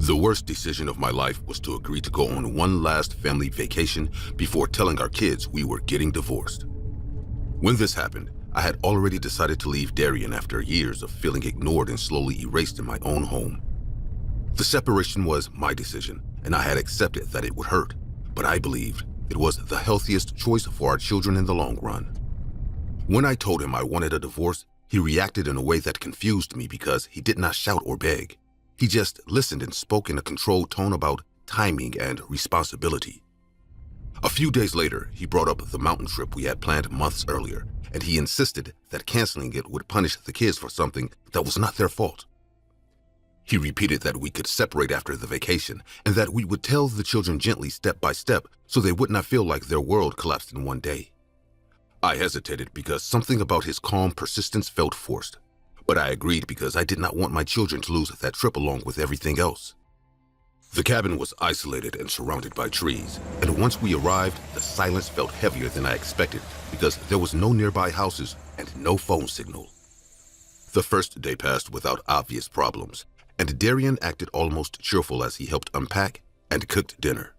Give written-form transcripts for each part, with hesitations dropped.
The worst decision of my life was to agree to go on one last family vacation before telling our kids we were getting divorced. When this happened, I had already decided to leave Darien after years of feeling ignored and slowly erased in my own home. The separation was my decision, and I had accepted that it would hurt, but I believed it was the healthiest choice for our children in the long run. When I told him I wanted a divorce, he reacted in a way that confused me because he did not shout or beg. He just listened and spoke in a controlled tone about timing and responsibility. A few days later, he brought up the mountain trip we had planned months earlier, and he insisted that canceling it would punish the kids for something that was not their fault. He repeated that we could separate after the vacation and that we would tell the children gently step by step so they would not feel like their world collapsed in one day. I hesitated because something about his calm persistence felt forced, but I agreed because I did not want my children to lose that trip along with everything else. The cabin was isolated and surrounded by trees, and once we arrived, the silence felt heavier than I expected because there was no nearby houses and no phone signal. The first day passed without obvious problems, and Darien acted almost cheerful as he helped unpack and cooked dinner.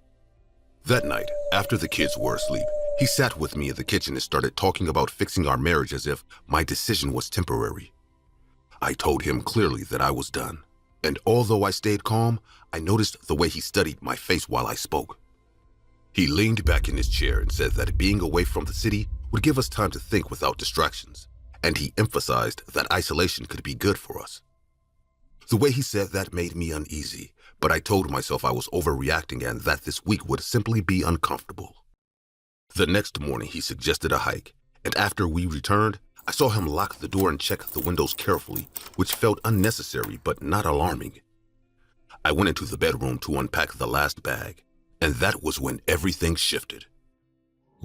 That night, after the kids were asleep, he sat with me in the kitchen and started talking about fixing our marriage as if my decision was temporary. I told him clearly that I was done, and although I stayed calm, I noticed the way he studied my face while I spoke. He leaned back in his chair and said that being away from the city would give us time to think without distractions, and he emphasized that isolation could be good for us. The way he said that made me uneasy, but I told myself I was overreacting and that this week would simply be uncomfortable. The next morning he suggested a hike, and after we returned, I saw him lock the door and check the windows carefully, which felt unnecessary but not alarming. I went into the bedroom to unpack the last bag, and that was when everything shifted.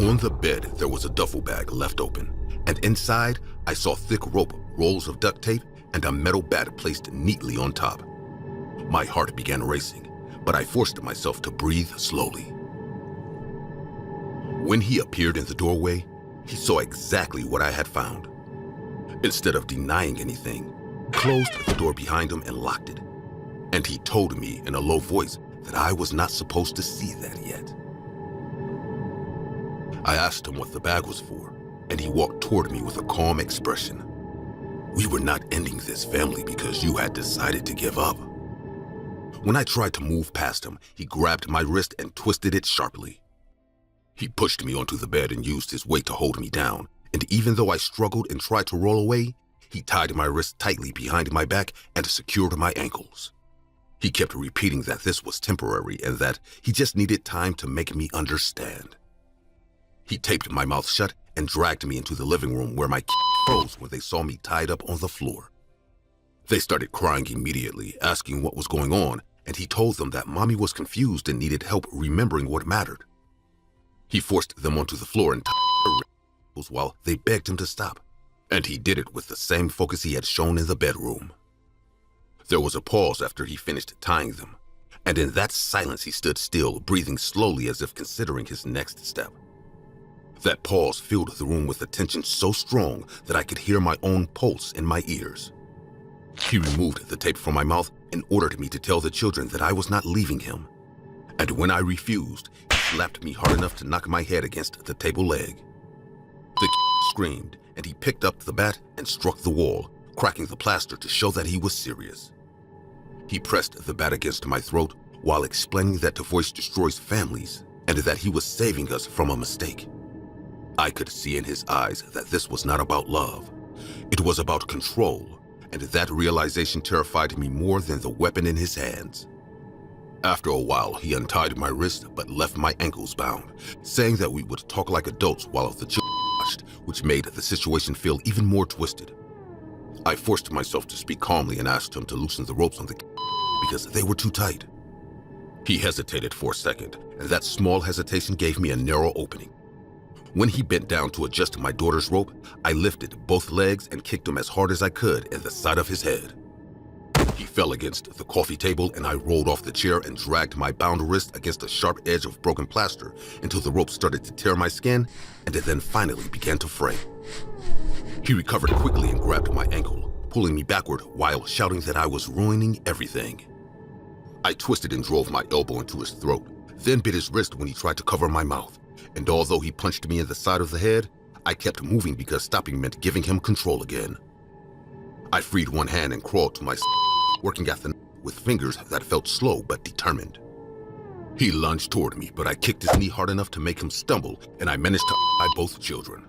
On the bed, there was a duffel bag left open, and inside, I saw thick rope, rolls of duct tape, and a metal bat placed neatly on top. My heart began racing, but I forced myself to breathe slowly. When he appeared in the doorway, he saw exactly what I had found. Instead of denying anything, he closed the door behind him and locked it. And he told me in a low voice that I was not supposed to see that yet. I asked him what the bag was for, and he walked toward me with a calm expression. We were not ending this family because you had decided to give up. When I tried to move past him, he grabbed my wrist and twisted it sharply. He pushed me onto the bed and used his weight to hold me down, and even though I struggled and tried to roll away, he tied my wrist tightly behind my back and secured my ankles. He kept repeating that this was temporary and that he just needed time to make me understand. He taped my mouth shut and dragged me into the living room where my kids froze when they saw me tied up on the floor. They started crying immediately, asking what was going on, and he told them that Mommy was confused and needed help remembering what mattered. He forced them onto the floor and tied their ankles while they begged him to stop, and he did it with the same focus he had shown in the bedroom. There was a pause after he finished tying them, and in that silence he stood still, breathing slowly as if considering his next step. That pause filled the room with a tension so strong that I could hear my own pulse in my ears. He removed the tape from my mouth and ordered me to tell the children that I was not leaving him. And when I refused, he slapped me hard enough to knock my head against the table leg. The kid screamed, and he picked up the bat and struck the wall, cracking the plaster to show that he was serious. He pressed the bat against my throat while explaining that divorce destroys families and that he was saving us from a mistake. I could see in his eyes that this was not about love. It was about control, and that realization terrified me more than the weapon in his hands. After a while, he untied my wrist but left my ankles bound, saying that we would talk like adults while the children watched, which made the situation feel even more twisted. I forced myself to speak calmly and asked him to loosen the ropes on the because they were too tight. He hesitated for a second, and that small hesitation gave me a narrow opening. When he bent down to adjust my daughter's rope, I lifted both legs and kicked him as hard as I could in the side of his head. He fell against the coffee table and I rolled off the chair and dragged my bound wrist against the sharp edge of broken plaster until the rope started to tear my skin and it then finally began to fray. He recovered quickly and grabbed my ankle, pulling me backward while shouting that I was ruining everything. I twisted and drove my elbow into his throat, then bit his wrist when he tried to cover my mouth. And although he punched me in the side of the head, I kept moving because stopping meant giving him control again. I freed one hand and crawled to my working at the with fingers that felt slow but determined. He lunged toward me, but I kicked his knee hard enough to make him stumble, and I managed to eye both children.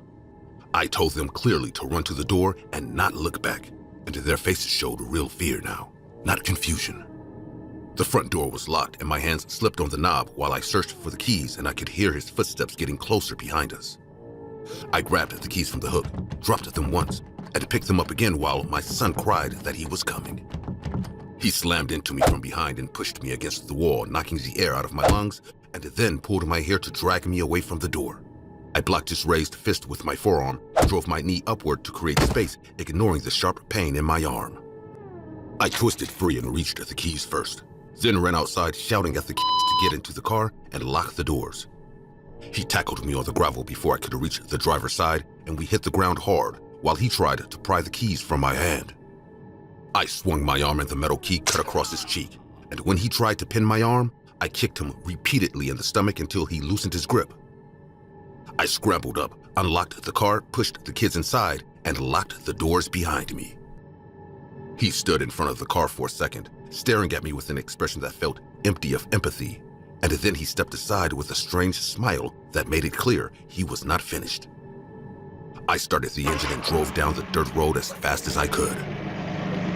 I told them clearly to run to the door and not look back, and their faces showed real fear now, not confusion. The front door was locked, and my hands slipped on the knob while I searched for the keys, and I could hear his footsteps getting closer behind us. I grabbed the keys from the hook, dropped them once, and picked them up again while my son cried that he was coming. He slammed into me from behind and pushed me against the wall, knocking the air out of my lungs, and then pulled my hair to drag me away from the door. I blocked his raised fist with my forearm, drove my knee upward to create space, ignoring the sharp pain in my arm. I twisted free and reached the keys first, then ran outside shouting at the kids to get into the car and lock the doors. He tackled me on the gravel before I could reach the driver's side, and we hit the ground hard while he tried to pry the keys from my hand. I swung my arm and the metal key cut across his cheek, and when he tried to pin my arm, I kicked him repeatedly in the stomach until he loosened his grip. I scrambled up, unlocked the car, pushed the kids inside, and locked the doors behind me. He stood in front of the car for a second, staring at me with an expression that felt empty of empathy, and then he stepped aside with a strange smile that made it clear he was not finished. I started the engine and drove down the dirt road as fast as I could.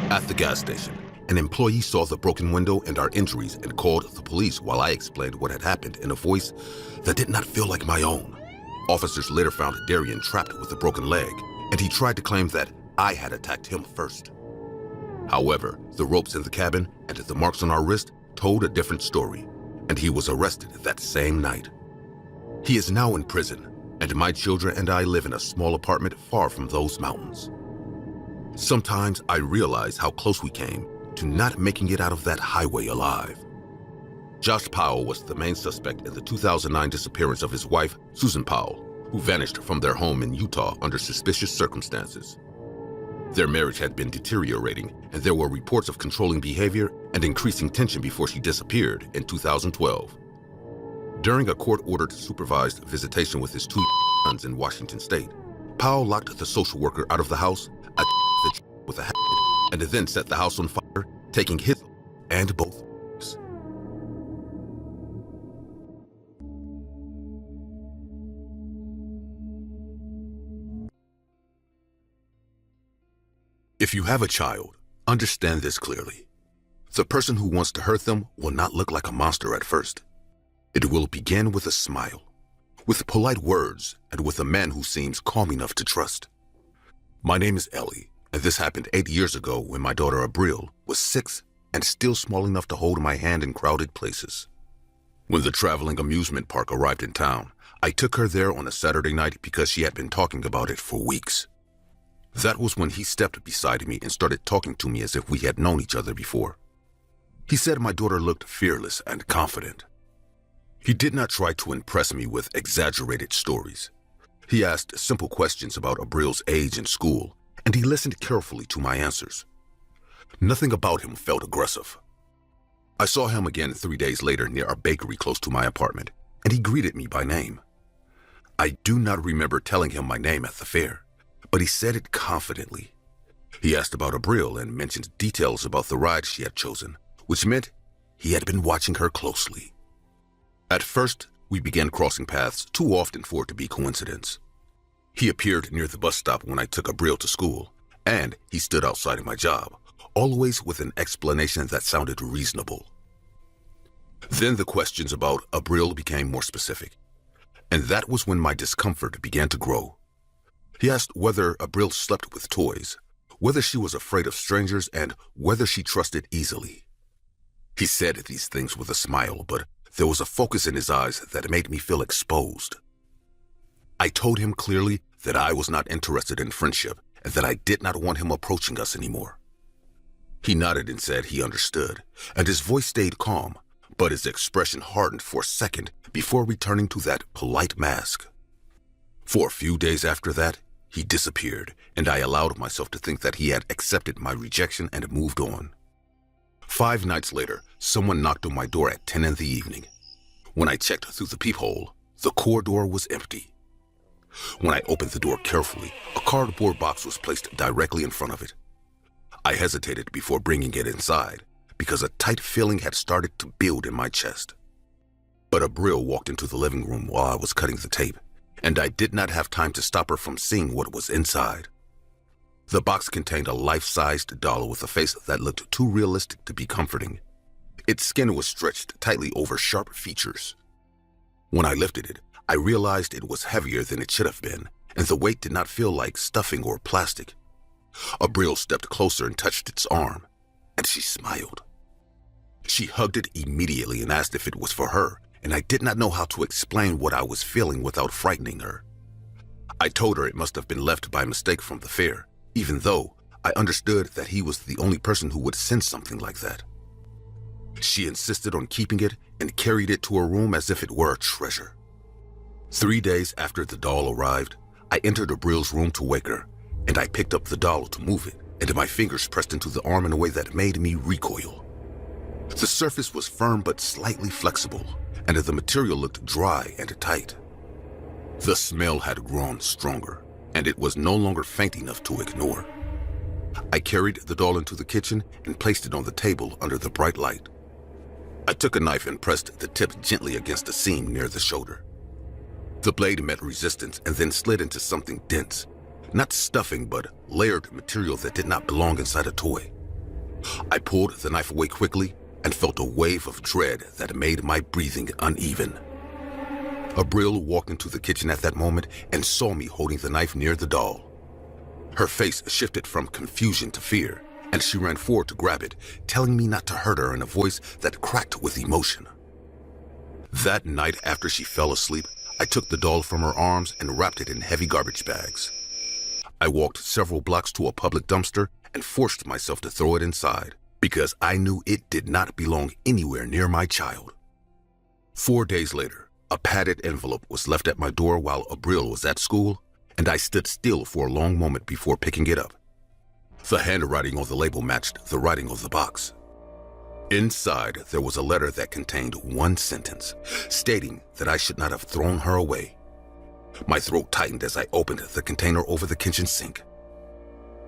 At the gas station, an employee saw the broken window and our injuries and called the police while I explained what had happened in a voice that did not feel like my own. Officers later found Darian trapped with a broken leg, and he tried to claim that I had attacked him first. However, the ropes in the cabin and the marks on our wrist told a different story, and he was arrested that same night. He is now in prison, and my children and I live in a small apartment far from those mountains. Sometimes I realize how close we came to not making it out of that highway alive. Josh Powell was the main suspect in the 2009 disappearance of his wife, Susan Powell, who vanished from their home in Utah under suspicious circumstances. Their marriage had been deteriorating, and there were reports of controlling behavior and increasing tension before she disappeared in 2012. During a court-ordered supervised visitation with his two sons in Washington state, Powell locked the social worker out of the house, attacked with a hatchet, and then set the house on fire, taking his and both. If you have a child, understand this clearly. The person who wants to hurt them will not look like a monster at first. It will begin with a smile, with polite words, and with a man who seems calm enough to trust. My name is Ellie, and this happened 8 years ago when my daughter Abril was 6 and still small enough to hold my hand in crowded places. When the traveling amusement park arrived in town, I took her there on a Saturday night because she had been talking about it for weeks. That was when he stepped beside me and started talking to me as if we had known each other before. He said my daughter looked fearless and confident. He did not try to impress me with exaggerated stories. He asked simple questions about Abril's age and school, and he listened carefully to my answers. Nothing about him felt aggressive. I saw him again 3 days later near a bakery close to my apartment, and he greeted me by name. I do not remember telling him my name at the fair, but he said it confidently. He asked about Abril and mentioned details about the ride she had chosen, which meant he had been watching her closely. At first, we began crossing paths too often for it to be coincidence. He appeared near the bus stop when I took Abril to school, and he stood outside of my job, always with an explanation that sounded reasonable. Then the questions about Abril became more specific, and that was when my discomfort began to grow. He asked whether Abril slept with toys, whether she was afraid of strangers, and whether she trusted easily. He said these things with a smile, but there was a focus in his eyes that made me feel exposed. I told him clearly that I was not interested in friendship and that I did not want him approaching us anymore. He nodded and said he understood, and his voice stayed calm, but his expression hardened for a second before returning to that polite mask. For a few days after that, he disappeared, and I allowed myself to think that he had accepted my rejection and moved on. 5 nights later, someone knocked on my door at 10 in the evening. When I checked through the peephole, the corridor was empty. When I opened the door carefully, a cardboard box was placed directly in front of it. I hesitated before bringing it inside because a tight feeling had started to build in my chest. But Abril walked into the living room while I was cutting the tape, and I did not have time to stop her from seeing what was inside. The box contained a life-sized doll with a face that looked too realistic to be comforting. Its skin was stretched tightly over sharp features. When I lifted it, I realized it was heavier than it should have been, and the weight did not feel like stuffing or plastic. Abril stepped closer and touched its arm, and she smiled. She hugged it immediately and asked if it was for her, and I did not know how to explain what I was feeling without frightening her. I told her it must have been left by mistake from the fair, even though I understood that he was the only person who would send something like that. She insisted on keeping it and carried it to her room as if it were a treasure. 3 days after the doll arrived, I entered Abril's room to wake her, and I picked up the doll to move it, and my fingers pressed into the arm in a way that made me recoil. The surface was firm but slightly flexible, and the material looked dry and tight. The smell had grown stronger, and it was no longer faint enough to ignore. I carried the doll into the kitchen and placed it on the table under the bright light. I took a knife and pressed the tip gently against a seam near the shoulder. The blade met resistance and then slid into something dense, not stuffing but layered material that did not belong inside a toy. I pulled the knife away quickly and felt a wave of dread that made my breathing uneven. Abril walked into the kitchen at that moment and saw me holding the knife near the doll. Her face shifted from confusion to fear, and she ran forward to grab it, telling me not to hurt her in a voice that cracked with emotion. That night after she fell asleep, I took the doll from her arms and wrapped it in heavy garbage bags. I walked several blocks to a public dumpster and forced myself to throw it inside, because I knew it did not belong anywhere near my child. 4 days later, a padded envelope was left at my door while Abril was at school, and I stood still for a long moment before picking it up. The handwriting on the label matched the writing of the box. Inside, there was a letter that contained one sentence, stating that I should not have thrown her away. My throat tightened as I opened the container over the kitchen sink.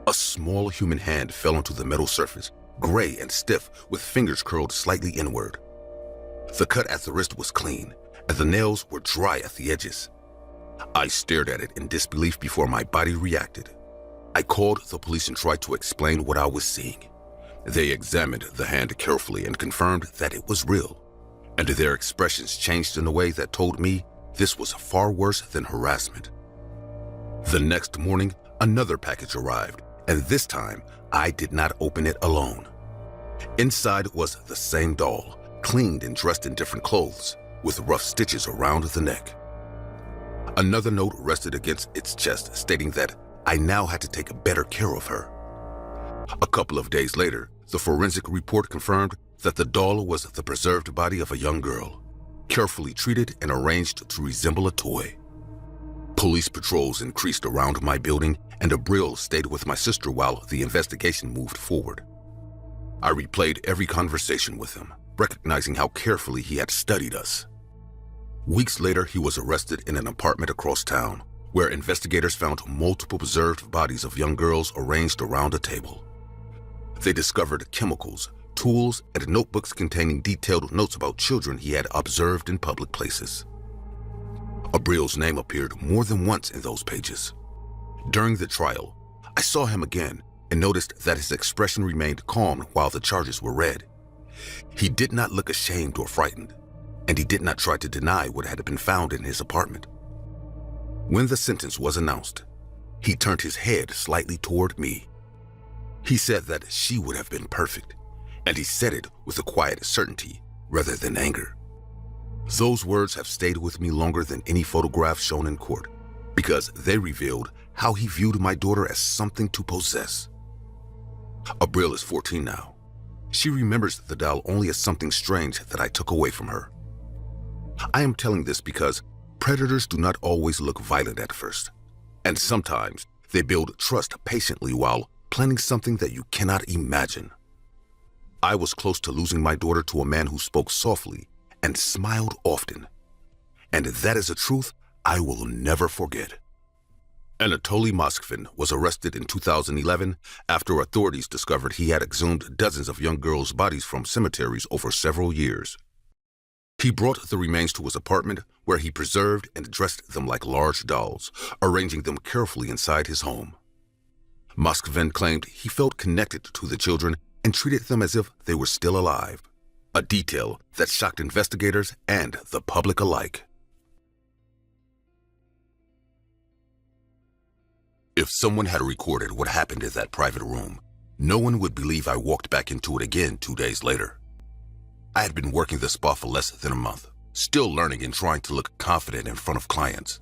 A small human hand fell onto the metal surface, gray and stiff, with fingers curled slightly inward. The cut at the wrist was clean, and the nails were dry at the edges. I stared at it in disbelief before my body reacted. I called the police and tried to explain what I was seeing. They examined the hand carefully and confirmed that it was real, and their expressions changed in a way that told me this was far worse than harassment. The next morning, another package arrived, and this time, I did not open it alone. Inside was the same doll, cleaned and dressed in different clothes, with rough stitches around the neck. Another note rested against its chest, stating that I now had to take better care of her. A couple of days later, the forensic report confirmed that the doll was the preserved body of a young girl, carefully treated and arranged to resemble a toy. Police patrols increased around my building, and Abril stayed with my sister while the investigation moved forward. I replayed every conversation with him, recognizing how carefully he had studied us. Weeks later, he was arrested in an apartment across town, where investigators found multiple preserved bodies of young girls arranged around a table. They discovered chemicals, tools, and notebooks containing detailed notes about children he had observed in public places. Abril's name appeared more than once in those pages. During the trial, I saw him again and noticed that his expression remained calm while the charges were read. He did not look ashamed or frightened, and he did not try to deny what had been found in his apartment. When the sentence was announced, he turned his head slightly toward me. He said that she would have been perfect, and he said it with a quiet certainty rather than anger. Those words have stayed with me longer than any photograph shown in court, because they revealed how he viewed my daughter as something to possess. Abril is 14 now. She remembers the doll only as something strange that I took away from her. I am telling this because predators do not always look violent at first, and sometimes they build trust patiently while planning something that you cannot imagine. I was close to losing my daughter to a man who spoke softly and smiled often. And that is a truth I will never forget. Anatoly Moskvin was arrested in 2011 after authorities discovered he had exhumed dozens of young girls' bodies from cemeteries over several years. He brought the remains to his apartment, where he preserved and dressed them like large dolls, arranging them carefully inside his home. Moskvin claimed he felt connected to the children and treated them as if they were still alive, a detail that shocked investigators and the public alike. If someone had recorded what happened in that private room, no one would believe I walked back into it again 2 days later. I had been working the spa for less than a month, still learning and trying to look confident in front of clients.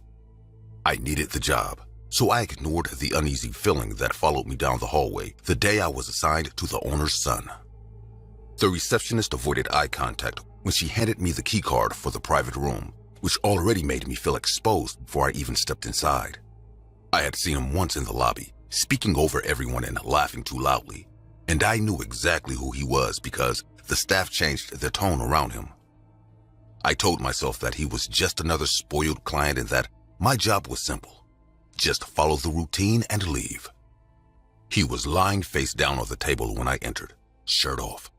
I needed the job, so I ignored the uneasy feeling that followed me down the hallway the day I was assigned to the owner's son. The receptionist avoided eye contact when she handed me the key card for the private room, which already made me feel exposed before I even stepped inside. I had seen him once in the lobby, speaking over everyone and laughing too loudly, and I knew exactly who he was because the staff changed their tone around him. I told myself that he was just another spoiled client and that my job was simple. Just follow the routine and leave. He was lying face down on the table when I entered, shirt off.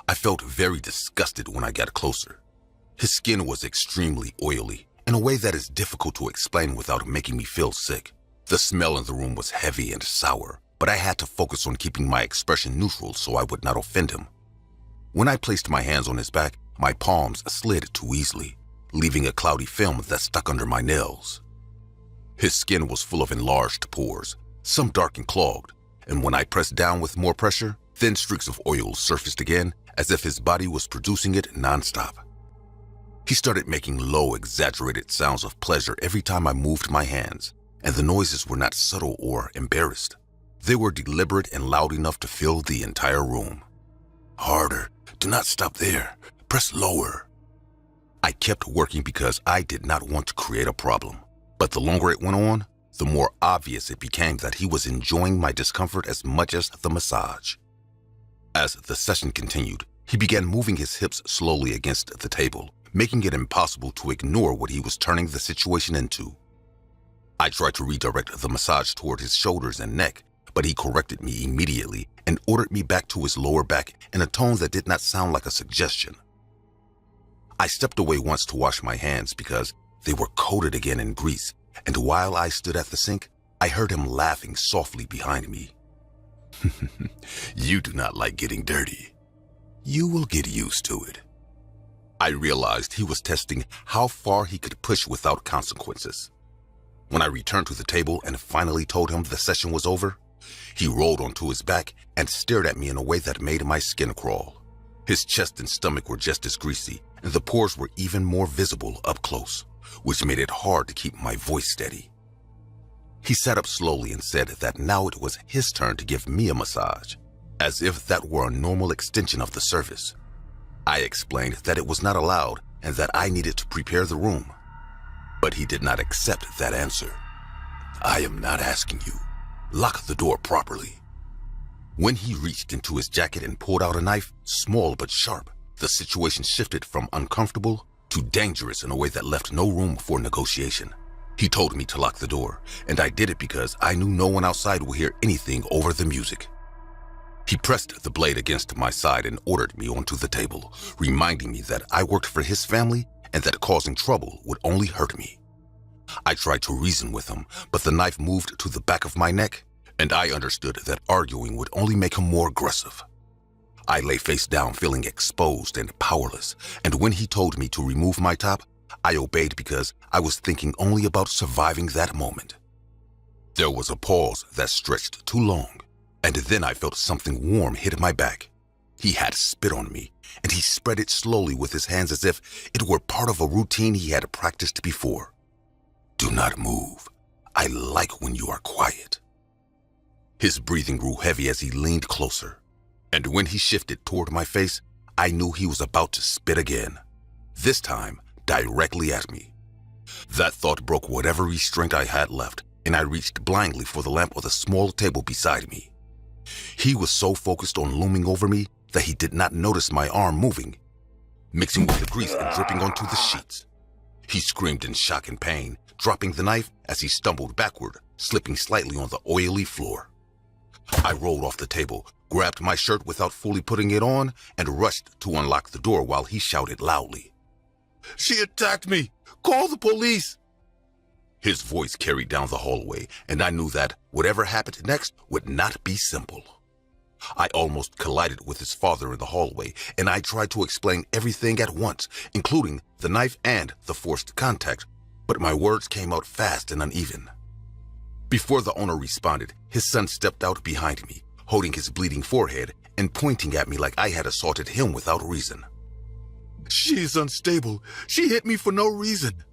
I felt very disgusted when I got closer. His skin was extremely oily, in a way that is difficult to explain without making me feel sick. The smell in the room was heavy and sour, but I had to focus on keeping my expression neutral so I would not offend him. When I placed my hands on his back, my palms slid too easily, leaving a cloudy film that stuck under my nails. His skin was full of enlarged pores, some dark and clogged, and when I pressed down with more pressure, thin streaks of oil surfaced again as if his body was producing it nonstop. He started making low, exaggerated sounds of pleasure every time I moved my hands, and the noises were not subtle or embarrassed. They were deliberate and loud enough to fill the entire room. Harder. Do not stop there. Press lower. I kept working because I did not want to create a problem. But the longer it went on, the more obvious it became that he was enjoying my discomfort as much as the massage. As the session continued, he began moving his hips slowly against the table, making it impossible to ignore what he was turning the situation into. I tried to redirect the massage toward his shoulders and neck, but he corrected me immediately and ordered me back to his lower back in a tone that did not sound like a suggestion. I stepped away once to wash my hands because they were coated again in grease, and while I stood at the sink, I heard him laughing softly behind me. You do not like getting dirty. You will get used to it. I realized he was testing how far he could push without consequences. When I returned to the table and finally told him the session was over, he rolled onto his back and stared at me in a way that made my skin crawl. His chest and stomach were just as greasy, and the pores were even more visible up close, which made it hard to keep my voice steady. He sat up slowly and said that now it was his turn to give me a massage, as if that were a normal extension of the service. I explained that it was not allowed and that I needed to prepare the room. But he did not accept that answer. I am not asking you. Lock the door properly. When he reached into his jacket and pulled out a knife, small but sharp, the situation shifted from uncomfortable to dangerous in a way that left no room for negotiation. He told me to lock the door, and I did it because I knew no one outside would hear anything over the music. He pressed the blade against my side and ordered me onto the table, reminding me that I worked for his family and that causing trouble would only hurt me. I tried to reason with him, but the knife moved to the back of my neck, and I understood that arguing would only make him more aggressive. I lay face down, feeling exposed and powerless, and when he told me to remove my top, I obeyed because I was thinking only about surviving that moment. There was a pause that stretched too long, and then I felt something warm hit my back. He had spit on me, and he spread it slowly with his hands as if it were part of a routine he had practiced before. Do not move. I like when you are quiet. His breathing grew heavy as he leaned closer, and when he shifted toward my face, I knew he was about to spit again, this time directly at me. That thought broke whatever restraint I had left, and I reached blindly for the lamp on the small table beside me. He was so focused on looming over me that he did not notice my arm moving, mixing with the grease and dripping onto the sheets. He screamed in shock and pain, dropping the knife as he stumbled backward, slipping slightly on the oily floor. I rolled off the table, grabbed my shirt without fully putting it on, and rushed to unlock the door while he shouted loudly, "She attacked me! Call the police!" His voice carried down the hallway, and I knew that whatever happened next would not be simple. I almost collided with his father in the hallway, and I tried to explain everything at once, including the knife and the forced contact, but my words came out fast and uneven. Before the owner responded, his son stepped out behind me, holding his bleeding forehead and pointing at me like I had assaulted him without reason. "She's unstable. She hit me for no reason."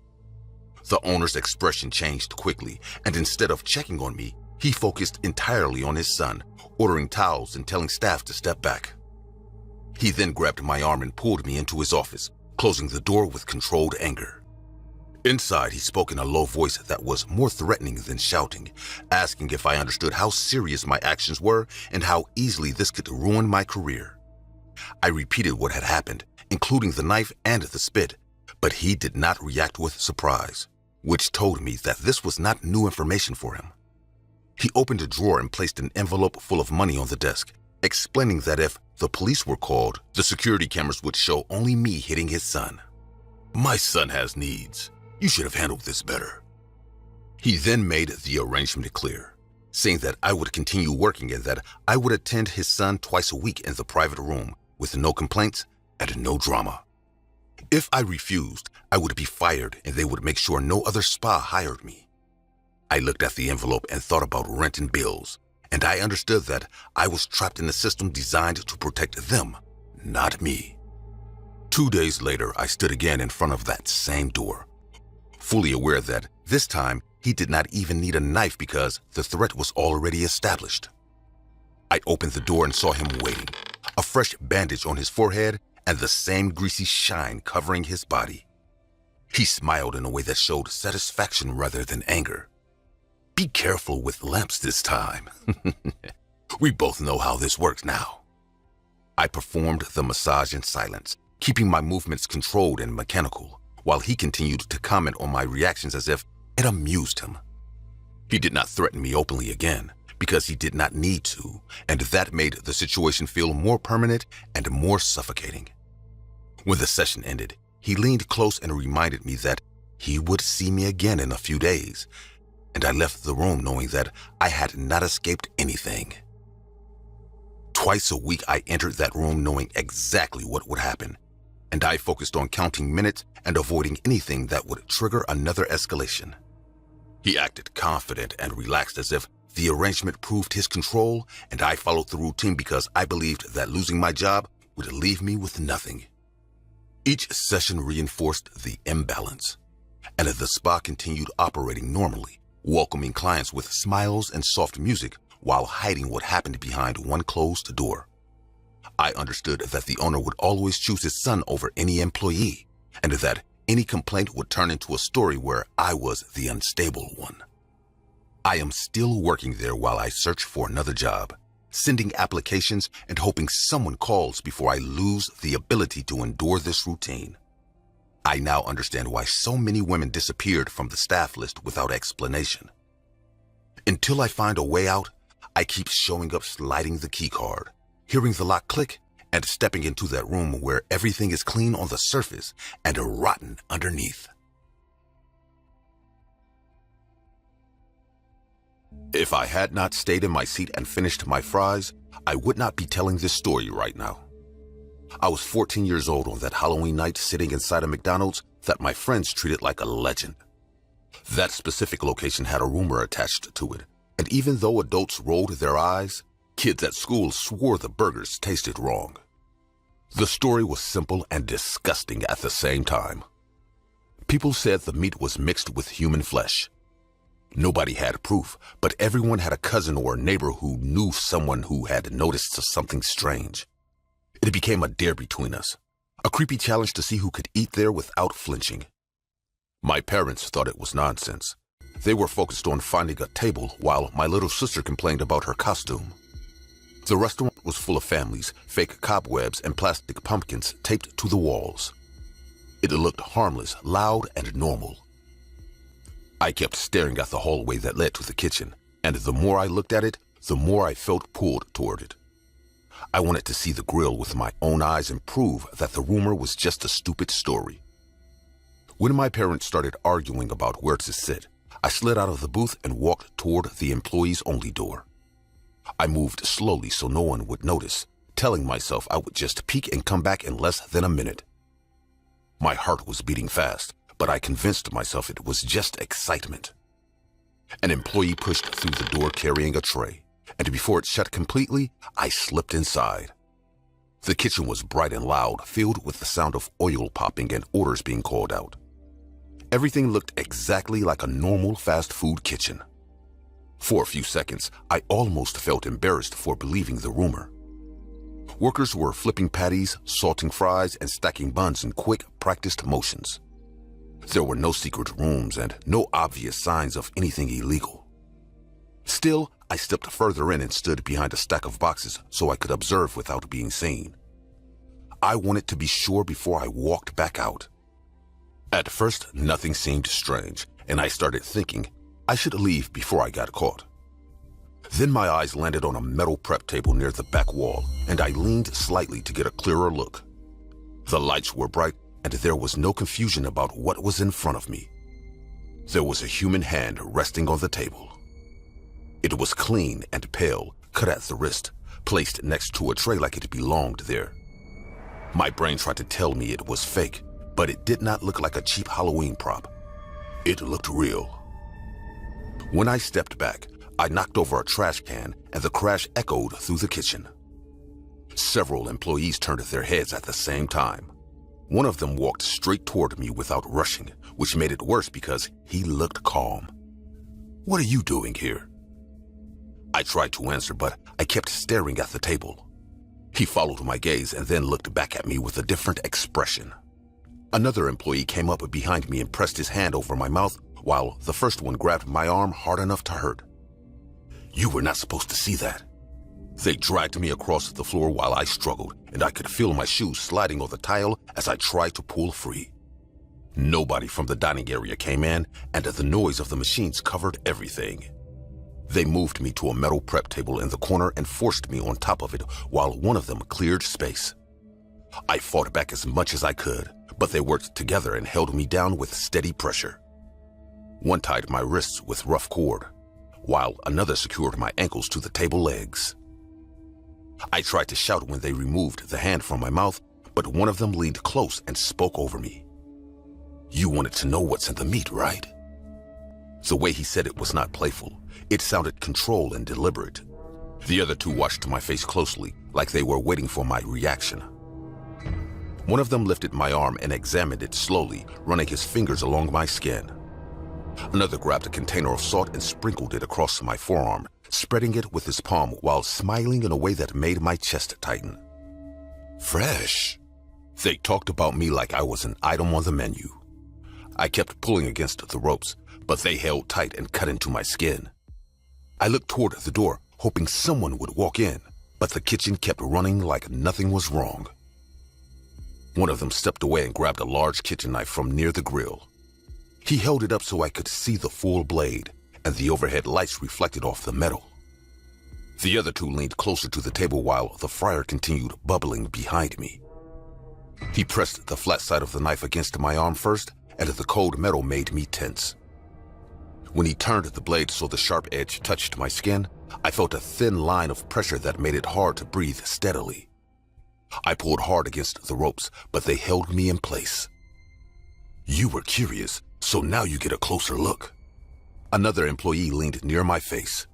The owner's expression changed quickly, and instead of checking on me, he focused entirely on his son, ordering towels and telling staff to step back. He then grabbed my arm and pulled me into his office, closing the door with controlled anger. Inside, he spoke in a low voice that was more threatening than shouting, asking if I understood how serious my actions were and how easily this could ruin my career. I repeated what had happened, including the knife and the spit, but he did not react with surprise, which told me that this was not new information for him. He opened a drawer and placed an envelope full of money on the desk, explaining that if the police were called, the security cameras would show only me hitting his son. "My son has needs. You should have handled this better." He then made the arrangement clear, saying that I would continue working and that I would attend his son twice a week in the private room with no complaints and no drama. If I refused, I would be fired and they would make sure no other spa hired me. I looked at the envelope and thought about rent and bills, and I understood that I was trapped in a system designed to protect them, not me. 2 days later, I stood again in front of that same door, fully aware that this time he did not even need a knife because the threat was already established. I opened the door and saw him waiting, a fresh bandage on his forehead and the same greasy shine covering his body. He smiled in a way that showed satisfaction rather than anger. "Be careful with lamps this time." We both know how this works now. I performed the massage in silence, keeping my movements controlled and mechanical, while he continued to comment on my reactions as if it amused him. He did not threaten me openly again, because he did not need to, and that made the situation feel more permanent and more suffocating. When the session ended, he leaned close and reminded me that he would see me again in a few days, and I left the room knowing that I had not escaped anything. Twice a week, I entered that room knowing exactly what would happen, and I focused on counting minutes and avoiding anything that would trigger another escalation. He acted confident and relaxed as if the arrangement proved his control, and I followed the routine because I believed that losing my job would leave me with nothing. Each session reinforced the imbalance, and the spa continued operating normally, welcoming clients with smiles and soft music while hiding what happened behind one closed door. I understood that the owner would always choose his son over any employee, and that any complaint would turn into a story where I was the unstable one. I am still working there while I search for another job, sending applications and hoping someone calls before I lose the ability to endure this routine. I now understand why so many women disappeared from the staff list without explanation. Until I find a way out, I keep showing up sliding the key card, hearing the lock click, and stepping into that room where everything is clean on the surface and rotten underneath. If I had not stayed in my seat and finished my fries, I would not be telling this story right now. I was 14 years old on that Halloween night sitting inside a McDonald's that my friends treated like a legend. That specific location had a rumor attached to it, and even though adults rolled their eyes, kids at school swore the burgers tasted wrong. The story was simple and disgusting at the same time. People said the meat was mixed with human flesh. Nobody had proof, but everyone had a cousin or a neighbor who knew someone who had noticed something strange. It became a dare between us, a creepy challenge to see who could eat there without flinching. My parents thought it was nonsense. They were focused on finding a table while my little sister complained about her costume. The restaurant was full of families, fake cobwebs, and plastic pumpkins taped to the walls. It looked harmless, loud, and normal. I kept staring at the hallway that led to the kitchen, and the more I looked at it, the more I felt pulled toward it. I wanted to see the grill with my own eyes and prove that the rumor was just a stupid story. When my parents started arguing about where to sit, I slid out of the booth and walked toward the employees-only door. I moved slowly so no one would notice, telling myself I would just peek and come back in less than a minute. My heart was beating fast, but I convinced myself it was just excitement. An employee pushed through the door carrying a tray, and before it shut completely, I slipped inside. The kitchen was bright and loud, filled with the sound of oil popping and orders being called out. Everything looked exactly like a normal fast food kitchen. For a few seconds, I almost felt embarrassed for believing the rumor. Workers were flipping patties, salting fries, and stacking buns in quick, practiced motions. There were no secret rooms and no obvious signs of anything illegal. Still, I stepped further in and stood behind a stack of boxes so I could observe without being seen. I wanted to be sure before I walked back out. At first, nothing seemed strange, and I started thinking I should leave before I got caught. Then my eyes landed on a metal prep table near the back wall, and I leaned slightly to get a clearer look. The lights were bright, and there was no confusion about what was in front of me. There was a human hand resting on the table. It was clean and pale, cut at the wrist, placed next to a tray like it belonged there. My brain tried to tell me it was fake, but it did not look like a cheap Halloween prop. It looked real. When I stepped back, I knocked over a trash can, and the crash echoed through the kitchen. Several employees turned their heads at the same time. One of them walked straight toward me without rushing, which made it worse because he looked calm. "What are you doing here?" I tried to answer, but I kept staring at the table. He followed my gaze and then looked back at me with a different expression. Another employee came up behind me and pressed his hand over my mouth, while the first one grabbed my arm hard enough to hurt. "You were not supposed to see that." They dragged me across the floor while I struggled, and I could feel my shoes sliding on the tile as I tried to pull free. Nobody from the dining area came in, and the noise of the machines covered everything. They moved me to a metal prep table in the corner and forced me on top of it while one of them cleared space. I fought back as much as I could, but they worked together and held me down with steady pressure. One tied my wrists with rough cord, while another secured my ankles to the table legs. I tried to shout when they removed the hand from my mouth, but one of them leaned close and spoke over me. "You wanted to know what's in the meat, right?" The way he said it was not playful. It sounded controlled and deliberate. The other two watched my face closely, like they were waiting for my reaction. One of them lifted my arm and examined it slowly, running his fingers along my skin. Another grabbed a container of salt and sprinkled it across my forearm, spreading it with his palm while smiling in a way that made my chest tighten. Fresh. They talked about me like I was an item on the menu. I kept pulling against the ropes, but they held tight and cut into my skin. I looked toward the door, hoping someone would walk in, but the kitchen kept running like nothing was wrong. One of them stepped away and grabbed a large kitchen knife from near the grill. He held it up so I could see the full blade, and the overhead lights reflected off the metal. The other two leaned closer to the table while the fryer continued bubbling behind me. He pressed the flat side of the knife against my arm first, and the cold metal made me tense. When he turned the blade so the sharp edge touched my skin, I felt a thin line of pressure that made it hard to breathe steadily. I pulled hard against the ropes, but they held me in place. "You were curious, so now you get a closer look." Another employee leaned near my face.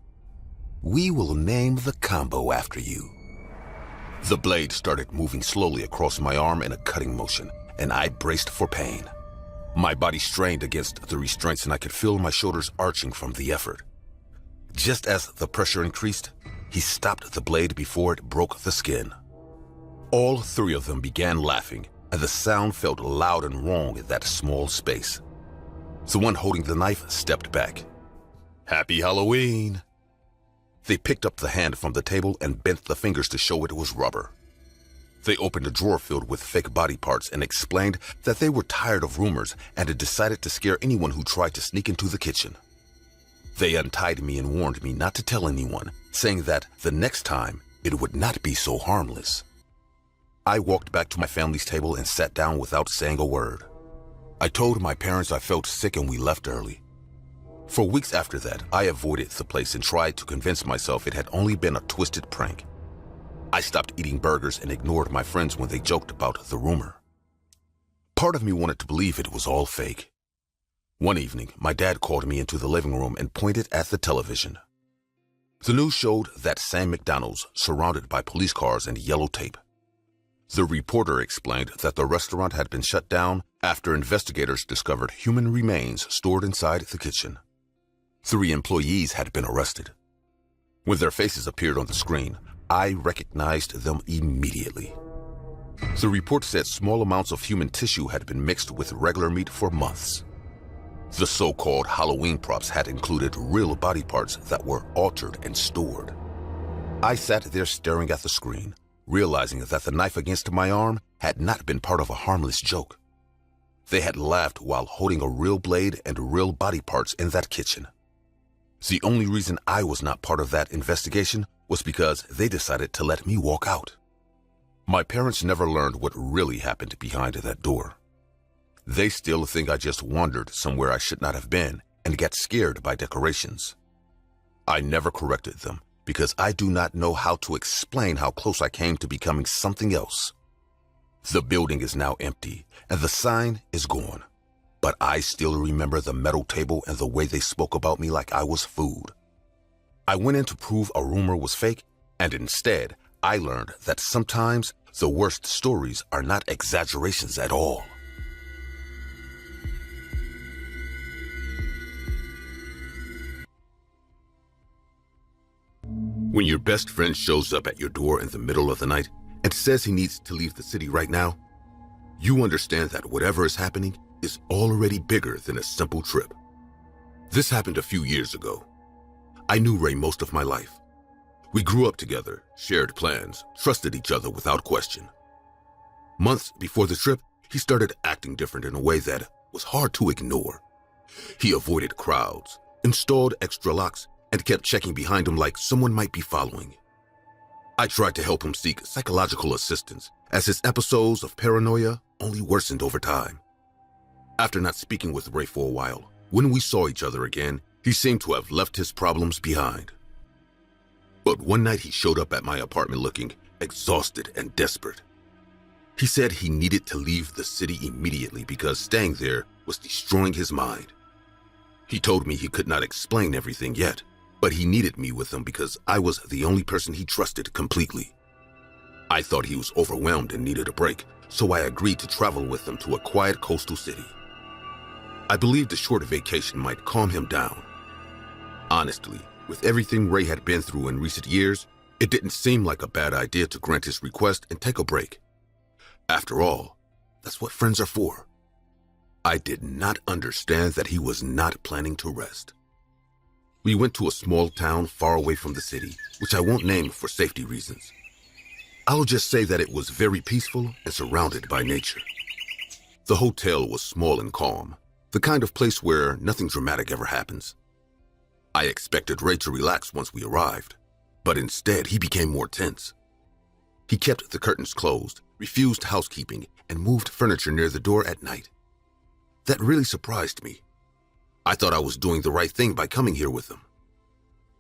"We will name the combo after you." The blade started moving slowly across my arm in a cutting motion, and I braced for pain. My body strained against the restraints and I could feel my shoulders arching from the effort. Just as the pressure increased, he stopped the blade before it broke the skin. All three of them began laughing, and the sound felt loud and wrong in that small space. The one holding the knife stepped back. "Happy Halloween!" They picked up the hand from the table and bent the fingers to show it was rubber. They opened a drawer filled with fake body parts and explained that they were tired of rumors and had decided to scare anyone who tried to sneak into the kitchen. They untied me and warned me not to tell anyone, saying that the next time it would not be so harmless. I walked back to my family's table and sat down without saying a word. I told my parents I felt sick and we left early. For weeks after that, I avoided the place and tried to convince myself it had only been a twisted prank. I stopped eating burgers and ignored my friends when they joked about the rumor. Part of me wanted to believe it was all fake. One evening, my dad called me into the living room and pointed at the television. The news showed that Sam McDonald's surrounded by police cars and yellow tape. The reporter explained that the restaurant had been shut down after investigators discovered human remains stored inside the kitchen. 3 employees had been arrested. When their faces appeared on the screen, I recognized them immediately. The report said small amounts of human tissue had been mixed with regular meat for months. The so-called Halloween props had included real body parts that were altered and stored. I sat there staring at the screen, realizing that the knife against my arm had not been part of a harmless joke. They had laughed while holding a real blade and real body parts in that kitchen. The only reason I was not part of that investigation was because they decided to let me walk out. My parents never learned what really happened behind that door. They still think I just wandered somewhere I should not have been and got scared by decorations. I never corrected them because I do not know how to explain how close I came to becoming something else. The building is now empty and the sign is gone, but I still remember the metal table and the way they spoke about me like I was food. I went in to prove a rumor was fake, and instead, I learned that sometimes the worst stories are not exaggerations at all. When your best friend shows up at your door in the middle of the night and says he needs to leave the city right now, you understand that whatever is happening is already bigger than a simple trip. This happened a few years ago. I knew Ray most of my life. We grew up together, shared plans, trusted each other without question. Months before the trip, he started acting different in a way that was hard to ignore. He avoided crowds, installed extra locks, and kept checking behind him like someone might be following. I tried to help him seek psychological assistance, as his episodes of paranoia only worsened over time. After not speaking with Ray for a while, when we saw each other again, he seemed to have left his problems behind. But one night he showed up at my apartment looking exhausted and desperate. He said he needed to leave the city immediately because staying there was destroying his mind. He told me he could not explain everything yet, but he needed me with him because I was the only person he trusted completely. I thought he was overwhelmed and needed a break, so I agreed to travel with him to a quiet coastal city. I believed a short vacation might calm him down. Honestly, with everything Ray had been through in recent years, it didn't seem like a bad idea to grant his request and take a break. After all, that's what friends are for. I did not understand that he was not planning to rest. We went to a small town far away from the city, which I won't name for safety reasons. I'll just say that it was very peaceful and surrounded by nature. The hotel was small and calm, the kind of place where nothing dramatic ever happens. I expected Ray to relax once we arrived, but instead he became more tense. He kept the curtains closed, refused housekeeping, and moved furniture near the door at night. That really surprised me. I thought I was doing the right thing by coming here with him.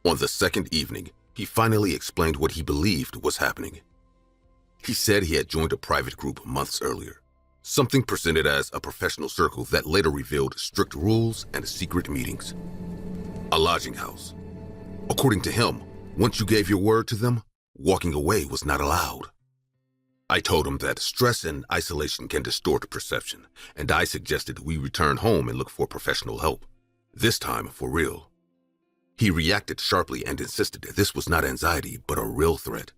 On the second evening, he finally explained what he believed was happening. He said he had joined a private group months earlier, something presented as a professional circle that later revealed strict rules and secret meetings. A lodging house. According to him, once you gave your word to them, walking away was not allowed. I told him that stress and isolation can distort perception, and I suggested we return home and look for professional help, this time for real. He reacted sharply and insisted this was not anxiety, but a real threat.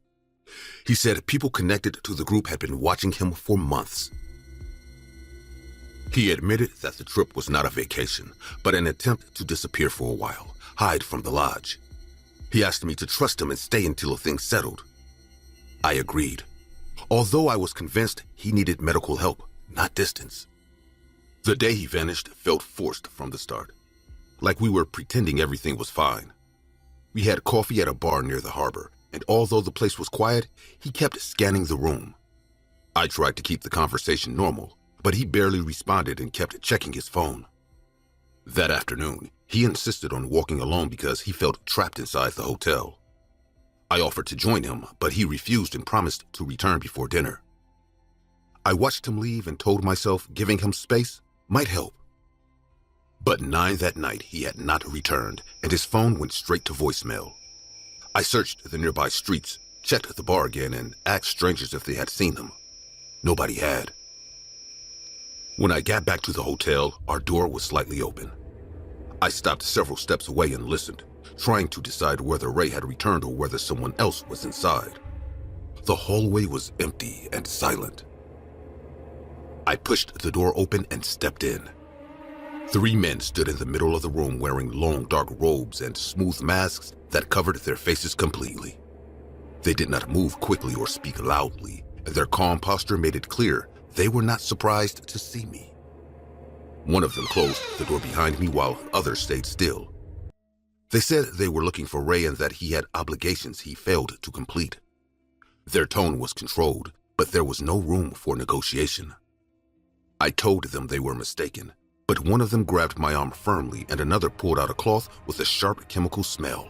He said people connected to the group had been watching him for months. He admitted that the trip was not a vacation, but an attempt to disappear for a while, hide from the lodge. He asked me to trust him and stay until things settled. I agreed, although I was convinced he needed medical help, not distance. The day he vanished felt forced from the start, like we were pretending everything was fine. We had coffee at a bar near the harbor, and although the place was quiet, he kept scanning the room. I tried to keep the conversation normal, but he barely responded and kept checking his phone. That afternoon, he insisted on walking alone because he felt trapped inside the hotel. I offered to join him, but he refused and promised to return before dinner. I watched him leave and told myself giving him space might help. But 9 that night, he had not returned, and his phone went straight to voicemail. I searched the nearby streets, checked the bar again, and asked strangers if they had seen him. Nobody had. When I got back to the hotel, our door was slightly open. I stopped several steps away and listened, trying to decide whether Ray had returned or whether someone else was inside. The hallway was empty and silent. I pushed the door open and stepped in. 3 men stood in the middle of the room wearing long dark robes and smooth masks that covered their faces completely. They did not move quickly or speak loudly, and their calm posture made it clear they were not surprised to see me. One of them closed the door behind me while others stayed still. They said they were looking for Ray and that he had obligations he failed to complete. Their tone was controlled, but there was no room for negotiation. I told them they were mistaken, but one of them grabbed my arm firmly and another pulled out a cloth with a sharp chemical smell.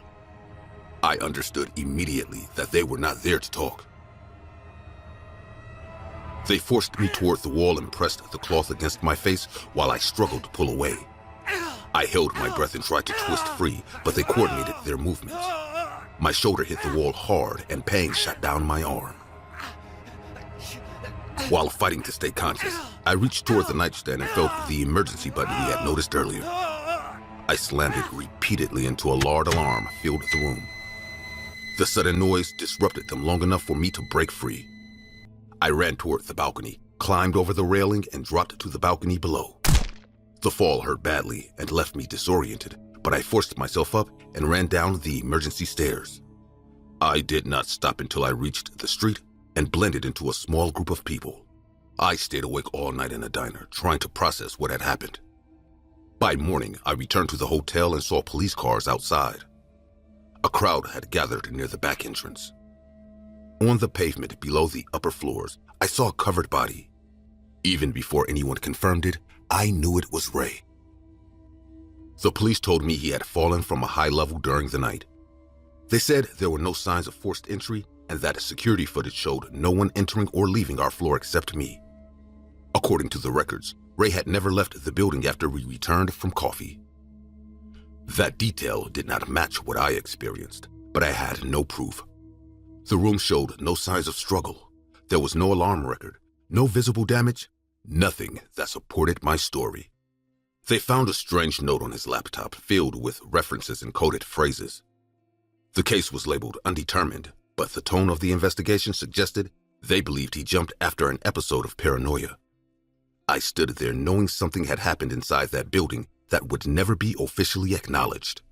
I understood immediately that they were not there to talk. They forced me toward the wall and pressed the cloth against my face while I struggled to pull away. I held my breath and tried to twist free, but they coordinated their movements. My shoulder hit the wall hard and pain shot down my arm. While fighting to stay conscious, I reached toward the nightstand and felt the emergency button we had noticed earlier. I slammed it repeatedly until a loud alarm filled the room. The sudden noise disrupted them long enough for me to break free. I ran toward the balcony, climbed over the railing, and dropped to the balcony below. The fall hurt badly and left me disoriented, but I forced myself up and ran down the emergency stairs. I did not stop until I reached the street and blended into a small group of people. I stayed awake all night in a diner, trying to process what had happened. By morning, I returned to the hotel and saw police cars outside. A crowd had gathered near the back entrance. On the pavement below the upper floors, I saw a covered body. Even before anyone confirmed it, I knew it was Ray. The police told me he had fallen from a high level during the night. They said there were no signs of forced entry and that security footage showed no one entering or leaving our floor except me. According to the records, Ray had never left the building after we returned from coffee. That detail did not match what I experienced, but I had no proof. The room showed no signs of struggle. There was no alarm record, no visible damage, nothing that supported my story. They found a strange note on his laptop filled with references and coded phrases. The case was labeled undetermined, but the tone of the investigation suggested they believed he jumped after an episode of paranoia. I stood there knowing something had happened inside that building that would never be officially acknowledged.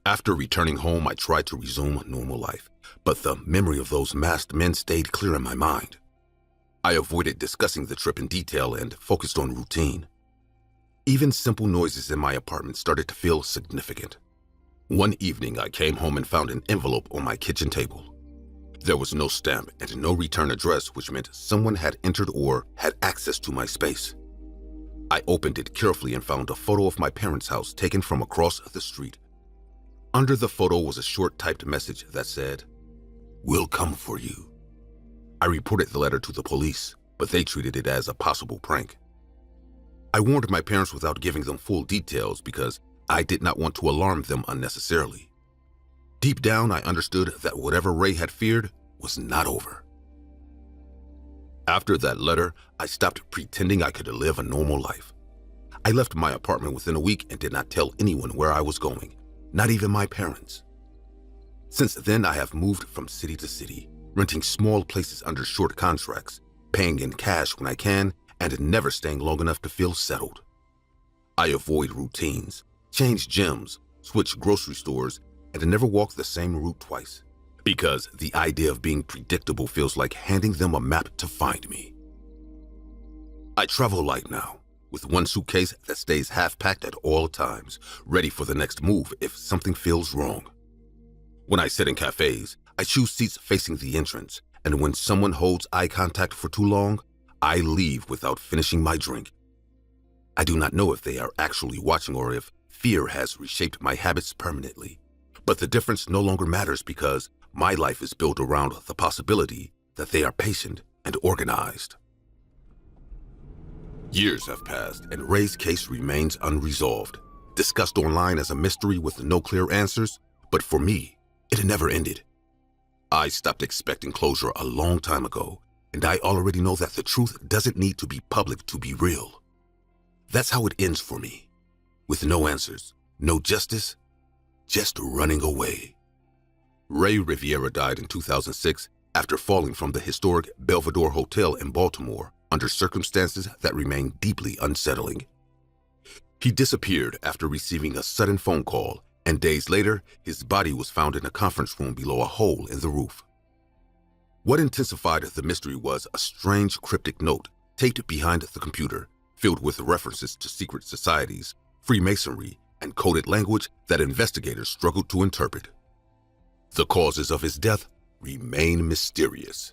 After returning home, I tried to resume normal life, but the memory of those masked men stayed clear in my mind. I avoided discussing the trip in detail and focused on routine. Even simple noises in my apartment started to feel significant. One evening, I came home and found an envelope on my kitchen table. There was no stamp and no return address, which meant someone had entered or had access to my space. I opened it carefully and found a photo of my parents' house taken from across the street. Under the photo was a short typed message that said, "We'll come for you." I reported the letter to the police, but they treated it as a possible prank. I warned my parents without giving them full details because I did not want to alarm them unnecessarily. Deep down, I understood that whatever Ray had feared was not over. After that letter, I stopped pretending I could live a normal life. I left my apartment within a week and did not tell anyone where I was going, not even my parents. Since then, I have moved from city to city, renting small places under short contracts, paying in cash when I can, and never staying long enough to feel settled. I avoid routines, change gyms, switch grocery stores, and never walk the same route twice, because the idea of being predictable feels like handing them a map to find me. I travel light now, with one suitcase that stays half-packed at all times, ready for the next move if something feels wrong. When I sit in cafes, I choose seats facing the entrance, and when someone holds eye contact for too long, I leave without finishing my drink. I do not know if they are actually watching or if fear has reshaped my habits permanently, but the difference no longer matters because my life is built around the possibility that they are patient and organized. Years have passed and Ray's case remains unresolved, discussed online as a mystery with no clear answers, but for me, it never ended. I stopped expecting closure a long time ago, and I already know that the truth doesn't need to be public to be real. That's how it ends for me, with no answers, no justice, just running away. Ray Riviera died in 2006 after falling from the historic Belvedere Hotel in Baltimore under circumstances that remain deeply unsettling. He disappeared after receiving a sudden phone call, and days later, his body was found in a conference room below a hole in the roof. What intensified the mystery was a strange cryptic note taped behind the computer, filled with references to secret societies, Freemasonry, and coded language that investigators struggled to interpret. The causes of his death remain mysterious.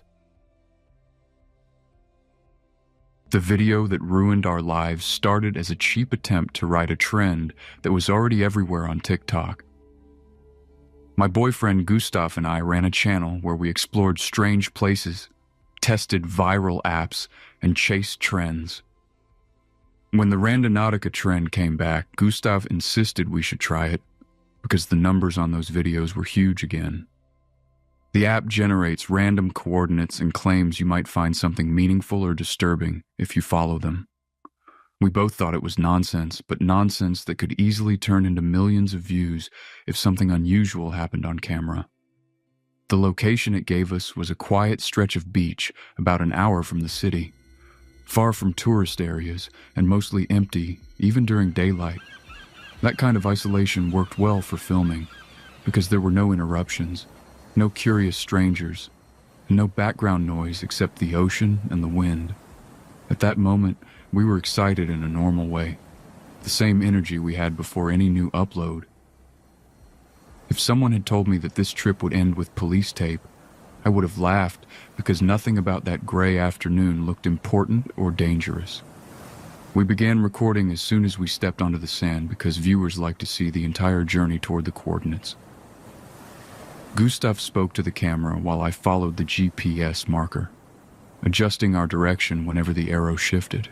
The video that ruined our lives started as a cheap attempt to ride a trend that was already everywhere on TikTok. My boyfriend Gustav and I ran a channel where we explored strange places, tested viral apps, and chased trends. When the Randonautica trend came back, Gustav insisted we should try it because the numbers on those videos were huge again. The app generates random coordinates and claims you might find something meaningful or disturbing if you follow them. We both thought it was nonsense, but nonsense that could easily turn into millions of views if something unusual happened on camera. The location it gave us was a quiet stretch of beach about an hour from the city, far from tourist areas and mostly empty, even during daylight. That kind of isolation worked well for filming because there were no interruptions, no curious strangers, and no background noise except the ocean and the wind. At that moment, we were excited in a normal way, the same energy we had before any new upload. If someone had told me that this trip would end with police tape, I would have laughed because nothing about that gray afternoon looked important or dangerous. We began recording as soon as we stepped onto the sand because viewers like to see the entire journey toward the coordinates. Gustav spoke to the camera while I followed the GPS marker, adjusting our direction whenever the arrow shifted.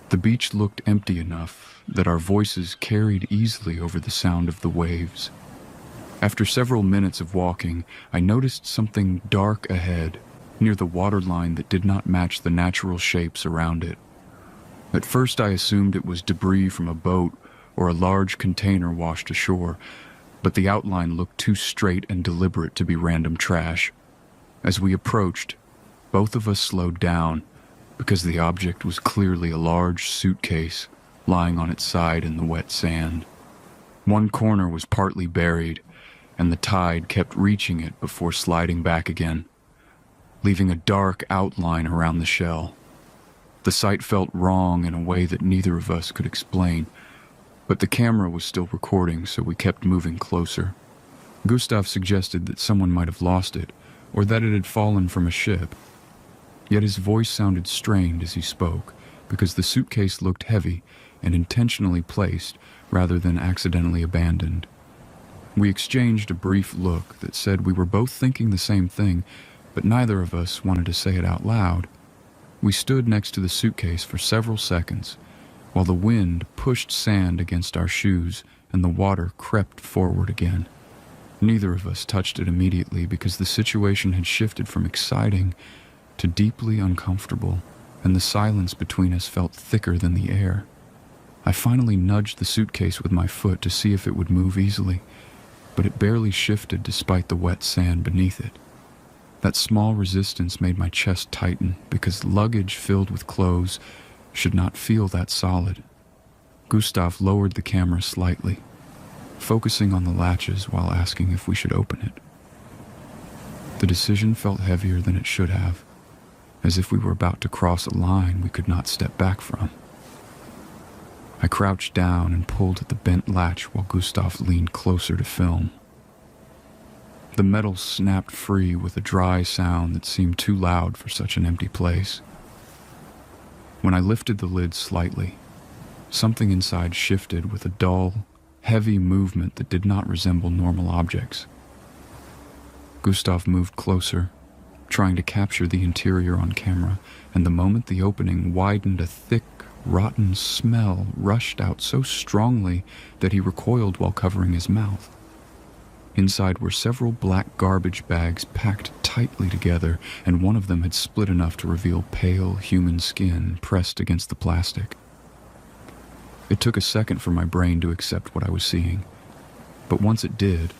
The beach looked empty enough that our voices carried easily over the sound of the waves. After several minutes of walking, I noticed something dark ahead, near the waterline that did not match the natural shapes around it. At first I assumed it was debris from a boat or a large container washed ashore, but the outline looked too straight and deliberate to be random trash. As we approached, both of us slowed down because the object was clearly a large suitcase lying on its side in the wet sand. One corner was partly buried, and the tide kept reaching it before sliding back again, leaving a dark outline around the shell. The sight felt wrong in a way that neither of us could explain, but the camera was still recording, so we kept moving closer. Gustav suggested that someone might have lost it, or that it had fallen from a ship. Yet his voice sounded strained as he spoke, because the suitcase looked heavy and intentionally placed rather than accidentally abandoned. We exchanged a brief look that said we were both thinking the same thing, but neither of us wanted to say it out loud. We stood next to the suitcase for several seconds, while the wind pushed sand against our shoes and the water crept forward again. Neither of us touched it immediately because the situation had shifted from exciting to deeply uncomfortable, and the silence between us felt thicker than the air. I finally nudged the suitcase with my foot to see if it would move easily, but it barely shifted despite the wet sand beneath it. That small resistance made my chest tighten because luggage filled with clothes should not feel that solid. Gustav lowered the camera slightly. focusing on the latches while asking if we should open it. The decision felt heavier than it should have, as if we were about to cross a line we could not step back from. I crouched down and pulled at the bent latch while Gustav leaned closer to film. The metal snapped free with a dry sound that seemed too loud for such an empty place. When I lifted the lid slightly, something inside shifted with a dull, heavy movement that did not resemble normal objects. Gustav moved closer, trying to capture the interior on camera, and the moment the opening widened, a thick, rotten smell rushed out so strongly that he recoiled while covering his mouth. Inside were several black garbage bags packed tightly together, and one of them had split enough to reveal pale human skin pressed against the plastic. It took a second for my brain to accept what I was seeing, but once it did,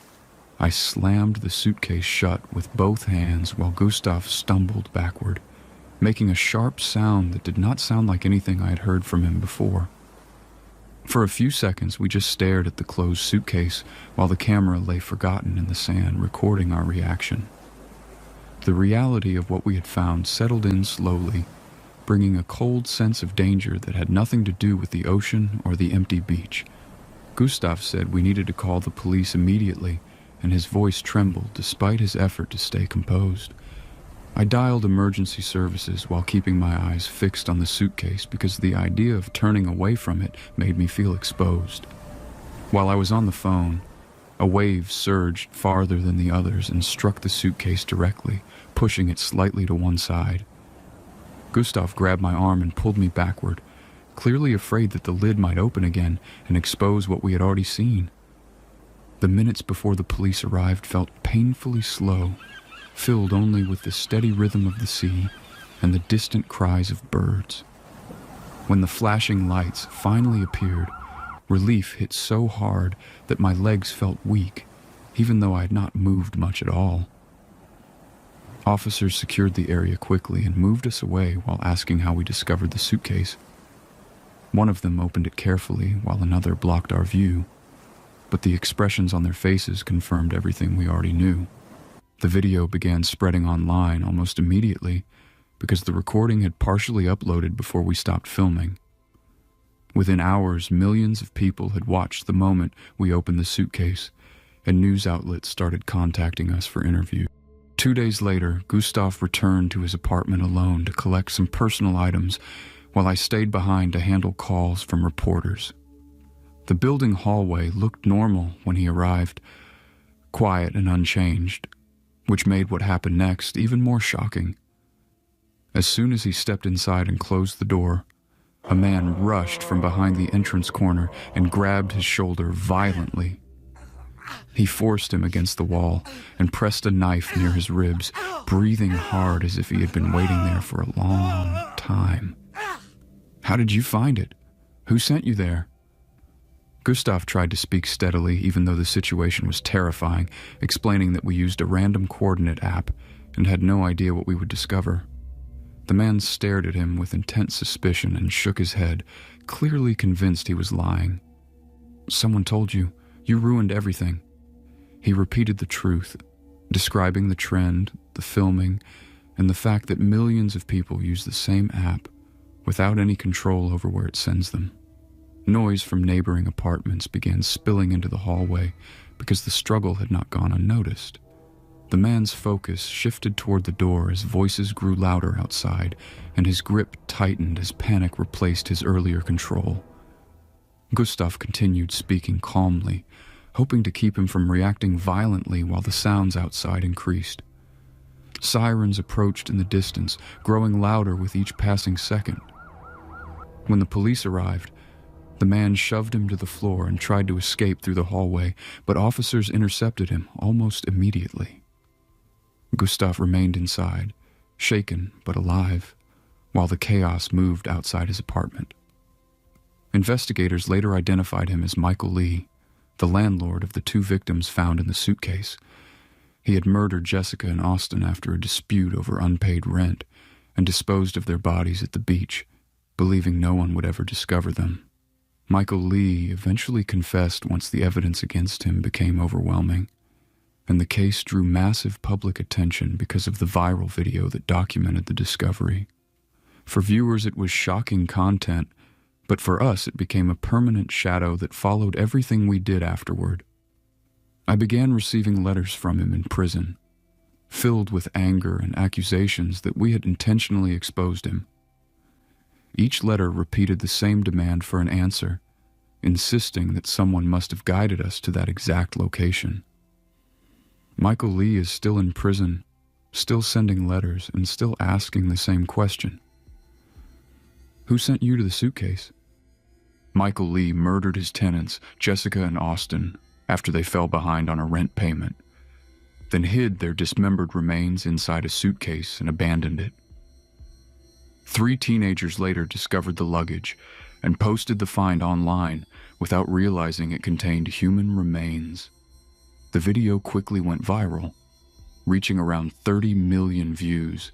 I slammed the suitcase shut with both hands while Gustav stumbled backward, making a sharp sound that did not sound like anything I had heard from him before. For a few seconds, we just stared at the closed suitcase while the camera lay forgotten in the sand, recording our reaction. The reality of what we had found settled in slowly, bringing a cold sense of danger that had nothing to do with the ocean or the empty beach. Gustav said we needed to call the police immediately, and his voice trembled despite his effort to stay composed. I dialed emergency services while keeping my eyes fixed on the suitcase because the idea of turning away from it made me feel exposed. While I was on the phone, a wave surged farther than the others and struck the suitcase directly, pushing it slightly to one side. Gustav grabbed my arm and pulled me backward, clearly afraid that the lid might open again and expose what we had already seen. The minutes before the police arrived felt painfully slow, filled only with the steady rhythm of the sea and the distant cries of birds. When the flashing lights finally appeared, relief hit so hard that my legs felt weak, even though I had not moved much at all. Officers secured the area quickly and moved us away while asking how we discovered the suitcase. One of them opened it carefully while another blocked our view, but the expressions on their faces confirmed everything we already knew. The video began spreading online almost immediately because the recording had partially uploaded before we stopped filming. Within hours, millions of people had watched the moment we opened the suitcase, and news outlets started contacting us for interviews. 2 days later, Gustav returned to his apartment alone to collect some personal items while I stayed behind to handle calls from reporters. The building hallway looked normal when he arrived, quiet and unchanged, which made what happened next even more shocking. As soon as he stepped inside and closed the door, a man rushed from behind the entrance corner and grabbed his shoulder violently. He forced him against the wall and pressed a knife near his ribs, breathing hard as if he had been waiting there for a long time. "How did you find it? Who sent you there?" Gustav tried to speak steadily, even though the situation was terrifying, explaining that we used a random coordinate app and had no idea what we would discover. The man stared at him with intense suspicion and shook his head, clearly convinced he was lying. "Someone told you. You ruined everything." He repeated the truth, describing the trend, the filming, and the fact that millions of people use the same app without any control over where it sends them. Noise from neighboring apartments began spilling into the hallway because the struggle had not gone unnoticed. The man's focus shifted toward the door as voices grew louder outside, and his grip tightened as panic replaced his earlier control. Gustav continued speaking calmly, hoping to keep him from reacting violently while the sounds outside increased. Sirens approached in the distance, growing louder with each passing second. When the police arrived, the man shoved him to the floor and tried to escape through the hallway, but officers intercepted him almost immediately. Gustav remained inside, shaken but alive, while the chaos moved outside his apartment. Investigators later identified him as Michael Lee, the landlord of the 2 victims found in the suitcase. He had murdered Jessica and Austin after a dispute over unpaid rent and disposed of their bodies at the beach, believing no one would ever discover them. Michael Lee eventually confessed once the evidence against him became overwhelming, and the case drew massive public attention because of the viral video that documented the discovery. For viewers, it was shocking content, but for us, it became a permanent shadow that followed everything we did afterward. I began receiving letters from him in prison, filled with anger and accusations that we had intentionally exposed him. Each letter repeated the same demand for an answer, insisting that someone must have guided us to that exact location. Michael Lee is still in prison, still sending letters, and still asking the same question. Who sent you to the suitcase? Michael Lee murdered his tenants, Jessica and Austin, after they fell behind on a rent payment, then hid their dismembered remains inside a suitcase and abandoned it. 3 teenagers later discovered the luggage and posted the find online without realizing it contained human remains. The video quickly went viral, reaching around 30 million views,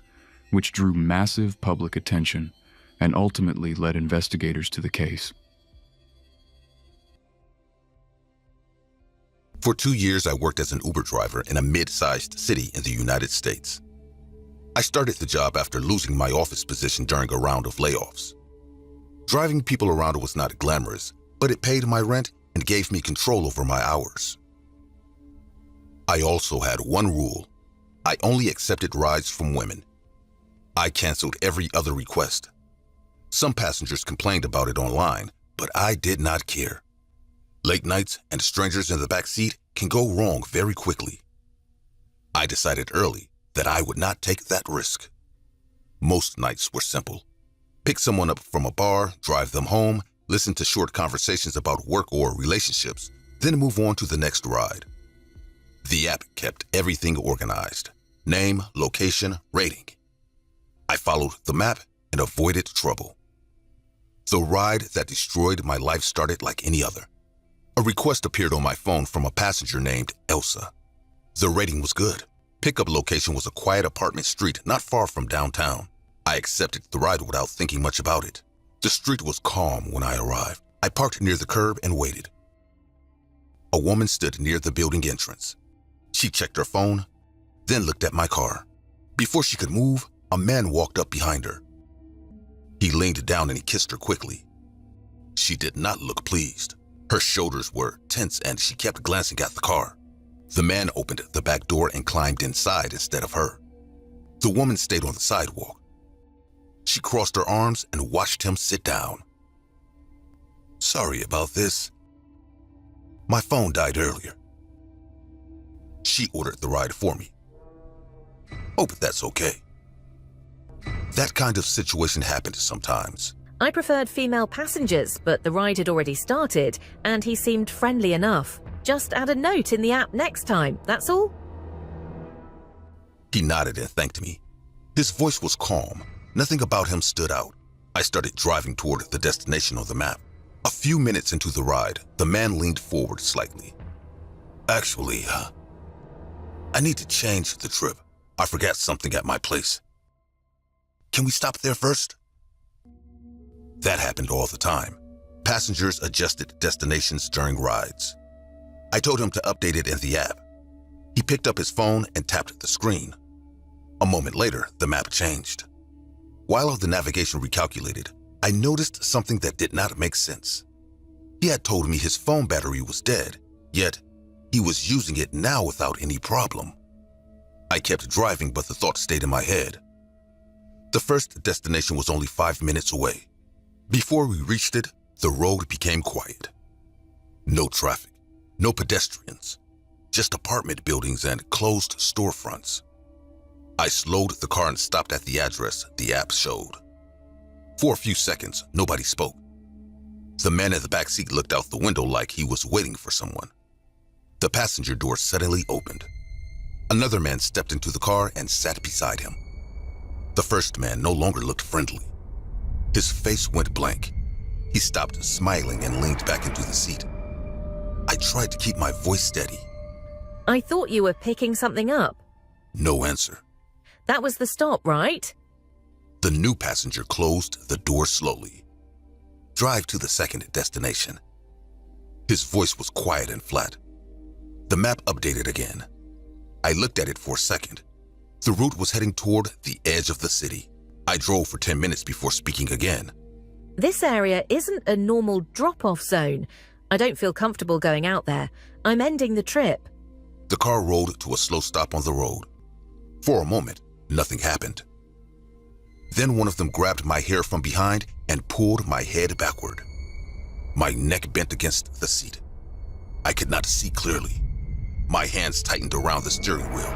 which drew massive public attention and ultimately led investigators to the case. For 2 years, I worked as an Uber driver in a mid-sized city in the United States. I started the job after losing my office position during a round of layoffs. Driving people around was not glamorous, but it paid my rent and gave me control over my hours. I also had one rule. I only accepted rides from women. I canceled every other request. Some passengers complained about it online, but I did not care. Late nights and strangers in the back seat can go wrong very quickly. I decided early that I would not take that risk. Most nights were simple. Pick someone up from a bar, drive them home, listen to short conversations about work or relationships, then move on to the next ride. The app kept everything organized: name, location, rating. I followed the map and avoided trouble. The ride that destroyed my life started like any other. A request appeared on my phone from a passenger named Elsa. The rating was good. Pickup location was a quiet apartment street not far from downtown. I accepted the ride without thinking much about it. The street was calm when I arrived. I parked near the curb and waited. A woman stood near the building entrance. She checked her phone, then looked at my car. Before she could move, a man walked up behind her. He leaned down and he kissed her quickly. She did not look pleased. Her shoulders were tense and she kept glancing at the car. The man opened the back door and climbed inside instead of her. The woman stayed on the sidewalk. She crossed her arms and watched him sit down. Sorry about this. My phone died earlier. She ordered the ride for me. Oh, but that's okay. That kind of situation happened sometimes. I preferred female passengers, but the ride had already started, and he seemed friendly enough. Just add a note in the app next time, that's all. He nodded and thanked me. His voice was calm. Nothing about him stood out. I started driving toward the destination on the map. A few minutes into the ride, the man leaned forward slightly. Actually, I need to change the trip. I forgot something at my place. Can we stop there first? That happened all the time. Passengers adjusted destinations during rides. I told him to update it in the app. He picked up his phone and tapped the screen. A moment later, the map changed. While the navigation recalculated, I noticed something that did not make sense. He had told me his phone battery was dead, yet he was using it now without any problem. I kept driving, but the thought stayed in my head. The first destination was only 5 minutes away. Before we reached it, the road became quiet. No traffic, no pedestrians, just apartment buildings and closed storefronts. I slowed the car and stopped at the address the app showed. For a few seconds, nobody spoke. The man in the back seat looked out the window like he was waiting for someone. The passenger door suddenly opened. Another man stepped into the car and sat beside him. The first man no longer looked friendly. His face went blank. He stopped smiling and leaned back into the seat. I tried to keep my voice steady. I thought you were picking something up. No answer. That was the stop, right? The new passenger closed the door slowly. Drive to the second destination. His voice was quiet and flat. The map updated again. I looked at it for a second. The route was heading toward the edge of the city. I drove for 10 minutes before speaking again. This area isn't a normal drop-off zone. I don't feel comfortable going out there. I'm ending the trip. The car rolled to a slow stop on the road. For a moment, nothing happened. Then one of them grabbed my hair from behind and pulled my head backward. My neck bent against the seat. I could not see clearly. My hands tightened around the steering wheel.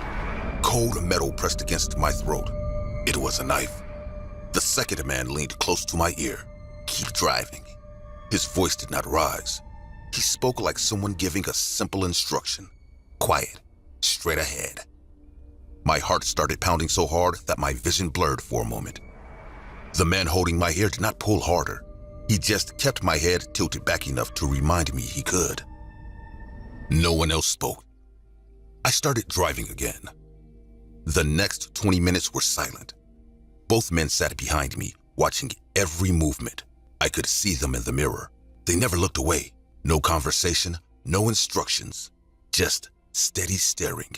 Cold metal pressed against my throat. It was a knife. The second man leaned close to my ear. "Keep driving." His voice did not rise. He spoke like someone giving a simple instruction. Quiet, straight ahead. My heart started pounding so hard that my vision blurred for a moment. The man holding my hair did not pull harder. He just kept my head tilted back enough to remind me he could. No one else spoke. I started driving again. The next 20 minutes were silent. Both men sat behind me, watching every movement. I could see them in the mirror. They never looked away. No conversation, no instructions, just steady staring.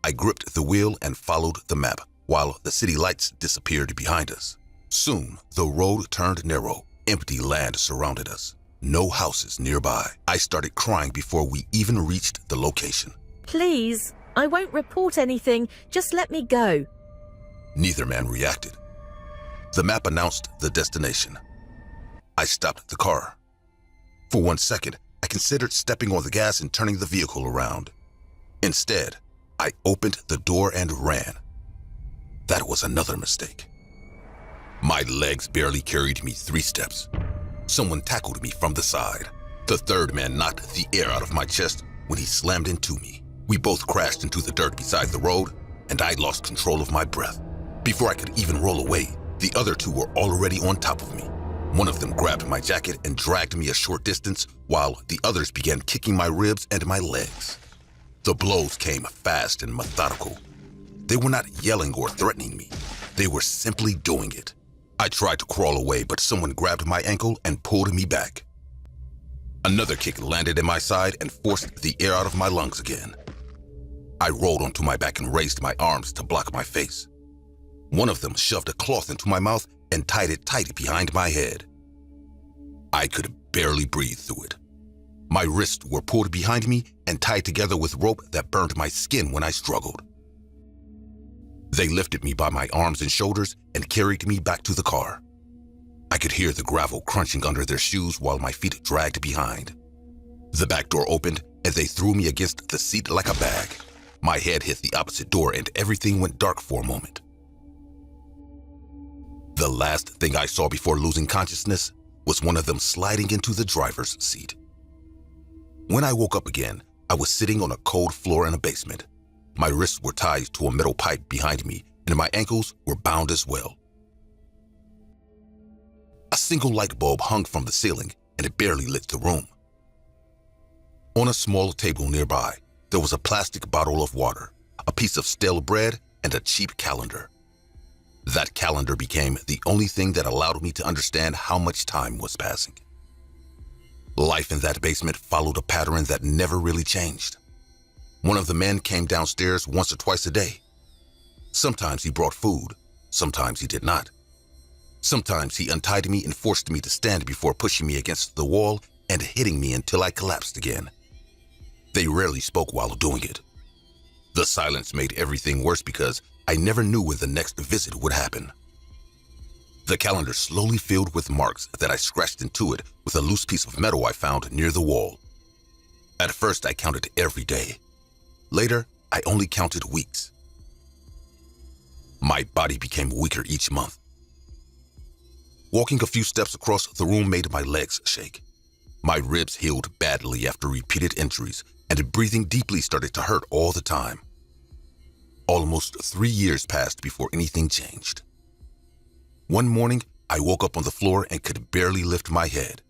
I gripped the wheel and followed the map while the city lights disappeared behind us. Soon, the road turned narrow. Empty land surrounded us. No houses nearby. I started crying before we even reached the location. Please, I won't report anything. Just let me go. Neither man reacted. The map announced the destination. I stopped the car. For 1 second, I considered stepping on the gas and turning the vehicle around. Instead, I opened the door and ran. That was another mistake. My legs barely carried me 3 steps. Someone tackled me from the side. The third man knocked the air out of my chest when he slammed into me. We both crashed into the dirt beside the road, and I lost control of my breath. Before I could even roll away, the other 2 were already on top of me. One of them grabbed my jacket and dragged me a short distance, while the others began kicking my ribs and my legs. The blows came fast and methodical. They were not yelling or threatening me. They were simply doing it. I tried to crawl away, but someone grabbed my ankle and pulled me back. Another kick landed in my side and forced the air out of my lungs again. I rolled onto my back and raised my arms to block my face. One of them shoved a cloth into my mouth and tied it tight behind my head. I could barely breathe through it. My wrists were pulled behind me and tied together with rope that burned my skin when I struggled. They lifted me by my arms and shoulders and carried me back to the car. I could hear the gravel crunching under their shoes while my feet dragged behind. The back door opened and they threw me against the seat like a bag. My head hit the opposite door and everything went dark for a moment. The last thing I saw before losing consciousness was one of them sliding into the driver's seat. When I woke up again, I was sitting on a cold floor in a basement. My wrists were tied to a metal pipe behind me, and my ankles were bound as well. A single light bulb hung from the ceiling, and it barely lit the room. On a small table nearby, there was a plastic bottle of water, a piece of stale bread, and a cheap calendar. That calendar became the only thing that allowed me to understand how much time was passing. Life in that basement followed a pattern that never really changed. One of the men came downstairs once or twice a day. Sometimes he brought food, sometimes he did not. Sometimes he untied me and forced me to stand before pushing me against the wall and hitting me until I collapsed again. They rarely spoke while doing it. The silence made everything worse because I never knew when the next visit would happen. The calendar slowly filled with marks that I scratched into it with a loose piece of metal I found near the wall. At first, I counted every day. Later, I only counted weeks. My body became weaker each month. Walking a few steps across the room made my legs shake. My ribs healed badly after repeated injuries, and breathing deeply started to hurt all the time. Almost 3 years passed before anything changed. One morning, I woke up on the floor and could barely lift my head.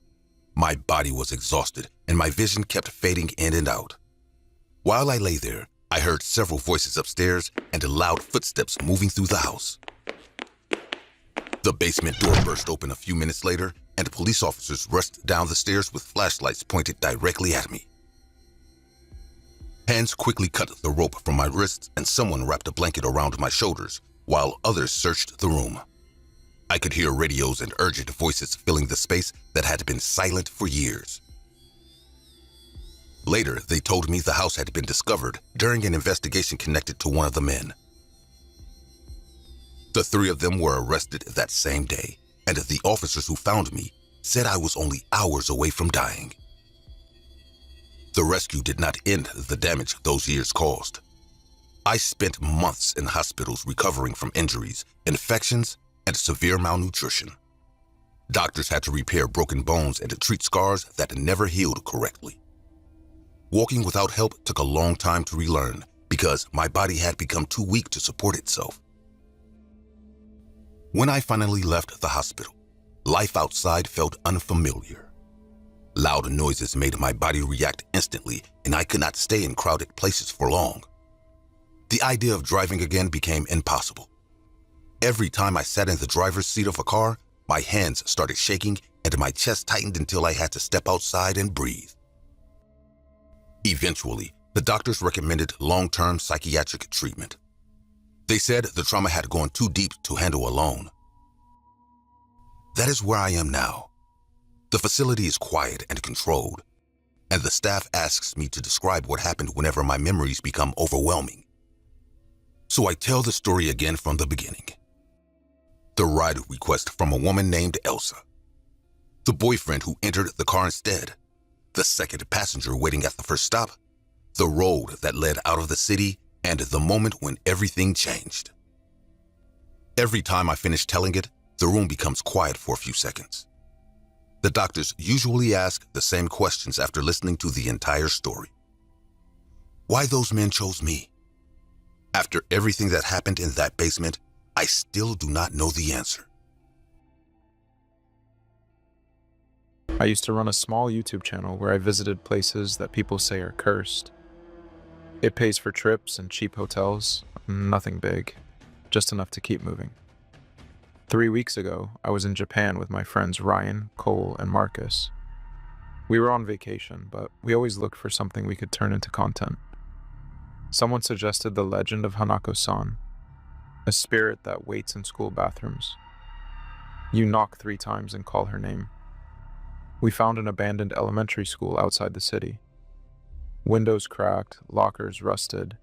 My body was exhausted, and my vision kept fading in and out. While I lay there, I heard several voices upstairs and loud footsteps moving through the house. The basement door burst open a few minutes later, and police officers rushed down the stairs with flashlights pointed directly at me. Hands quickly cut the rope from my wrists, and someone wrapped a blanket around my shoulders while others searched the room. I could hear radios and urgent voices filling the space that had been silent for years. Later, they told me the house had been discovered during an investigation connected to one of the men. The three of them were arrested that same day, and the officers who found me said I was only hours away from dying. The rescue did not end the damage those years caused. I spent months in hospitals recovering from injuries, infections, and severe malnutrition. Doctors had to repair broken bones and treat scars that never healed correctly. Walking without help took a long time to relearn because my body had become too weak to support itself. When I finally left the hospital, life outside felt unfamiliar. Loud noises made my body react instantly, and I could not stay in crowded places for long. The idea of driving again became impossible. Every time I sat in the driver's seat of a car, my hands started shaking and my chest tightened until I had to step outside and breathe. Eventually, the doctors recommended long-term psychiatric treatment. They said the trauma had gone too deep to handle alone. That is where I am now. The facility is quiet and controlled, and the staff asks me to describe what happened whenever my memories become overwhelming. So I tell the story again from the beginning. The ride request from a woman named Elsa. The boyfriend who entered the car instead. The second passenger waiting at the first stop. The road that led out of the city, and the moment when everything changed. Every time I finish telling it, the room becomes quiet for a few seconds. The doctors usually ask the same questions after listening to the entire story. Why those men chose me? After everything that happened in that basement, I still do not know the answer. I used to run a small YouTube channel where I visited places that people say are cursed. It pays for trips and cheap hotels, nothing big, just enough to keep moving. 3 weeks ago, I was in Japan with my friends Ryan, Cole, and Marcus. We were on vacation, but we always looked for something we could turn into content. Someone suggested the legend of Hanako-san, a spirit that waits in school bathrooms. You knock 3 times and call her name. We found an abandoned elementary school outside the city. Windows cracked, lockers rusted,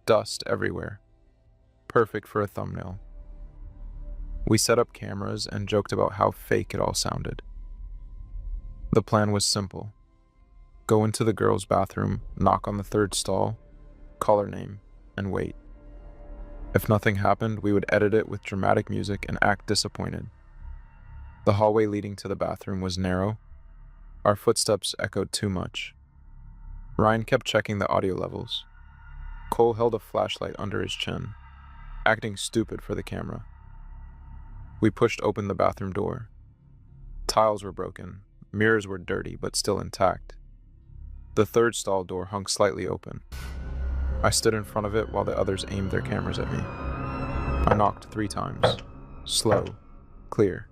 dust everywhere. Perfect for a thumbnail. We set up cameras and joked about how fake it all sounded. The plan was simple. Go into the girls' bathroom, knock on the 3rd stall, call her name, and wait. If nothing happened, we would edit it with dramatic music and act disappointed. The hallway leading to the bathroom was narrow. Our footsteps echoed too much. Ryan kept checking the audio levels. Cole held a flashlight under his chin, acting stupid for the camera. We pushed open the bathroom door. Tiles were broken, mirrors were dirty but still intact. The 3rd stall door hung slightly open. I stood in front of it while the others aimed their cameras at me. I knocked 3 times. Slow, clear.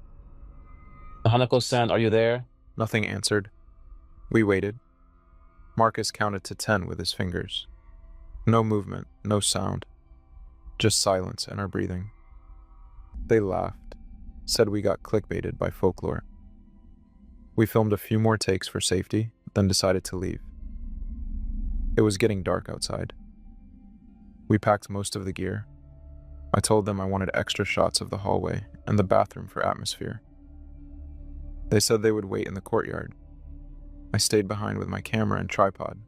Hanako-san, are you there? Nothing answered. We waited. Marcus counted to 10 with his fingers. No movement, no sound. Just silence and our breathing. They laughed, said we got clickbaited by folklore. We filmed a few more takes for safety, then decided to leave. It was getting dark outside. We packed most of the gear. I told them I wanted extra shots of the hallway and the bathroom for atmosphere. They said they would wait in the courtyard. I stayed behind with my camera and tripod.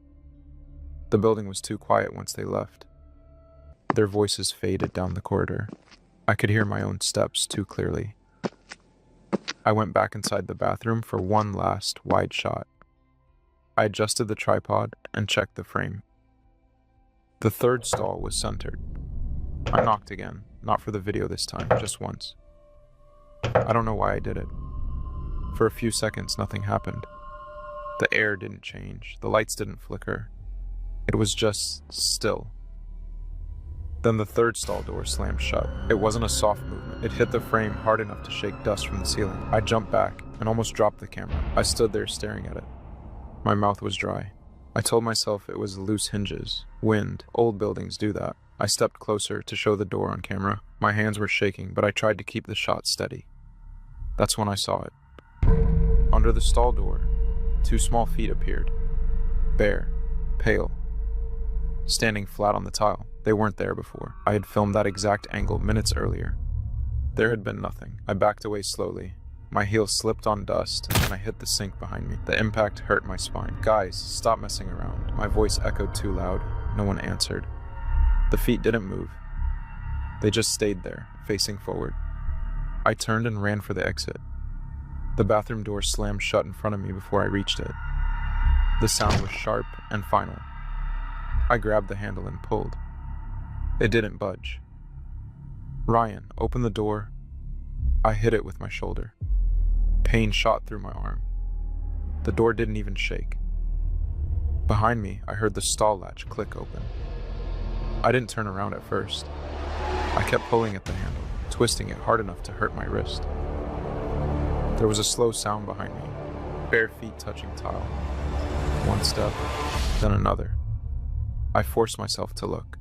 The building was too quiet once they left. Their voices faded down the corridor. I could hear my own steps too clearly. I went back inside the bathroom for one last wide shot. I adjusted the tripod and checked the frame. The 3rd stall was centered. I knocked again, not for the video this time, just once. I don't know why I did it. For a few seconds, nothing happened. The air didn't change, the lights didn't flicker. It was just still. Then the 3rd stall door slammed shut. It wasn't a soft movement. It hit the frame hard enough to shake dust from the ceiling. I jumped back, and almost dropped the camera. I stood there staring at it. My mouth was dry. I told myself it was loose hinges. Wind. Old buildings do that. I stepped closer to show the door on camera. My hands were shaking, but I tried to keep the shot steady. That's when I saw it. Under the stall door, 2 small feet appeared. Bare. Pale. Standing flat on the tile. They weren't there before. I had filmed that exact angle minutes earlier. There had been nothing. I backed away slowly. My heel slipped on dust, and I hit the sink behind me. The impact hurt my spine. Guys, stop messing around. My voice echoed too loud. No one answered. The feet didn't move. They just stayed there, facing forward. I turned and ran for the exit. The bathroom door slammed shut in front of me before I reached it. The sound was sharp and final. I grabbed the handle and pulled. It didn't budge. Ryan, open the door. I hit it with my shoulder. Pain shot through my arm. The door didn't even shake. Behind me, I heard the stall latch click open. I didn't turn around at first. I kept pulling at the handle, twisting it hard enough to hurt my wrist. There was a slow sound behind me, bare feet touching tile. One step, then another. I forced myself to look.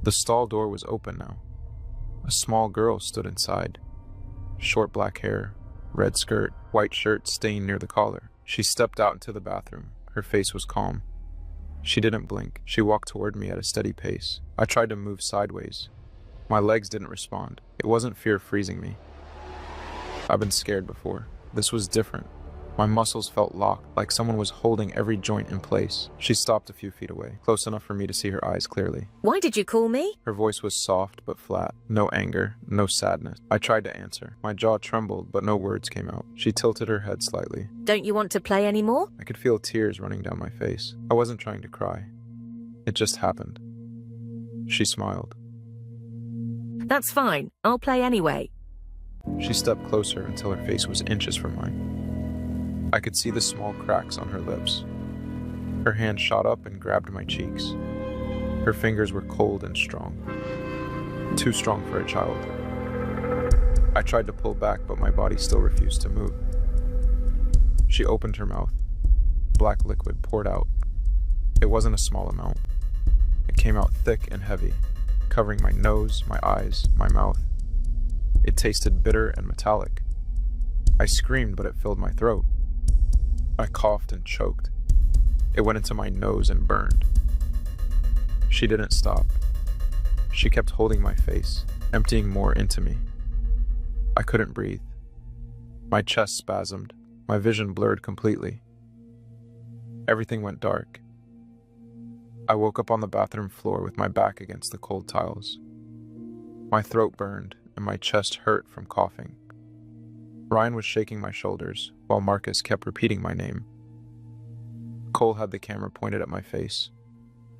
The stall door was open now. A small girl stood inside. Short black hair, red skirt, white shirt stained near the collar. She stepped out into the bathroom. Her face was calm. She didn't blink. She walked toward me at a steady pace. I tried to move sideways. My legs didn't respond. It wasn't fear freezing me. I've been scared before. This was different. My muscles felt locked, like someone was holding every joint in place. She stopped a few feet away, close enough for me to see her eyes clearly. Why did you call me? Her voice was soft but flat. No anger, no sadness. I tried to answer. My jaw trembled, but no words came out. She tilted her head slightly. Don't you want to play anymore? I could feel tears running down my face. I wasn't trying to cry. It just happened. She smiled. That's fine. I'll play anyway. She stepped closer until her face was inches from mine. I could see the small cracks on her lips. Her hand shot up and grabbed my cheeks. Her fingers were cold and strong. Too strong for a child. I tried to pull back, but my body still refused to move. She opened her mouth. Black liquid poured out. It wasn't a small amount. It came out thick and heavy, covering my nose, my eyes, my mouth. It tasted bitter and metallic. I screamed, but it filled my throat. I coughed and choked. It went into my nose and burned. She didn't stop. She kept holding my face, emptying more into me. I couldn't breathe. My chest spasmed. My vision blurred completely. Everything went dark. I woke up on the bathroom floor with my back against the cold tiles. My throat burned and my chest hurt from coughing. Ryan was shaking my shoulders, while Marcus kept repeating my name. Cole had the camera pointed at my face,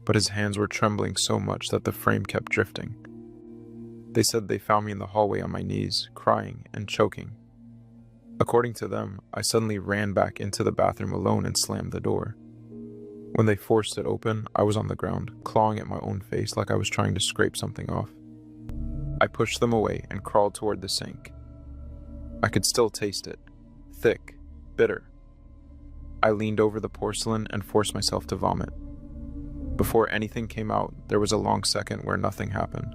but his hands were trembling so much that the frame kept drifting. They said they found me in the hallway on my knees, crying and choking. According to them, I suddenly ran back into the bathroom alone and slammed the door. When they forced it open, I was on the ground, clawing at my own face like I was trying to scrape something off. I pushed them away and crawled toward the sink. I could still taste it. Thick, bitter. I leaned over the porcelain and forced myself to vomit. Before anything came out, there was a long second where nothing happened.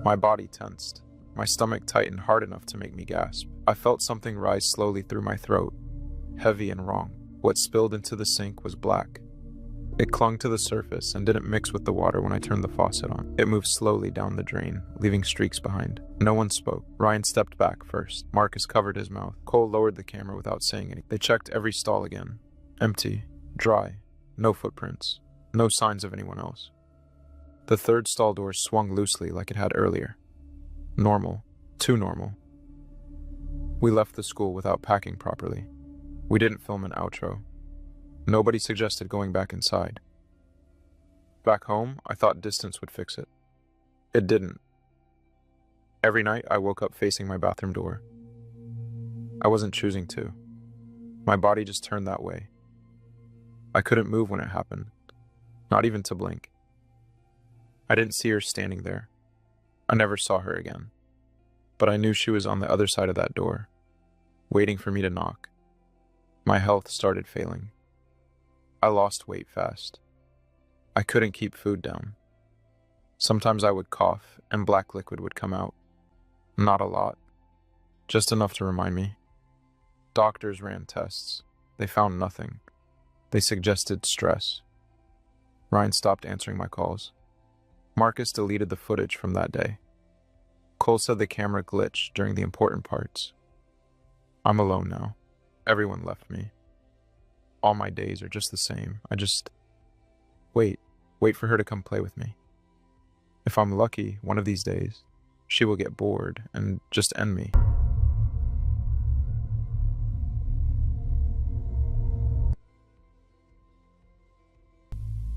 My body tensed. My stomach tightened hard enough to make me gasp. I felt something rise slowly through my throat, heavy and wrong. What spilled into the sink was black. It clung to the surface and didn't mix with the water when I turned the faucet on. It moved slowly down the drain, leaving streaks behind. No one spoke. Ryan stepped back first. Marcus covered his mouth. Cole lowered the camera without saying anything. They checked every stall again. Empty. Dry. No footprints. No signs of anyone else. The third stall door swung loosely like it had earlier. Normal. Too normal. We left the school without packing properly. We didn't film an outro. Nobody suggested going back inside. Back home, I thought distance would fix it. It didn't. Every night, I woke up facing my bathroom door. I wasn't choosing to. My body just turned that way. I couldn't move when it happened, not even to blink. I didn't see her standing there. I never saw her again. But I knew she was on the other side of that door. waiting for me to knock. My health started failing. I lost weight fast. I couldn't keep food down. Sometimes I would cough and black liquid would come out. Not a lot, just enough to remind me. Doctors ran tests. They found nothing. They suggested stress. Ryan stopped answering my calls. Marcus deleted the footage from that day. Cole said the camera glitched during the important parts. I'm alone now. Everyone left me. All my days are just the same. I just wait for her to come play with me. If I'm lucky, one of these days, she will get bored and just end me.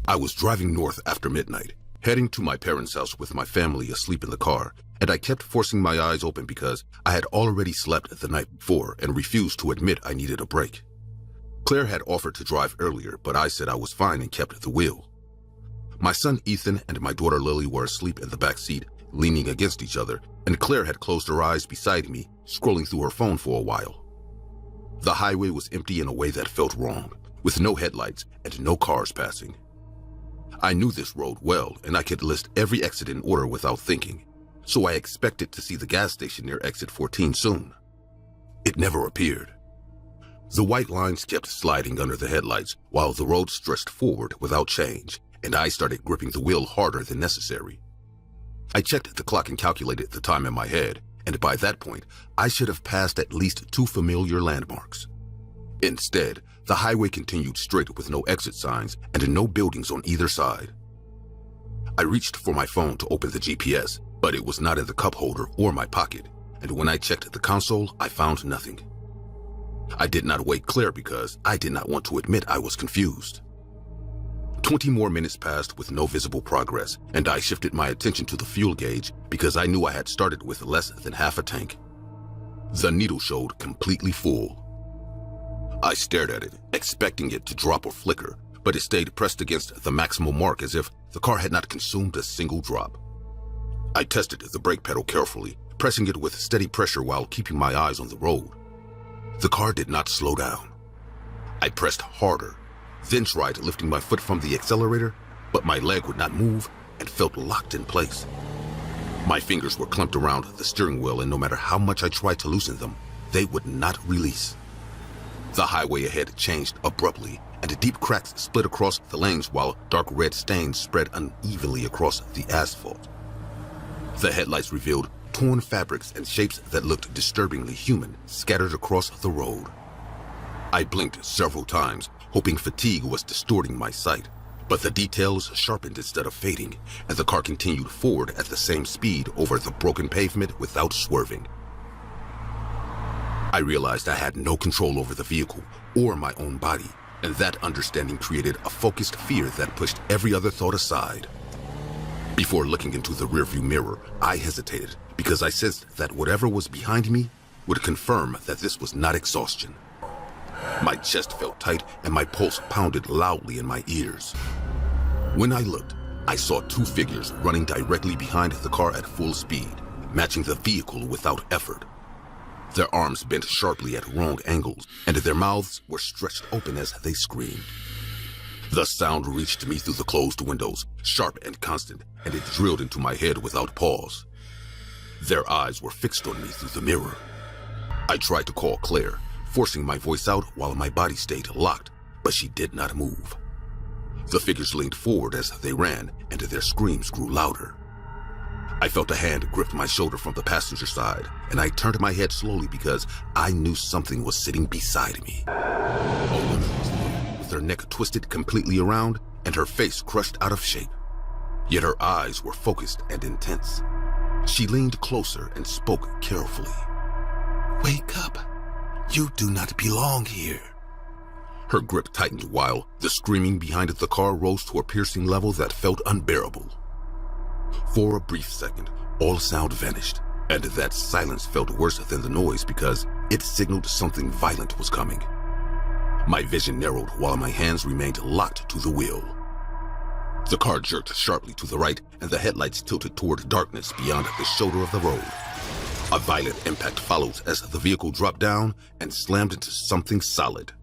I was driving north after midnight, heading to my parents' house with my family asleep in the car, and I kept forcing my eyes open because I had already slept the night before and refused to admit I needed a break. Claire had offered to drive earlier, but I said I was fine and kept the wheel. My son Ethan and my daughter Lily were asleep in the back seat, leaning against each other, and Claire had closed her eyes beside me, scrolling through her phone for a while. The highway was empty in a way that felt wrong, with no headlights and no cars passing. I knew this road well, and I could list every exit in order without thinking, so I expected to see the gas station near exit 14 soon. It never appeared. The white lines kept sliding under the headlights while the road stretched forward without change, and I started gripping the wheel harder than necessary. I checked the clock and calculated the time in my head, and by that point, I should have passed at least 2 familiar landmarks. Instead, the highway continued straight with no exit signs and no buildings on either side. I reached for my phone to open the GPS, but it was not in the cup holder or my pocket, and when I checked the console, I found nothing. I did not wake Claire because I did not want to admit I was confused. 20 more minutes passed with no visible progress, and I shifted my attention to the fuel gauge because I knew I had started with less than half a tank. The needle showed completely full. I stared at it, expecting it to drop or flicker, but it stayed pressed against the maximum mark as if the car had not consumed a single drop. I tested the brake pedal carefully, pressing it with steady pressure while keeping my eyes on the road. The car did not slow down. I pressed harder, then tried lifting my foot from the accelerator, but my leg would not move and felt locked in place. My fingers were clamped around the steering wheel, and no matter how much I tried to loosen them, they would not release. The highway ahead changed abruptly, and deep cracks split across the lanes while dark red stains spread unevenly across the asphalt. The headlights revealed torn fabrics and shapes that looked disturbingly human scattered across the road. I blinked several times, hoping fatigue was distorting my sight, but the details sharpened instead of fading, and the car continued forward at the same speed over the broken pavement without swerving. I realized I had no control over the vehicle or my own body, and that understanding created a focused fear that pushed every other thought aside. Before looking into the rearview mirror, I hesitated because I sensed that whatever was behind me would confirm that this was not exhaustion. My chest felt tight and my pulse pounded loudly in my ears. When I looked, I saw 2 figures running directly behind the car at full speed, matching the vehicle without effort. Their arms bent sharply at wrong angles, and their mouths were stretched open as they screamed. The sound reached me through the closed windows, sharp and constant, and it drilled into my head without pause. Their eyes were fixed on me through the mirror. I tried to call Claire, forcing my voice out while my body stayed locked, but she did not move. The figures leaned forward as they ran, and their screams grew louder. I felt a hand grip my shoulder from the passenger side, and I turned my head slowly because I knew something was sitting beside me. A woman was there, with her neck twisted completely around and her face crushed out of shape. Yet her eyes were focused and intense. She leaned closer and spoke carefully. "Wake up. You do not belong here." Her grip tightened while the screaming behind the car rose to a piercing level that felt unbearable. For a brief second, all sound vanished, and that silence felt worse than the noise because it signaled something violent was coming. My vision narrowed while my hands remained locked to the wheel. The car jerked sharply to the right, and the headlights tilted toward darkness beyond the shoulder of the road. A violent impact follows as the vehicle dropped down and slammed into something solid.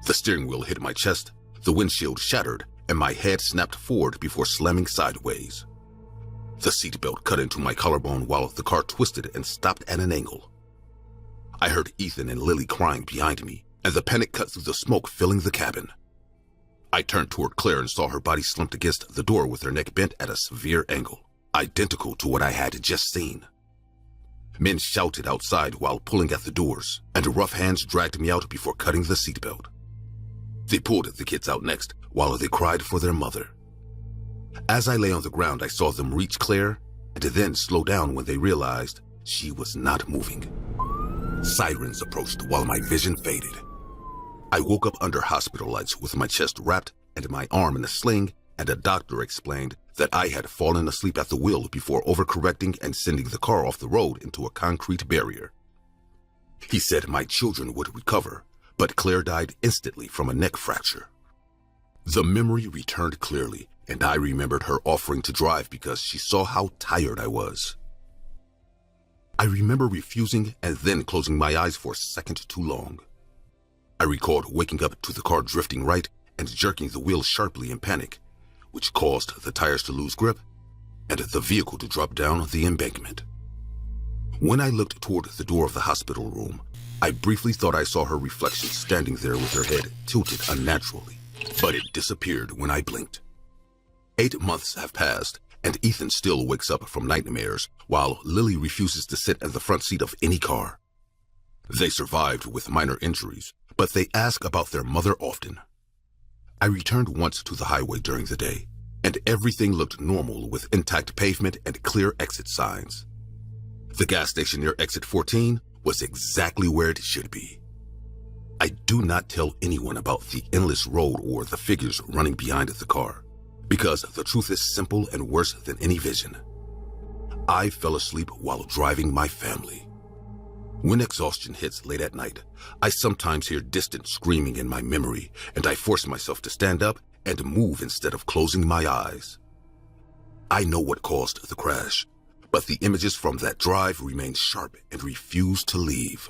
The steering wheel hit my chest, the windshield shattered, and my head snapped forward before slamming sideways. The seatbelt cut into my collarbone while the car twisted and stopped at an angle. I heard Ethan and Lily crying behind me, and the panic cut through the smoke filling the cabin. I turned toward Claire and saw her body slumped against the door with her neck bent at a severe angle, identical to what I had just seen. Men shouted outside while pulling at the doors, and rough hands dragged me out before cutting the seatbelt. They pulled the kids out next while they cried for their mother. As I lay on the ground, I saw them reach Claire and then slow down when they realized she was not moving. Sirens approached while my vision faded. I woke up under hospital lights with my chest wrapped and my arm in a sling, and a doctor explained that I had fallen asleep at the wheel before overcorrecting and sending the car off the road into a concrete barrier. He said my children would recover, but Claire died instantly from a neck fracture. The memory returned clearly, and I remembered her offering to drive because she saw how tired I was. I remember refusing and then closing my eyes for a second too long. I recalled waking up to the car drifting right and jerking the wheel sharply in panic, which caused the tires to lose grip and the vehicle to drop down the embankment. When I looked toward the door of the hospital room, I briefly thought I saw her reflection standing there with her head tilted unnaturally, but it disappeared when I blinked. 8 months have passed, and Ethan still wakes up from nightmares while Lily refuses to sit in the front seat of any car. They survived with minor injuries, but they ask about their mother often. I returned once to the highway during the day, and everything looked normal with intact pavement and clear exit signs. The gas station near exit 14 was exactly where it should be. I do not tell anyone about the endless road or the figures running behind the car, because the truth is simple and worse than any vision. I fell asleep while driving my family. When exhaustion hits late at night, I sometimes hear distant screaming in my memory, and I force myself to stand up and move instead of closing my eyes. I know what caused the crash, but the images from that drive remain sharp and refuse to leave.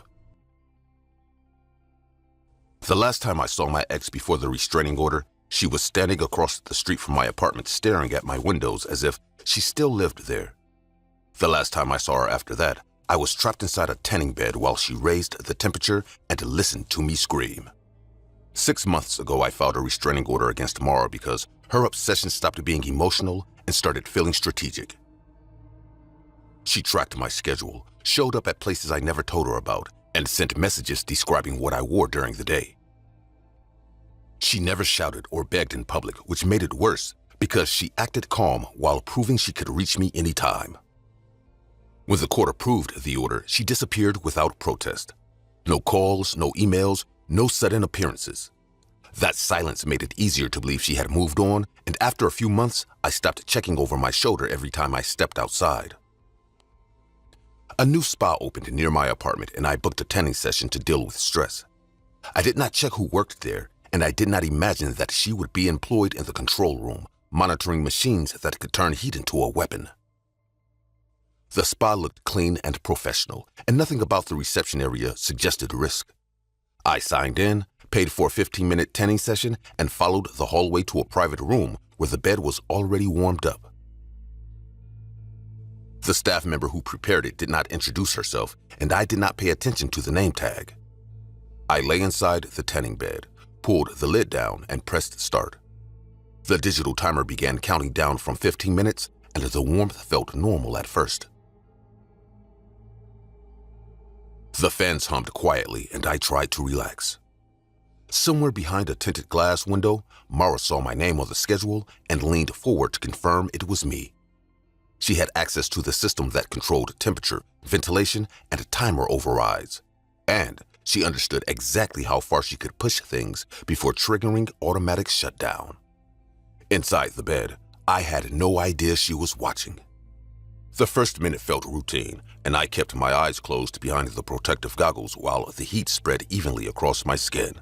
The last time I saw my ex before the restraining order, she was standing across the street from my apartment staring at my windows as if she still lived there. The last time I saw her after that, I was trapped inside a tanning bed while she raised the temperature and listened to me scream. 6 months ago, I filed a restraining order against Mara because her obsession stopped being emotional and started feeling strategic. She tracked my schedule, showed up at places I never told her about, and sent messages describing what I wore during the day. She never shouted or begged in public, which made it worse because she acted calm while proving she could reach me anytime. When the court approved the order, she disappeared without protest. No calls, no emails, no sudden appearances. That silence made it easier to believe she had moved on, and after a few months, I stopped checking over my shoulder every time I stepped outside. A new spa opened near my apartment, and I booked a tanning session to deal with stress. I did not check who worked there, and I did not imagine that she would be employed in the control room, monitoring machines that could turn heat into a weapon. The spa looked clean and professional, and nothing about the reception area suggested risk. I signed in, paid for a 15-minute tanning session, and followed the hallway to a private room where the bed was already warmed up. The staff member who prepared it did not introduce herself, and I did not pay attention to the name tag. I lay inside the tanning bed, pulled the lid down, and pressed start. The digital timer began counting down from 15 minutes, and the warmth felt normal at first. The fans hummed quietly, and I tried to relax. Somewhere behind a tinted glass window, Mara saw my name on the schedule and leaned forward to confirm it was me. She had access to the system that controlled temperature, ventilation, and timer overrides, and she understood exactly how far she could push things before triggering automatic shutdown. Inside the bed, I had no idea she was watching. The first minute felt routine, and I kept my eyes closed behind the protective goggles while the heat spread evenly across my skin.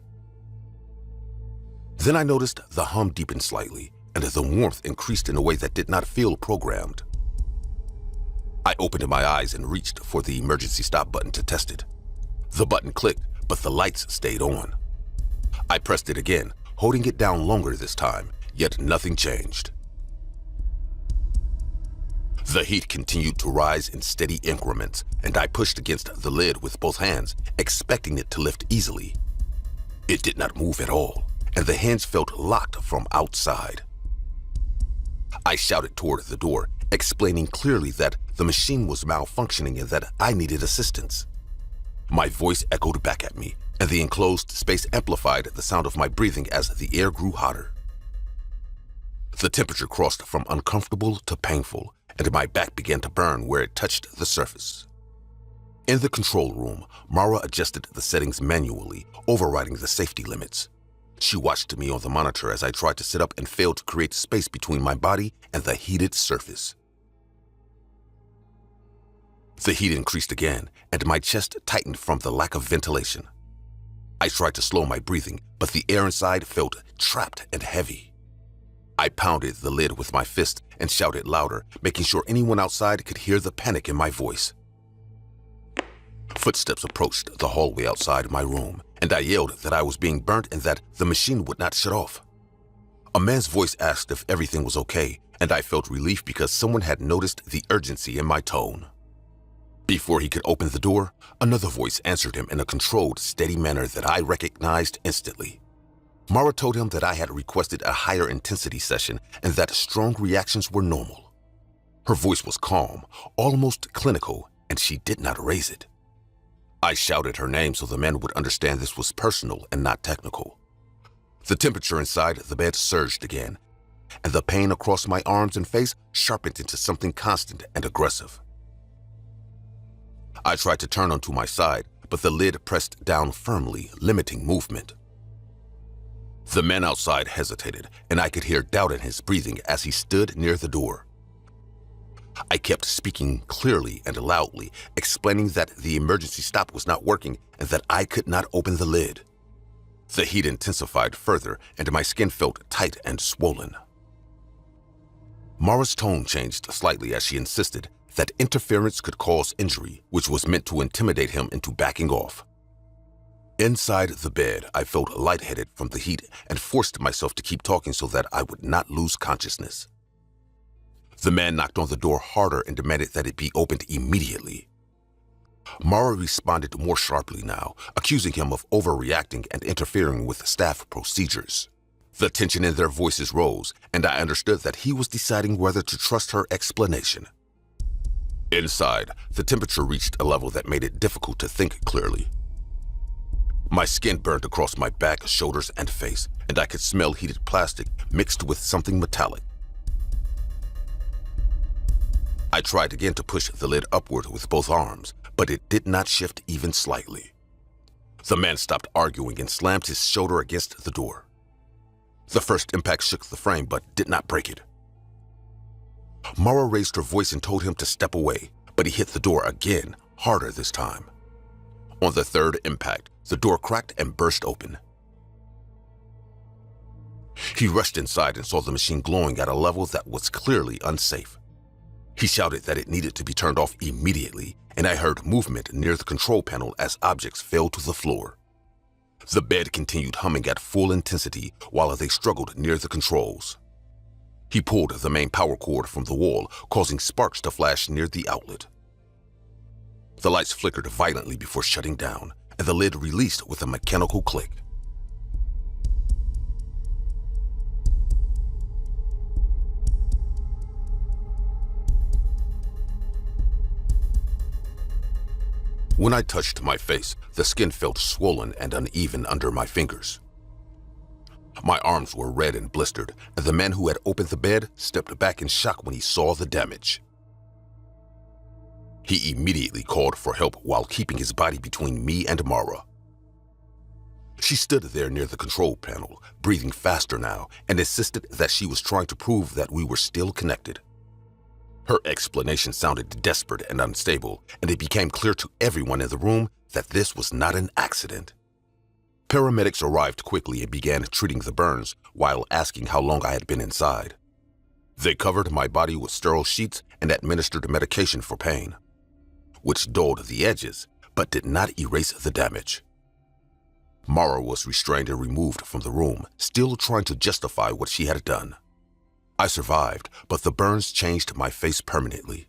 Then I noticed the hum deepened slightly, and the warmth increased in a way that did not feel programmed. I opened my eyes and reached for the emergency stop button to test it. The button clicked, but the lights stayed on. I pressed it again, holding it down longer this time, yet nothing changed. The heat continued to rise in steady increments, and I pushed against the lid with both hands, expecting it to lift easily. It did not move at all, and the hinge felt locked from outside. I shouted toward the door, explaining clearly that the machine was malfunctioning and that I needed assistance. My voice echoed back at me, and the enclosed space amplified the sound of my breathing as the air grew hotter. The temperature crossed from uncomfortable to painful, and my back began to burn where it touched the surface. In the control room, Mara adjusted the settings manually, overriding the safety limits. She watched me on the monitor as I tried to sit up and failed to create space between my body and the heated surface. The heat increased again, and my chest tightened from the lack of ventilation. I tried to slow my breathing, but the air inside felt trapped and heavy. I pounded the lid with my fist and shouted louder, making sure anyone outside could hear the panic in my voice. Footsteps approached the hallway outside my room, and I yelled that I was being burnt and that the machine would not shut off. A man's voice asked if everything was okay, and I felt relief because someone had noticed the urgency in my tone. Before he could open the door, another voice answered him in a controlled, steady manner that I recognized instantly. Mara told him that I had requested a higher intensity session and that strong reactions were normal. Her voice was calm, almost clinical, and she did not raise it. I shouted her name so the man would understand this was personal and not technical. The temperature inside the bed surged again, and the pain across my arms and face sharpened into something constant and aggressive. I tried to turn onto my side, but the lid pressed down firmly, limiting movement. The man outside hesitated, and I could hear doubt in his breathing as he stood near the door. I kept speaking clearly and loudly, explaining that the emergency stop was not working and that I could not open the lid. The heat intensified further, and my skin felt tight and swollen. Mara's tone changed slightly as she insisted that interference could cause injury, which was meant to intimidate him into backing off. Inside the bed, I felt lightheaded from the heat and forced myself to keep talking so that I would not lose consciousness. The man knocked on the door harder and demanded that it be opened immediately. Mara responded more sharply now, accusing him of overreacting and interfering with staff procedures. The tension in their voices rose, and I understood that he was deciding whether to trust her explanation. Inside, the temperature reached a level that made it difficult to think clearly. My skin burned across my back, shoulders, and face, and I could smell heated plastic mixed with something metallic. I tried again to push the lid upward with both arms, but it did not shift even slightly. The man stopped arguing and slammed his shoulder against the door. The first impact shook the frame, but did not break it. Mara raised her voice and told him to step away, but he hit the door again, harder this time. On the third impact, the door cracked and burst open. He rushed inside and saw the machine glowing at a level that was clearly unsafe. He shouted that it needed to be turned off immediately, and I heard movement near the control panel as objects fell to the floor. The bed continued humming at full intensity while they struggled near the controls. He pulled the main power cord from the wall, causing sparks to flash near the outlet. The lights flickered violently before shutting down, and the lid released with a mechanical click. When I touched my face, the skin felt swollen and uneven under my fingers. My arms were red and blistered, and the man who had opened the bed stepped back in shock when he saw the damage. He immediately called for help while keeping his body between me and Mara. She stood there near the control panel, breathing faster now, and insisted that she was trying to prove that we were still connected. Her explanation sounded desperate and unstable, and it became clear to everyone in the room that this was not an accident. Paramedics arrived quickly and began treating the burns while asking how long I had been inside. They covered my body with sterile sheets and administered medication for pain, which dulled the edges but did not erase the damage. Mara was restrained and removed from the room, still trying to justify what she had done. I survived, but the burns changed my face permanently.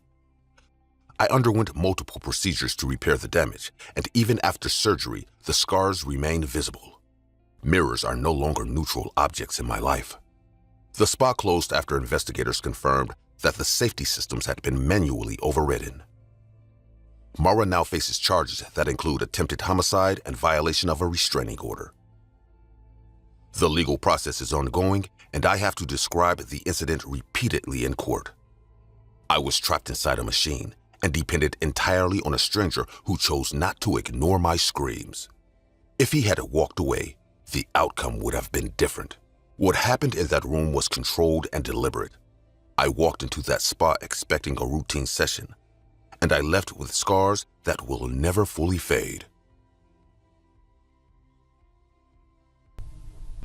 I underwent multiple procedures to repair the damage, and even after surgery, the scars remained visible. Mirrors are no longer neutral objects in my life. The spa closed after investigators confirmed that the safety systems had been manually overridden. Mara now faces charges that include attempted homicide and violation of a restraining order. The legal process is ongoing, and I have to describe the incident repeatedly in court. I was trapped inside a machine and depended entirely on a stranger who chose not to ignore my screams. If he had walked away, the outcome would have been different. What happened in that room was controlled and deliberate. I walked into that spa expecting a routine session, and I left with scars that will never fully fade.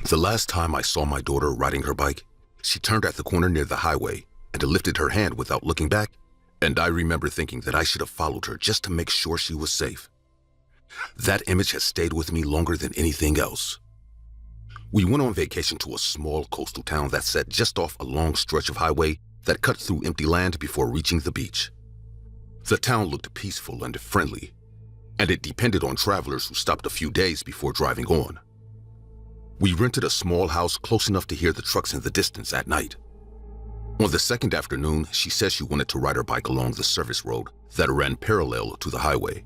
The last time I saw my daughter riding her bike, she turned at the corner near the highway and lifted her hand without looking back, and I remember thinking that I should have followed her just to make sure she was safe. That image has stayed with me longer than anything else. We went on vacation to a small coastal town that sat just off a long stretch of highway that cut through empty land before reaching the beach. The town looked peaceful and friendly, and it depended on travelers who stopped a few days before driving on. We rented a small house close enough to hear the trucks in the distance at night. On the second afternoon, she said she wanted to ride her bike along the service road that ran parallel to the highway.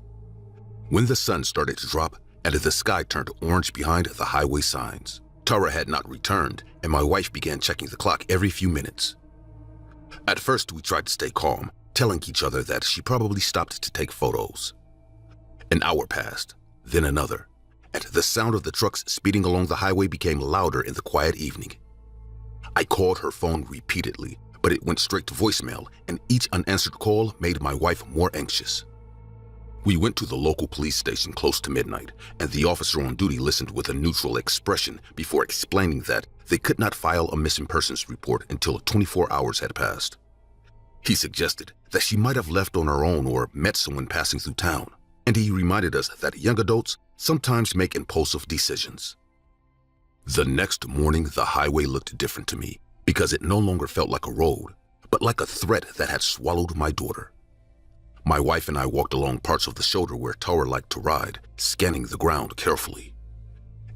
When the sun started to drop and the sky turned orange behind the highway signs, Tara had not returned, and my wife began checking the clock every few minutes. At first, we tried to stay calm, telling each other that she probably stopped to take photos. An hour passed, then another, and the sound of the trucks speeding along the highway became louder in the quiet evening. I called her phone repeatedly, but it went straight to voicemail, and each unanswered call made my wife more anxious. We went to the local police station close to midnight, and the officer on duty listened with a neutral expression before explaining that they could not file a missing persons report until 24 hours had passed. He suggested that she might have left on her own or met someone passing through town, and he reminded us that young adults sometimes make impulsive decisions. The next morning, the highway looked different to me because it no longer felt like a road, but like a threat that had swallowed my daughter. My wife and I walked along parts of the shoulder where Tara liked to ride, scanning the ground carefully.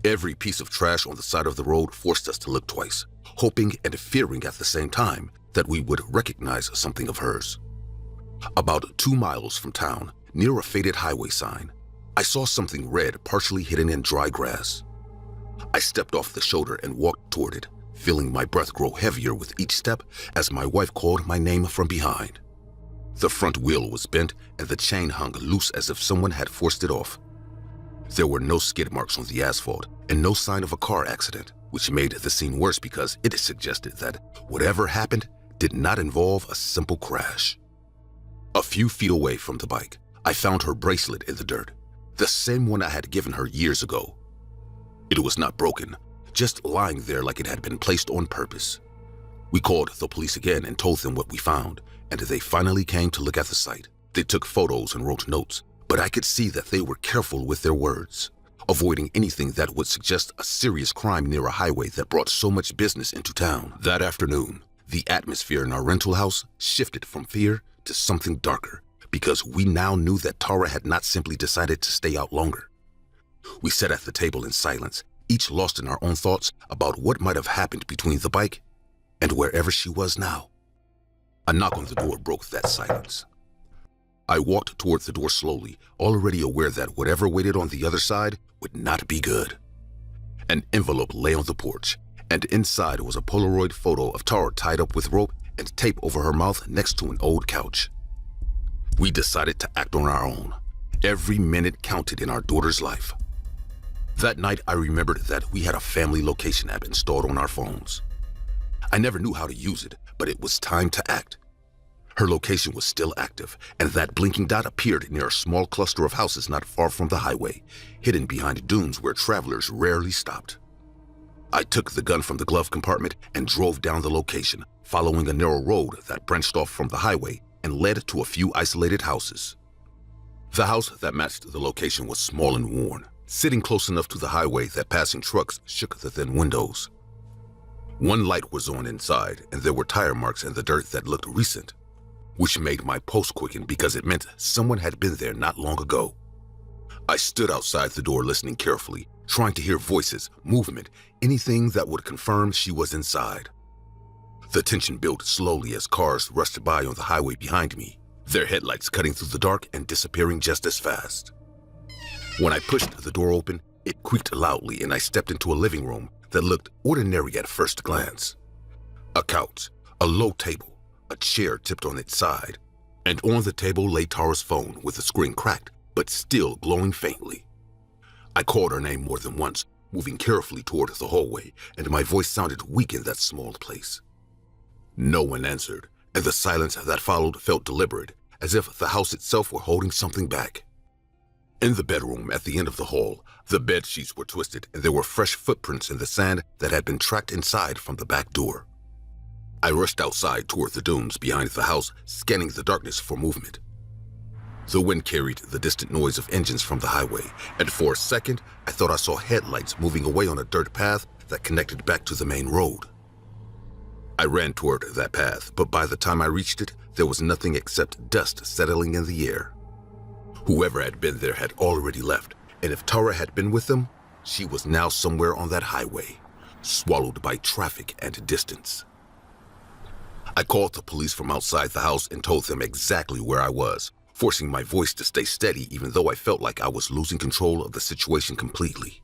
Every piece of trash on the side of the road forced us to look twice, hoping and fearing at the same time that we would recognize something of hers. About 2 miles from town, near a faded highway sign, I saw something red partially hidden in dry grass. I stepped off the shoulder and walked toward it, feeling my breath grow heavier with each step as my wife called my name from behind. The front wheel was bent and the chain hung loose as if someone had forced it off. There were no skid marks on the asphalt and no sign of a car accident, which made the scene worse because it suggested that whatever happened did not involve a simple crash. A few feet away from the bike, I found her bracelet in the dirt, the same one I had given her years ago. It was not broken, just lying there like it had been placed on purpose. We called the police again and told them what we found, and they finally came to look at the site. They took photos and wrote notes, but I could see that they were careful with their words, avoiding anything that would suggest a serious crime near a highway that brought so much business into town. That afternoon, the atmosphere in our rental house shifted from fear to something darker, because we now knew that Tara had not simply decided to stay out longer. We sat at the table in silence, each lost in our own thoughts about what might have happened between the bike and wherever she was now. A knock on the door broke that silence. I walked toward the door slowly, already aware that whatever waited on the other side would not be good. An envelope lay on the porch, and inside was a Polaroid photo of Tara tied up with rope and tape over her mouth next to an old couch. We decided to act on our own. Every minute counted in our daughter's life. That night, I remembered that we had a family location app installed on our phones. I never knew how to use it, but it was time to act. Her location was still active, and that blinking dot appeared near a small cluster of houses not far from the highway, hidden behind dunes where travelers rarely stopped. I took the gun from the glove compartment and drove down the location, following a narrow road that branched off from the highway and led to a few isolated houses. The house that matched the location was small and worn, sitting close enough to the highway that passing trucks shook the thin windows. One light was on inside, and there were tire marks in the dirt that looked recent, which made my pulse quicken because it meant someone had been there not long ago. I stood outside the door listening carefully, trying to hear voices, movement, anything that would confirm she was inside. The tension built slowly as cars rushed by on the highway behind me, their headlights cutting through the dark and disappearing just as fast. When I pushed the door open, it creaked loudly and I stepped into a living room that looked ordinary at first glance. A couch, a low table, a chair tipped on its side, and on the table lay Tara's phone with the screen cracked but still glowing faintly. I called her name more than once, moving carefully toward the hallway, and my voice sounded weak in that small place. No one answered, and the silence that followed felt deliberate, as if the house itself were holding something back. In the bedroom at the end of the hall, the bed sheets were twisted and there were fresh footprints in the sand that had been tracked inside from the back door. I rushed outside toward the dunes behind the house, scanning the darkness for movement. The wind carried the distant noise of engines from the highway, and for a second, I thought I saw headlights moving away on a dirt path that connected back to the main road. I ran toward that path, but by the time I reached it, there was nothing except dust settling in the air. Whoever had been there had already left, and if Tara had been with them, she was now somewhere on that highway, swallowed by traffic and distance. I called the police from outside the house and told them exactly where I was, forcing my voice to stay steady even though I felt like I was losing control of the situation completely.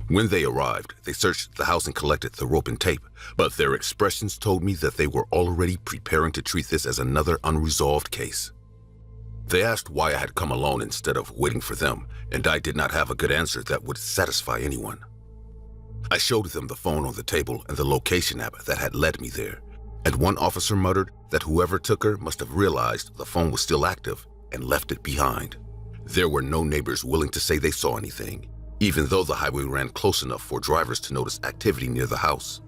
When they arrived, they searched the house and collected the rope and tape, but their expressions told me that they were already preparing to treat this as another unresolved case. They asked why I had come alone instead of waiting for them, and I did not have a good answer that would satisfy anyone. I showed them the phone on the table and the location app that had led me there, and one officer muttered that whoever took her must have realized the phone was still active and left it behind. There were no neighbors willing to say they saw anything, even though the highway ran close enough for drivers to notice activity near the house.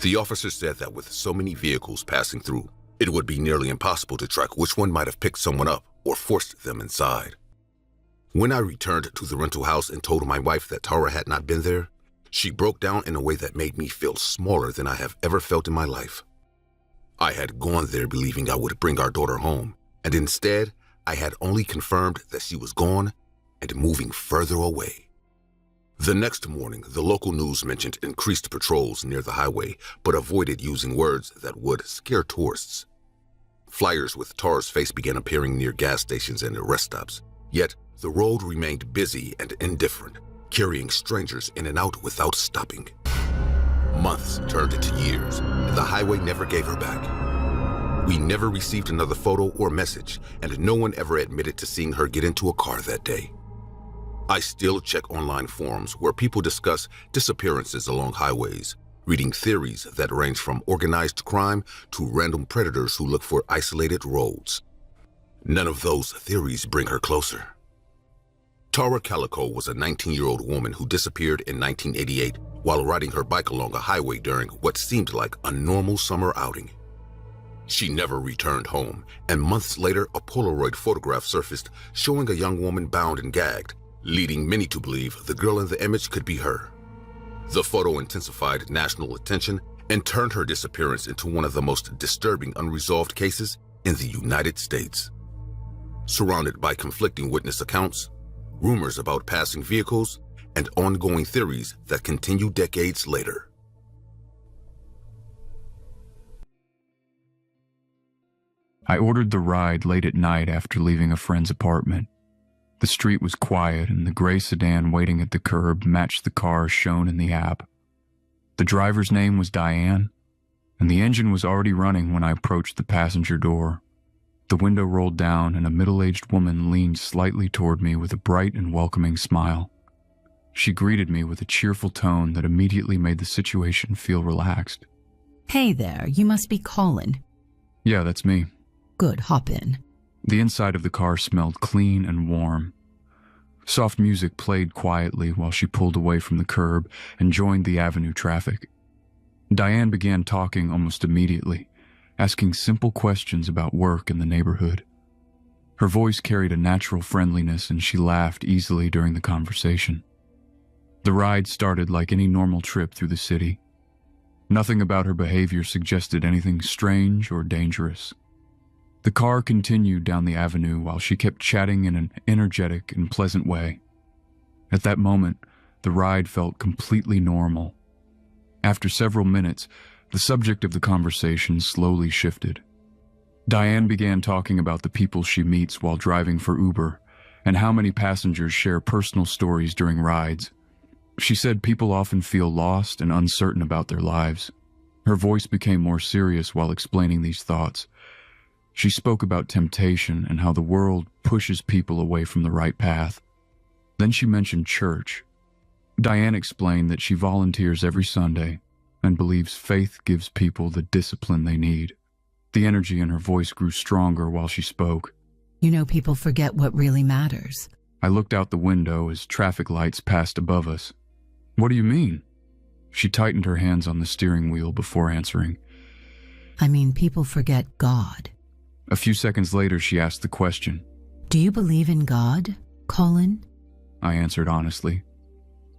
The officer said that with so many vehicles passing through, it would be nearly impossible to track which one might have picked someone up or forced them inside. When I returned to the rental house and told my wife that Tara had not been there, she broke down in a way that made me feel smaller than I have ever felt in my life. I had gone there believing I would bring our daughter home, and instead, I had only confirmed that she was gone and moving further away. The next morning, the local news mentioned increased patrols near the highway, but avoided using words that would scare tourists. Flyers with Tara's face began appearing near gas stations and rest stops, yet the road remained busy and indifferent, carrying strangers in and out without stopping. Months turned into years, and the highway never gave her back. We never received another photo or message, and no one ever admitted to seeing her get into a car that day. I still check online forums where people discuss disappearances along highways, reading theories that range from organized crime to random predators who look for isolated roads. None of those theories bring her closer. Tara Calico was a 19-year-old woman who disappeared in 1988 while riding her bike along a highway during what seemed like a normal summer outing. She never returned home, and months later a Polaroid photograph surfaced showing a young woman bound and gagged, leading many to believe the girl in the image could be her. The photo intensified national attention and turned her disappearance into one of the most disturbing unresolved cases in the United States. Surrounded by conflicting witness accounts, rumors about passing vehicles, and ongoing theories that continue decades later. I ordered the ride late at night after leaving a friend's apartment. The street was quiet and the gray sedan waiting at the curb matched the car shown in the app. The driver's name was Diane, and the engine was already running when I approached the passenger door. The window rolled down and a middle-aged woman leaned slightly toward me with a bright and welcoming smile. She greeted me with a cheerful tone that immediately made the situation feel relaxed. Hey there, you must be Colin. Yeah, that's me. Good, hop in. The inside of the car smelled clean and warm. Soft music played quietly while she pulled away from the curb and joined the avenue traffic. Diane began talking almost immediately, asking simple questions about work and the neighborhood. Her voice carried a natural friendliness, and she laughed easily during the conversation. The ride started like any normal trip through the city. Nothing about her behavior suggested anything strange or dangerous. The car continued down the avenue while she kept chatting in an energetic and pleasant way. At that moment, the ride felt completely normal. After several minutes, the subject of the conversation slowly shifted. Diane began talking about the people she meets while driving for Uber and how many passengers share personal stories during rides. She said people often feel lost and uncertain about their lives. Her voice became more serious while explaining these thoughts. She spoke about temptation and how the world pushes people away from the right path. Then she mentioned church. Diane explained that she volunteers every Sunday and believes faith gives people the discipline they need. The energy in her voice grew stronger while she spoke. You know, people forget what really matters. I looked out the window as traffic lights passed above us. What do you mean? She tightened her hands on the steering wheel before answering. I mean, people forget God. A few seconds later, she asked the question. Do you believe in God, Colin? I answered honestly.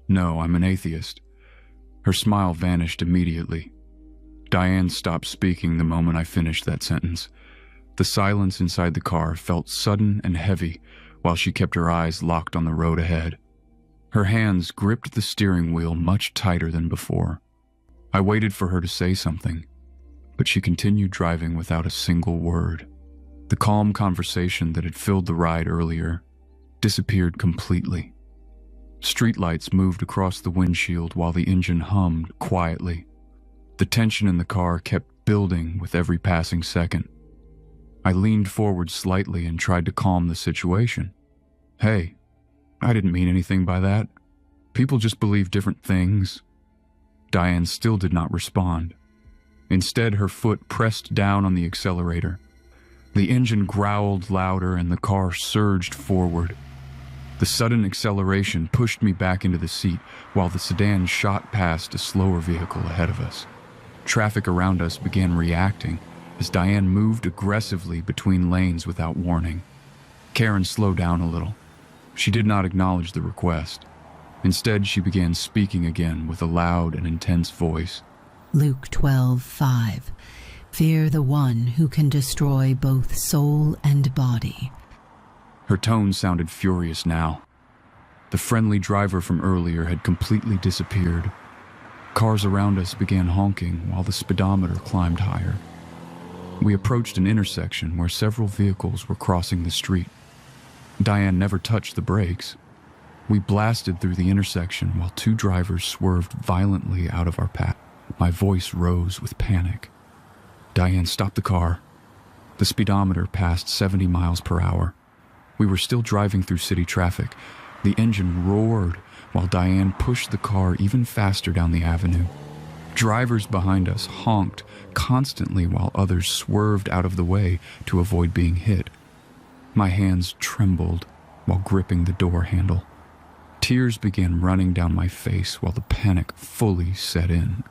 No, I'm an atheist. Her smile vanished immediately. Diane stopped speaking the moment I finished that sentence. The silence inside the car felt sudden and heavy while she kept her eyes locked on the road ahead. Her hands gripped the steering wheel much tighter than before. I waited for her to say something, but she continued driving without a single word. The calm conversation that had filled the ride earlier disappeared completely. Streetlights moved across the windshield while the engine hummed quietly. The tension in the car kept building with every passing second. I leaned forward slightly and tried to calm the situation. Hey, I didn't mean anything by that. People just believe different things. Diane still did not respond. Instead, her foot pressed down on the accelerator. The engine growled louder and the car surged forward. The sudden acceleration pushed me back into the seat while the sedan shot past a slower vehicle ahead of us. Traffic around us began reacting as Diane moved aggressively between lanes without warning. Karen slowed down a little. She did not acknowledge the request. Instead, she began speaking again with a loud and intense voice. Luke 12:5. Fear the one who can destroy both soul and body. Her tone sounded furious now. The friendly driver from earlier had completely disappeared. Cars around us began honking while the speedometer climbed higher. We approached an intersection where several vehicles were crossing the street. Diane never touched the brakes. We blasted through the intersection while two drivers swerved violently out of our path. My voice rose with panic. Diane stopped the car. The speedometer passed 70 miles per hour. We were still driving through city traffic. The engine roared while Diane pushed the car even faster down the avenue. Drivers behind us honked constantly while others swerved out of the way to avoid being hit. My hands trembled while gripping the door handle. Tears began running down my face while the panic fully set in.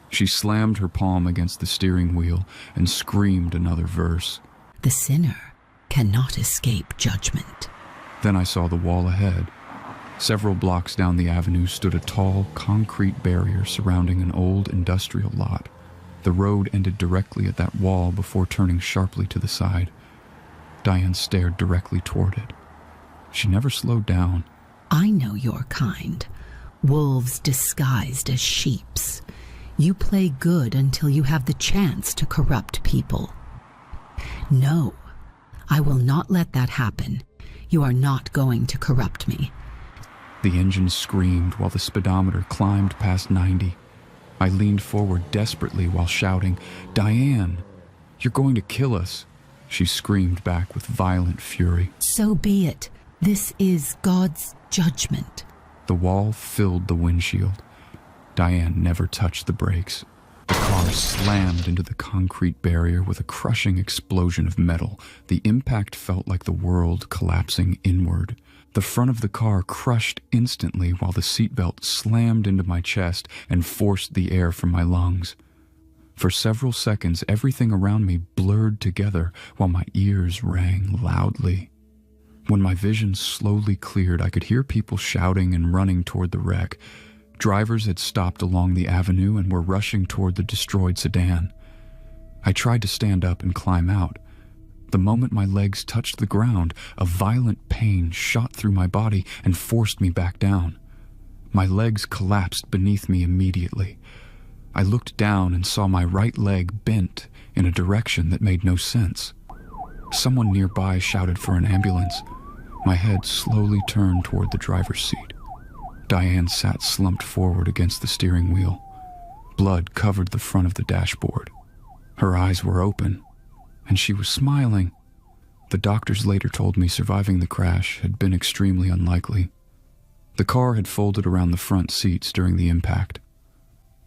She slammed her palm against the steering wheel and screamed another verse. The sinner cannot escape judgment. Then I saw the wall ahead. Several blocks down the avenue stood a tall, concrete barrier surrounding an old industrial lot. The road ended directly at that wall before turning sharply to the side. Diane stared directly toward it. She never slowed down. I know your kind. Wolves disguised as sheeps. You play good until you have the chance to corrupt people. No, I will not let that happen. You are not going to corrupt me. The engine screamed while the speedometer climbed past 90. I leaned forward desperately while shouting, "Diane, you're going to kill us." She screamed back with violent fury. So be it. This is God's judgment. The wall filled the windshield. Diane never touched the brakes. The car slammed into the concrete barrier with a crushing explosion of metal. The impact felt like the world collapsing inward. The front of the car crushed instantly while the seatbelt slammed into my chest and forced the air from my lungs. For several seconds, everything around me blurred together while my ears rang loudly. When my vision slowly cleared, I could hear people shouting and running toward the wreck. Drivers had stopped along the avenue and were rushing toward the destroyed sedan. I tried to stand up and climb out. The moment my legs touched the ground, a violent pain shot through my body and forced me back down. My legs collapsed beneath me immediately. I looked down and saw my right leg bent in a direction that made no sense. Someone nearby shouted for an ambulance. My head slowly turned toward the driver's seat. Diane sat slumped forward against the steering wheel. Blood covered the front of the dashboard. Her eyes were open, and she was smiling. The doctors later told me surviving the crash had been extremely unlikely. The car had folded around the front seats during the impact.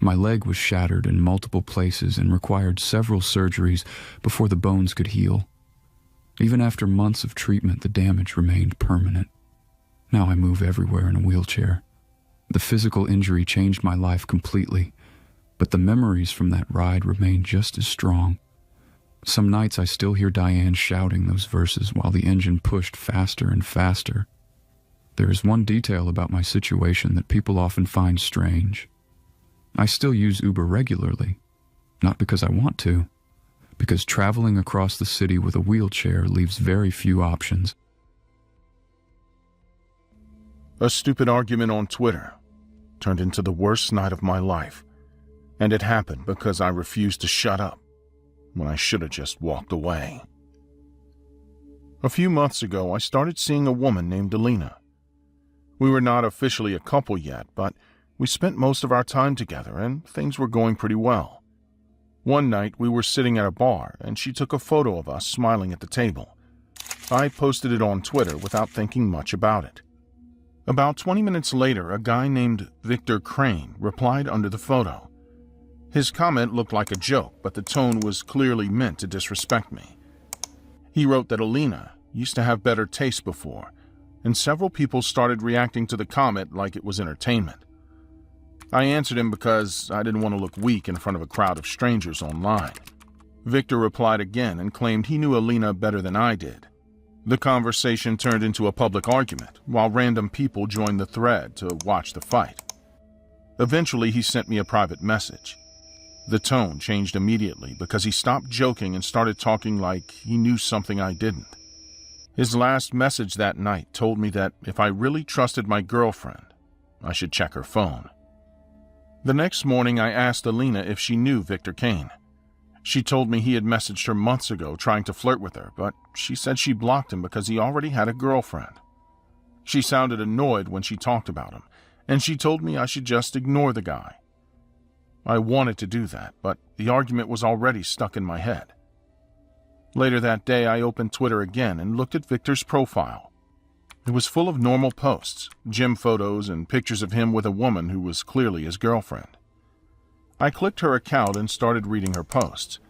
My leg was shattered in multiple places and required several surgeries before the bones could heal. Even after months of treatment, the damage remained permanent. Now I move everywhere in a wheelchair. The physical injury changed my life completely, but the memories from that ride remain just as strong. Some nights I still hear Diane shouting those verses while the engine pushed faster and faster. There is one detail about my situation that people often find strange. I still use Uber regularly, not because I want to, because traveling across the city with a wheelchair leaves very few options. A stupid argument on Twitter turned into the worst night of my life, and it happened because I refused to shut up when I should have just walked away. A few months ago, I started seeing a woman named Alina. We were not officially a couple yet, but we spent most of our time together and things were going pretty well. One night we were sitting at a bar and she took a photo of us smiling at the table. I posted it on Twitter without thinking much about it. About 20 minutes later, a guy named Victor Crane replied under the photo. His comment looked like a joke, but the tone was clearly meant to disrespect me. He wrote that Alina used to have better taste before, and several people started reacting to the comment like it was entertainment. I answered him because I didn't want to look weak in front of a crowd of strangers online. Victor replied again and claimed he knew Alina better than I did. The conversation turned into a public argument, while random people joined the thread to watch the fight. Eventually, he sent me a private message. The tone changed immediately because he stopped joking and started talking like he knew something I didn't. His last message that night told me that if I really trusted my girlfriend, I should check her phone. The next morning, I asked Alina if she knew Victor Kane. She told me he had messaged her months ago trying to flirt with her, but she said she blocked him because he already had a girlfriend. She sounded annoyed when she talked about him, and she told me I should just ignore the guy. I wanted to do that, but the argument was already stuck in my head. Later that day, I opened Twitter again and looked at Victor's profile. It was full of normal posts, gym photos, and pictures of him with a woman who was clearly his girlfriend. I clicked her account and started reading her posts.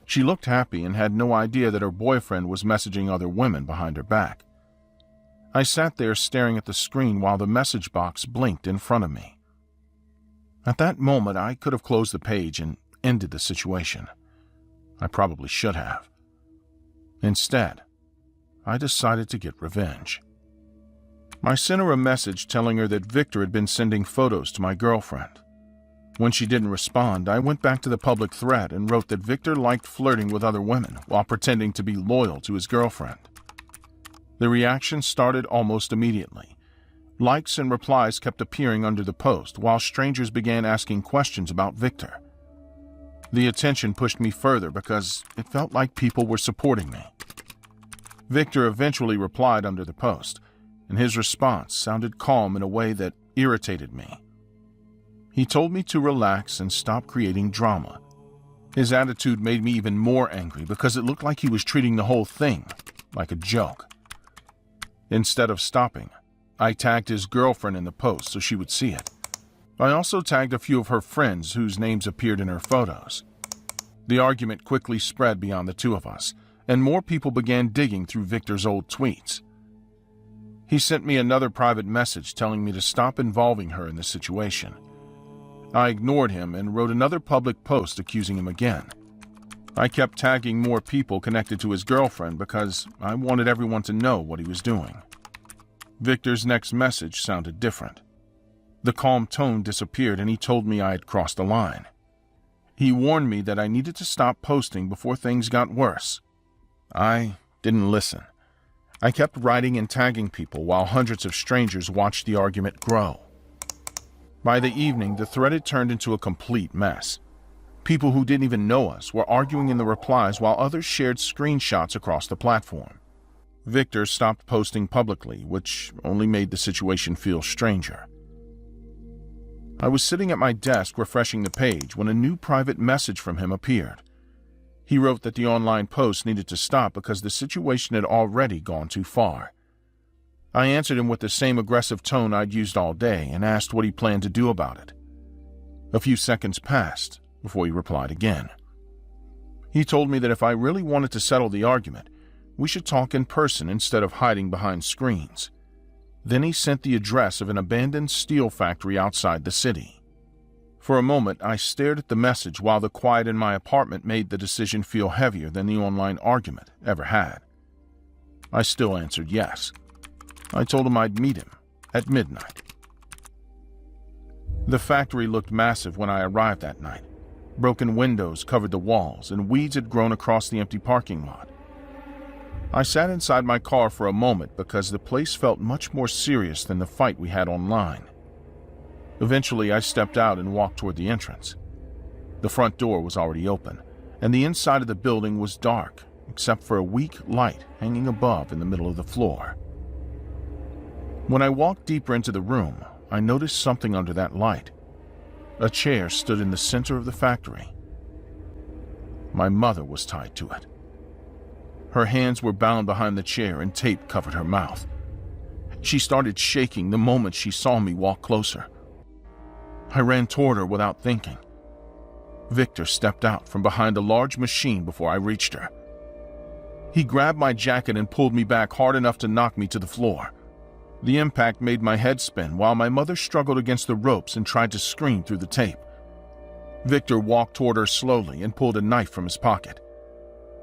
She looked happy and had no idea that her boyfriend was messaging other women behind her back. I sat there staring at the screen while the message box blinked in front of me. At that moment, I could have closed the page and ended the situation. I probably should have. Instead, I decided to get revenge. I sent her a message telling her that Victor had been sending photos to my girlfriend. When she didn't respond, I went back to the public thread and wrote that Victor liked flirting with other women while pretending to be loyal to his girlfriend. The reaction started almost immediately. Likes and replies kept appearing under the post while strangers began asking questions about Victor. The attention pushed me further because it felt like people were supporting me. Victor eventually replied under the post, and his response sounded calm in a way that irritated me. He told me to relax and stop creating drama. His attitude made me even more angry because it looked like he was treating the whole thing like a joke. Instead of stopping, I tagged his girlfriend in the post so she would see it. I also tagged a few of her friends whose names appeared in her photos. The argument quickly spread beyond the two of us, and more people began digging through Victor's old tweets. He sent me another private message telling me to stop involving her in the situation. I ignored him and wrote another public post accusing him again. I kept tagging more people connected to his girlfriend because I wanted everyone to know what he was doing. Victor's next message sounded different. The calm tone disappeared and he told me I had crossed a line. He warned me that I needed to stop posting before things got worse. I didn't listen. I kept writing and tagging people while hundreds of strangers watched the argument grow. By the evening, the thread had turned into a complete mess. People who didn't even know us were arguing in the replies while others shared screenshots across the platform. Victor stopped posting publicly, which only made the situation feel stranger. I was sitting at my desk refreshing the page when a new private message from him appeared. He wrote that the online post needed to stop because the situation had already gone too far. I answered him with the same aggressive tone I'd used all day and asked what he planned to do about it. A few seconds passed before he replied again. He told me that if I really wanted to settle the argument, we should talk in person instead of hiding behind screens. Then he sent the address of an abandoned steel factory outside the city. For a moment, I stared at the message while the quiet in my apartment made the decision feel heavier than the online argument ever had. I still answered yes. I told him I'd meet him at midnight. The factory looked massive when I arrived that night. Broken windows covered the walls, and weeds had grown across the empty parking lot. I sat inside my car for a moment because the place felt much more serious than the fight we had online. Eventually, I stepped out and walked toward the entrance. The front door was already open, and the inside of the building was dark, except for a weak light hanging above in the middle of the floor. When I walked deeper into the room, I noticed something under that light. A chair stood in the center of the factory. My mother was tied to it. Her hands were bound behind the chair and tape covered her mouth. She started shaking the moment she saw me walk closer. I ran toward her without thinking. Victor stepped out from behind a large machine before I reached her. He grabbed my jacket and pulled me back hard enough to knock me to the floor. The impact made my head spin while my mother struggled against the ropes and tried to scream through the tape. Victor walked toward her slowly and pulled a knife from his pocket.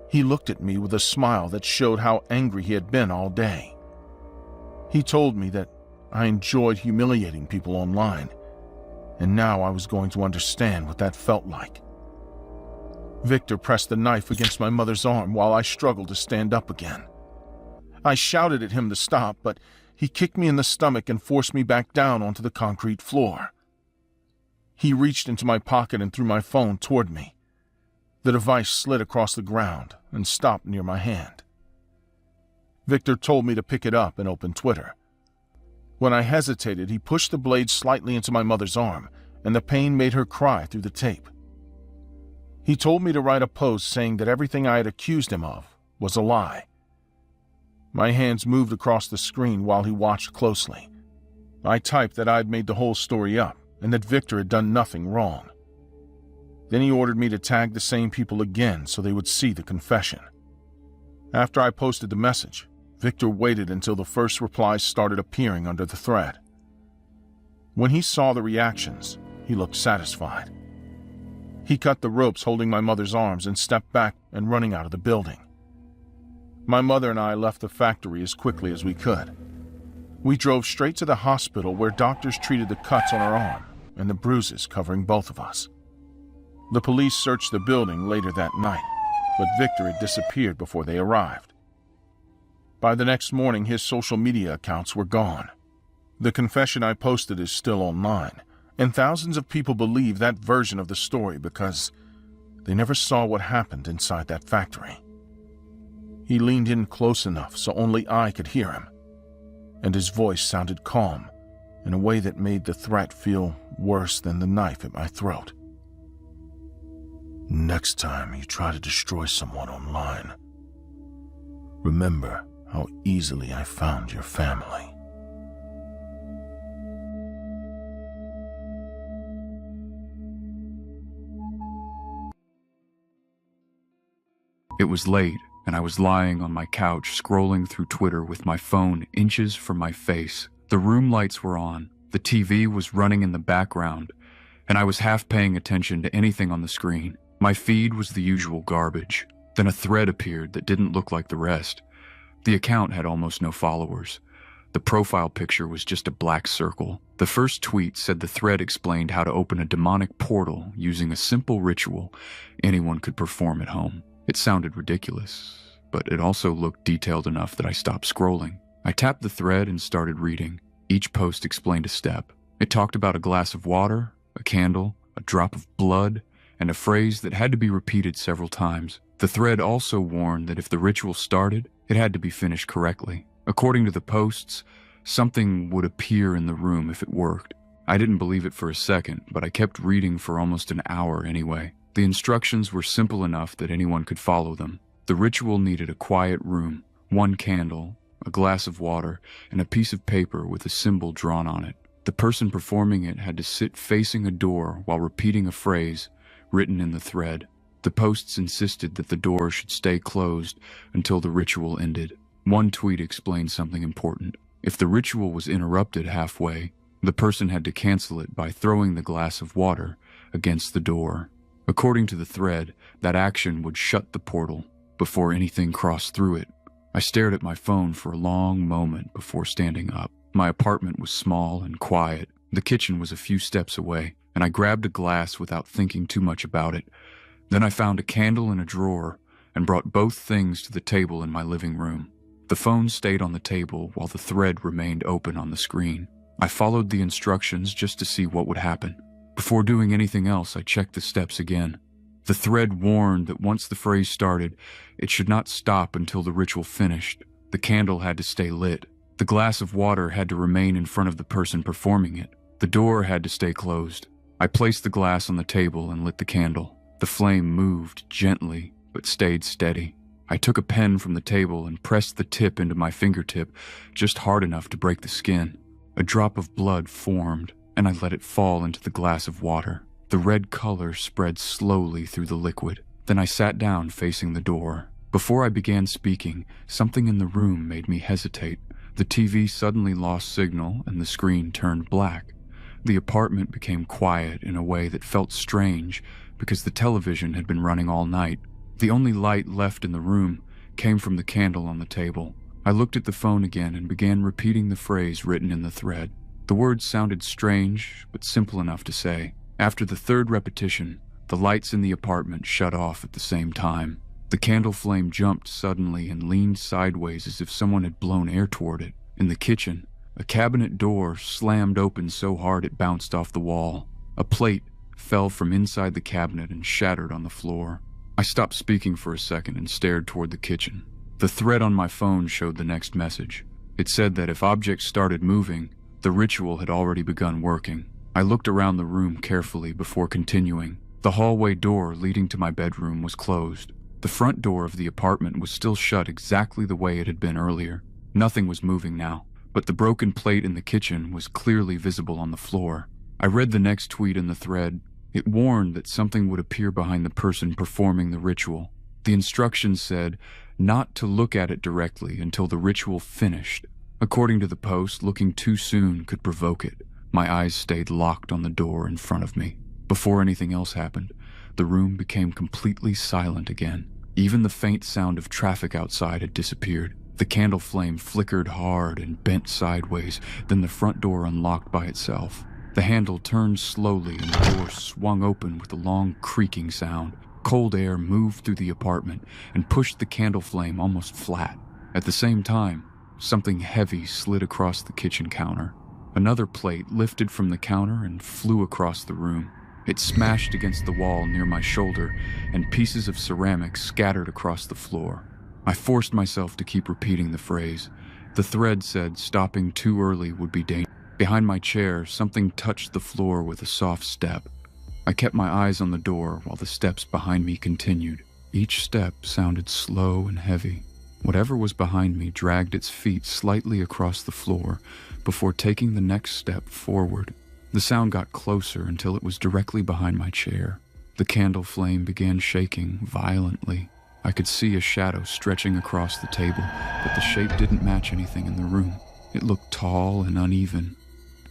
He looked at me with a smile that showed how angry he had been all day. He told me that I enjoyed humiliating people online, and now I was going to understand what that felt like. Victor pressed the knife against my mother's arm while I struggled to stand up again. I shouted at him to stop, but he kicked me in the stomach and forced me back down onto the concrete floor. He reached into my pocket and threw my phone toward me. The device slid across the ground and stopped near my hand. Victor told me to pick it up and open Twitter. When I hesitated, he pushed the blade slightly into my mother's arm, and the pain made her cry through the tape. He told me to write a post saying that everything I had accused him of was a lie. My hands moved across the screen while he watched closely. I typed that I'd made the whole story up and that Victor had done nothing wrong. Then he ordered me to tag the same people again so they would see the confession. After I posted the message, Victor waited until the first replies started appearing under the thread. When he saw the reactions, he looked satisfied. He cut the ropes holding my mother's arms and stepped back and running out of the building. My mother and I left the factory as quickly as we could. We drove straight to the hospital where doctors treated the cuts on her arm and the bruises covering both of us. The police searched the building later that night, but Victor had disappeared before they arrived. By the next morning, his social media accounts were gone. The confession I posted is still online, and thousands of people believe that version of the story because they never saw what happened inside that factory. He leaned in close enough so only I could hear him, and his voice sounded calm in a way that made the threat feel worse than the knife at my throat. Next time you try to destroy someone online, remember how easily I found your family. It was late, and I was lying on my couch scrolling through Twitter with my phone inches from my face. The room lights were on. The TV was running in the background, and I was half paying attention to anything on the screen. My feed was the usual garbage. Then a thread appeared that didn't look like the rest. The account had almost no followers. The profile picture was just a black circle. The first tweet said the thread explained how to open a demonic portal using a simple ritual anyone could perform at home. It sounded ridiculous, but it also looked detailed enough that I stopped scrolling. I tapped the thread and started reading. Each post explained a step. It talked about a glass of water, a candle, a drop of blood, and a phrase that had to be repeated several times. The thread also warned that if the ritual started, it had to be finished correctly. According to the posts, something would appear in the room if it worked. I didn't believe it for a second, but I kept reading for almost an hour anyway. The instructions were simple enough that anyone could follow them. The ritual needed a quiet room, one candle, a glass of water, and a piece of paper with a symbol drawn on it. The person performing it had to sit facing a door while repeating a phrase written in the thread. The posts insisted that the door should stay closed until the ritual ended. One tweet explained something important. If the ritual was interrupted halfway, the person had to cancel it by throwing the glass of water against the door. According to the thread, that action would shut the portal before anything crossed through it. I stared at my phone for a long moment before standing up. My apartment was small and quiet. The kitchen was a few steps away, and I grabbed a glass without thinking too much about it. Then I found a candle in a drawer and brought both things to the table in my living room. The phone stayed on the table while the thread remained open on the screen. I followed the instructions just to see what would happen. Before doing anything else, I checked the steps again. The thread warned that once the phrase started, it should not stop until the ritual finished. The candle had to stay lit. The glass of water had to remain in front of the person performing it. The door had to stay closed. I placed the glass on the table and lit the candle. The flame moved gently, but stayed steady. I took a pen from the table and pressed the tip into my fingertip just hard enough to break the skin. A drop of blood formed, and I let it fall into the glass of water. The red color spread slowly through the liquid. Then I sat down facing the door. Before I began speaking, something in the room made me hesitate. The TV suddenly lost signal and the screen turned black. The apartment became quiet in a way that felt strange because the television had been running all night. The only light left in the room came from the candle on the table. I looked at the phone again and began repeating the phrase written in the thread. The words sounded strange, but simple enough to say. After the third repetition, the lights in the apartment shut off at the same time. The candle flame jumped suddenly and leaned sideways as if someone had blown air toward it. In the kitchen, a cabinet door slammed open so hard it bounced off the wall. A plate fell from inside the cabinet and shattered on the floor. I stopped speaking for a second and stared toward the kitchen. The thread on my phone showed the next message. It said that if objects started moving, the ritual had already begun working. I looked around the room carefully before continuing. The hallway door leading to my bedroom was closed. The front door of the apartment was still shut exactly the way it had been earlier. Nothing was moving now, but the broken plate in the kitchen was clearly visible on the floor. I read the next tweet in the thread. It warned that something would appear behind the person performing the ritual. The instructions said not to look at it directly until the ritual finished. According to the post, looking too soon could provoke it. My eyes stayed locked on the door in front of me. Before anything else happened, the room became completely silent again. Even the faint sound of traffic outside had disappeared. The candle flame flickered hard and bent sideways, then the front door unlocked by itself. The handle turned slowly and the door swung open with a long creaking sound. Cold air moved through the apartment and pushed the candle flame almost flat. At the same time, something heavy slid across the kitchen counter. Another plate lifted from the counter and flew across the room. It smashed against the wall near my shoulder, and pieces of ceramic scattered across the floor. I forced myself to keep repeating the phrase. The thread said stopping too early would be dangerous. Behind my chair, something touched the floor with a soft step. I kept my eyes on the door while the steps behind me continued. Each step sounded slow and heavy. Whatever was behind me dragged its feet slightly across the floor before taking the next step forward. The sound got closer until it was directly behind my chair. The candle flame began shaking violently. I could see a shadow stretching across the table, but the shape didn't match anything in the room. It looked tall and uneven,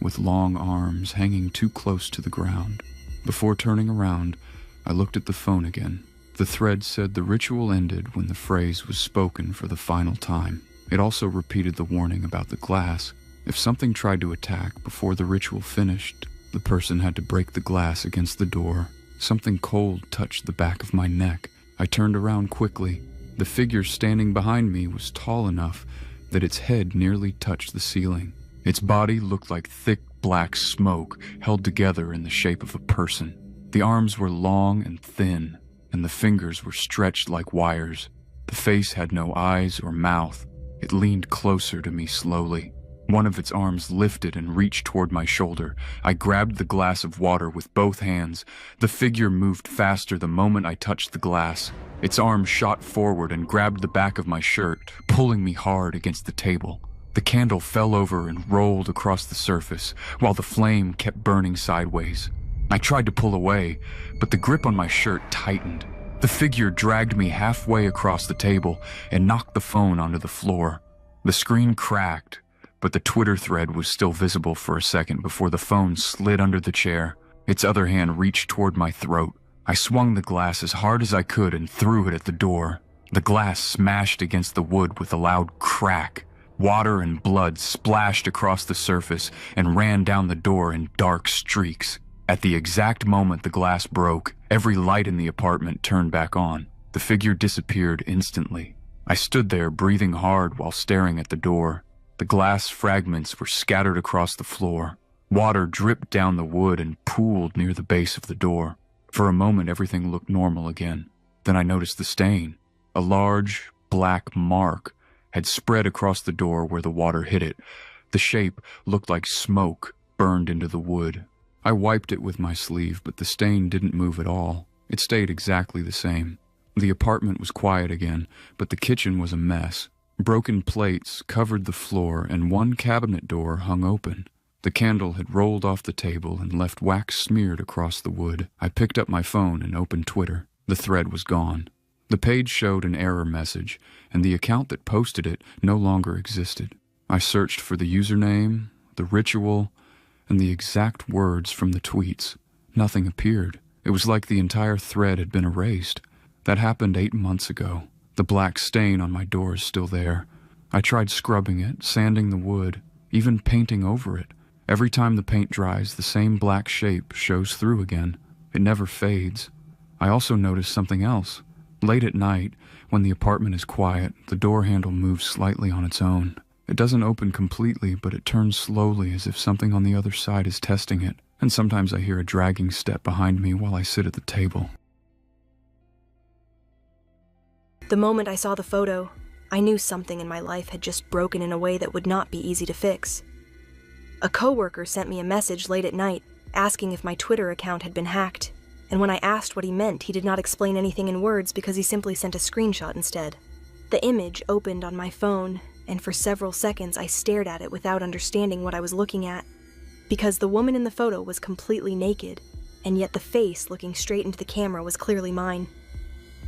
with long arms hanging too close to the ground. Before turning around, I looked at the phone again. The thread said the ritual ended when the phrase was spoken for the final time. It also repeated the warning about the glass. If something tried to attack before the ritual finished, the person had to break the glass against the door. Something cold touched the back of my neck. I turned around quickly. The figure standing behind me was tall enough that its head nearly touched the ceiling. Its body looked like thick black smoke held together in the shape of a person. The arms were long and thin, and the fingers were stretched like wires. The face had no eyes or mouth. It leaned closer to me slowly. One of its arms lifted and reached toward my shoulder. I grabbed the glass of water with both hands. The figure moved faster the moment I touched the glass. Its arm shot forward and grabbed the back of my shirt, pulling me hard against the table. The candle fell over and rolled across the surface, while the flame kept burning sideways. I tried to pull away, but the grip on my shirt tightened. The figure dragged me halfway across the table and knocked the phone onto the floor. The screen cracked, but the Twitter thread was still visible for a second before the phone slid under the chair. Its other hand reached toward my throat. I swung the glass as hard as I could and threw it at the door. The glass smashed against the wood with a loud crack. Water and blood splashed across the surface and ran down the door in dark streaks. At the exact moment the glass broke, every light in the apartment turned back on. The figure disappeared instantly. I stood there breathing hard while staring at the door. The glass fragments were scattered across the floor. Water dripped down the wood and pooled near the base of the door. For a moment everything looked normal again. Then I noticed the stain. A large, black mark had spread across the door where the water hit it. The shape looked like smoke burned into the wood. I wiped it with my sleeve, but the stain didn't move at all. It stayed exactly the same. The apartment was quiet again, but the kitchen was a mess. Broken plates covered the floor, and one cabinet door hung open. The candle had rolled off the table and left wax smeared across the wood. I picked up my phone and opened Twitter. The thread was gone. The page showed an error message, and the account that posted it no longer existed. I searched for the username, the ritual, and the exact words from the tweets. Nothing appeared. It was like the entire thread had been erased. That happened 8 months ago. The black stain on my door is still there. I tried scrubbing it, sanding the wood, even painting over it. Every time the paint dries, the same black shape shows through again. It never fades. I also noticed something else. Late at night, when the apartment is quiet, the door handle moves slightly on its own. It doesn't open completely, but it turns slowly as if something on the other side is testing it, and sometimes I hear a dragging step behind me while I sit at the table. The moment I saw the photo, I knew something in my life had just broken in a way that would not be easy to fix. A coworker sent me a message late at night asking if my Twitter account had been hacked, and when I asked what he meant, he did not explain anything in words because he simply sent a screenshot instead. The image opened on my phone, and for several seconds I stared at it without understanding what I was looking at, because the woman in the photo was completely naked, and yet the face looking straight into the camera was clearly mine.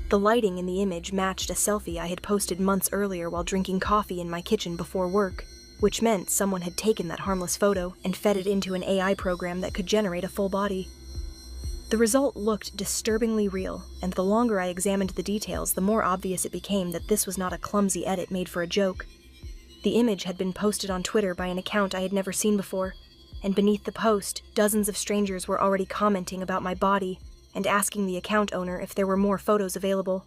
The lighting in the image matched a selfie I had posted months earlier while drinking coffee in my kitchen before work, which meant someone had taken that harmless photo and fed it into an AI program that could generate a full body. The result looked disturbingly real, and the longer I examined the details, the more obvious it became that this was not a clumsy edit made for a joke. The image had been posted on Twitter by an account I had never seen before, and beneath the post, dozens of strangers were already commenting about my body and asking the account owner if there were more photos available.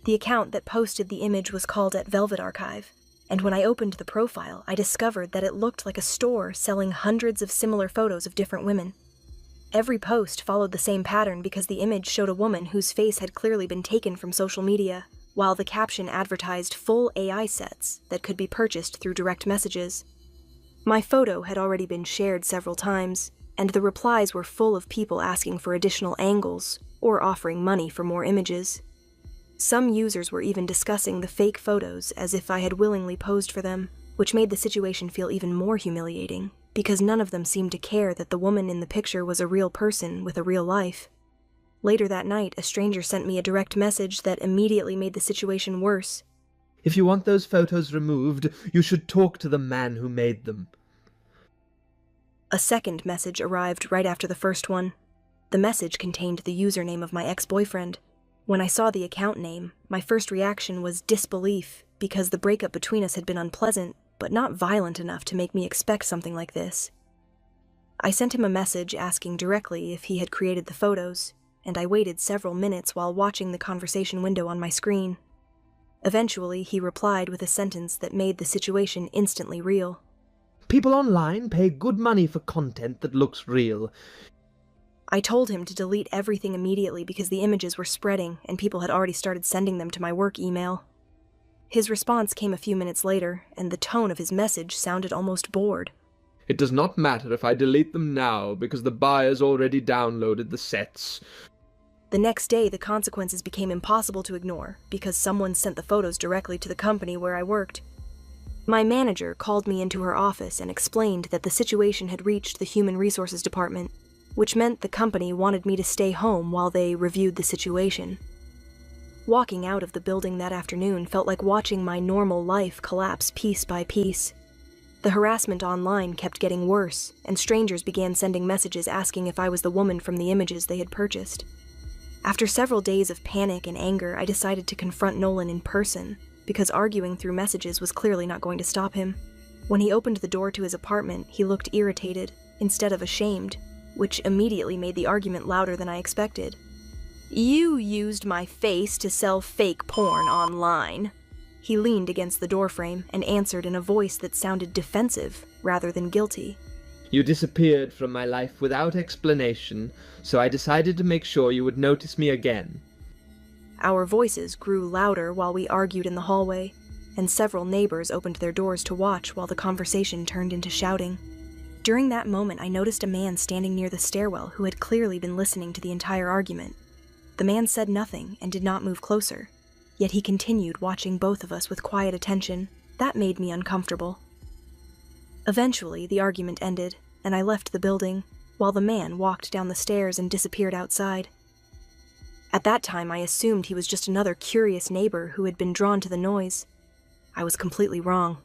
The account that posted the image was called @Velvet Archive, and when I opened the profile, I discovered that it looked like a store selling hundreds of similar photos of different women. Every post followed the same pattern because the image showed a woman whose face had clearly been taken from social media, while the caption advertised full AI sets that could be purchased through direct messages. My photo had already been shared several times, and the replies were full of people asking for additional angles or offering money for more images. Some users were even discussing the fake photos as if I had willingly posed for them, which made the situation feel even more humiliating, because none of them seemed to care that the woman in the picture was a real person with a real life. Later that night, a stranger sent me a direct message that immediately made the situation worse. If you want those photos removed, you should talk to the man who made them. A second message arrived right after the first one. The message contained the username of my ex-boyfriend. When I saw the account name, my first reaction was disbelief, because the breakup between us had been unpleasant, but not violent enough to make me expect something like this. I sent him a message asking directly if he had created the photos, and I waited several minutes while watching the conversation window on my screen. Eventually, he replied with a sentence that made the situation instantly real. People online pay good money for content that looks real. I told him to delete everything immediately because the images were spreading and people had already started sending them to my work email. His response came a few minutes later, and the tone of his message sounded almost bored. It does not matter if I delete them now because the buyers already downloaded the sets. The next day, the consequences became impossible to ignore because someone sent the photos directly to the company where I worked. My manager called me into her office and explained that the situation had reached the Human Resources Department, which meant the company wanted me to stay home while they reviewed the situation. Walking out of the building that afternoon felt like watching my normal life collapse piece by piece. The harassment online kept getting worse, and strangers began sending messages asking if I was the woman from the images they had purchased. After several days of panic and anger, I decided to confront Nolan in person, because arguing through messages was clearly not going to stop him. When he opened the door to his apartment, he looked irritated, instead of ashamed, which immediately made the argument louder than I expected. "You used my face to sell fake porn online." He leaned against the doorframe and answered in a voice that sounded defensive rather than guilty. You disappeared from my life without explanation, so I decided to make sure you would notice me again. Our voices grew louder while we argued in the hallway, and several neighbors opened their doors to watch while the conversation turned into shouting. During that moment, I noticed a man standing near the stairwell who had clearly been listening to the entire argument. The man said nothing and did not move closer, yet he continued watching both of us with quiet attention. That made me uncomfortable. Eventually, the argument ended, and I left the building, while the man walked down the stairs and disappeared outside. At that time, I assumed he was just another curious neighbor who had been drawn to the noise. I was completely wrong.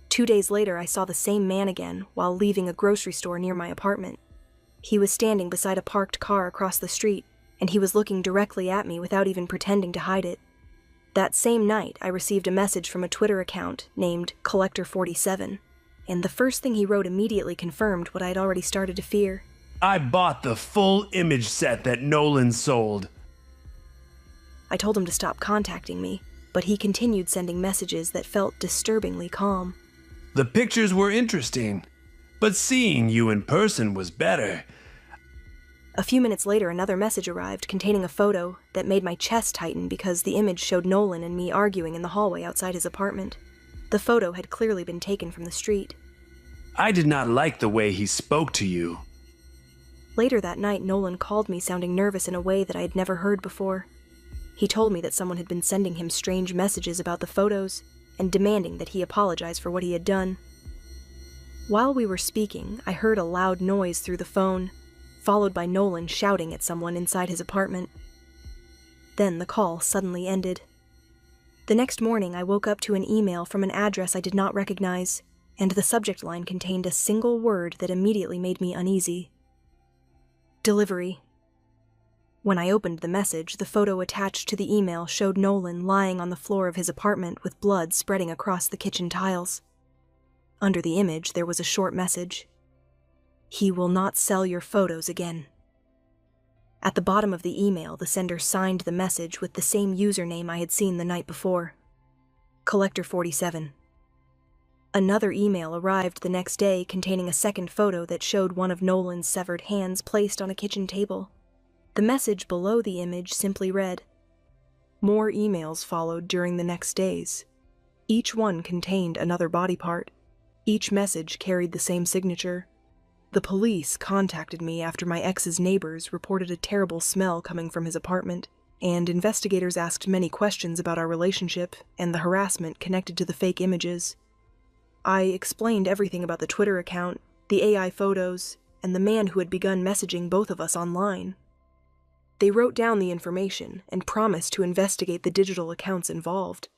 2 days later, I saw the same man again while leaving a grocery store near my apartment. He was standing beside a parked car across the street, and he was looking directly at me without even pretending to hide it. That same night, I received a message from a Twitter account named Collector47, and the first thing he wrote immediately confirmed what I had already started to fear. I bought the full image set that Nolan sold. I told him to stop contacting me, but he continued sending messages that felt disturbingly calm. The pictures were interesting, but seeing you in person was better. A few minutes later, another message arrived containing a photo that made my chest tighten because the image showed Nolan and me arguing in the hallway outside his apartment. The photo had clearly been taken from the street. I did not like the way he spoke to you. Later that night, Nolan called me sounding nervous in a way that I had never heard before. He told me that someone had been sending him strange messages about the photos and demanding that he apologize for what he had done. While we were speaking, I heard a loud noise through the phone, followed by Nolan shouting at someone inside his apartment. Then the call suddenly ended. The next morning, I woke up to an email from an address I did not recognize, and the subject line contained a single word that immediately made me uneasy. Delivery. When I opened the message, the photo attached to the email showed Nolan lying on the floor of his apartment with blood spreading across the kitchen tiles. Under the image, there was a short message. He will not sell your photos again. At the bottom of the email, the sender signed the message with the same username I had seen the night before. Collector47. Another email arrived the next day containing a second photo that showed one of Nolan's severed hands placed on a kitchen table. The message below the image simply read, "More emails followed during the next days. Each one contained another body part. Each message carried the same signature. The police contacted me after my ex's neighbors reported a terrible smell coming from his apartment, and investigators asked many questions about our relationship and the harassment connected to the fake images. I explained everything about the Twitter account, the AI photos, and the man who had begun messaging both of us online. They wrote down the information and promised to investigate the digital accounts involved.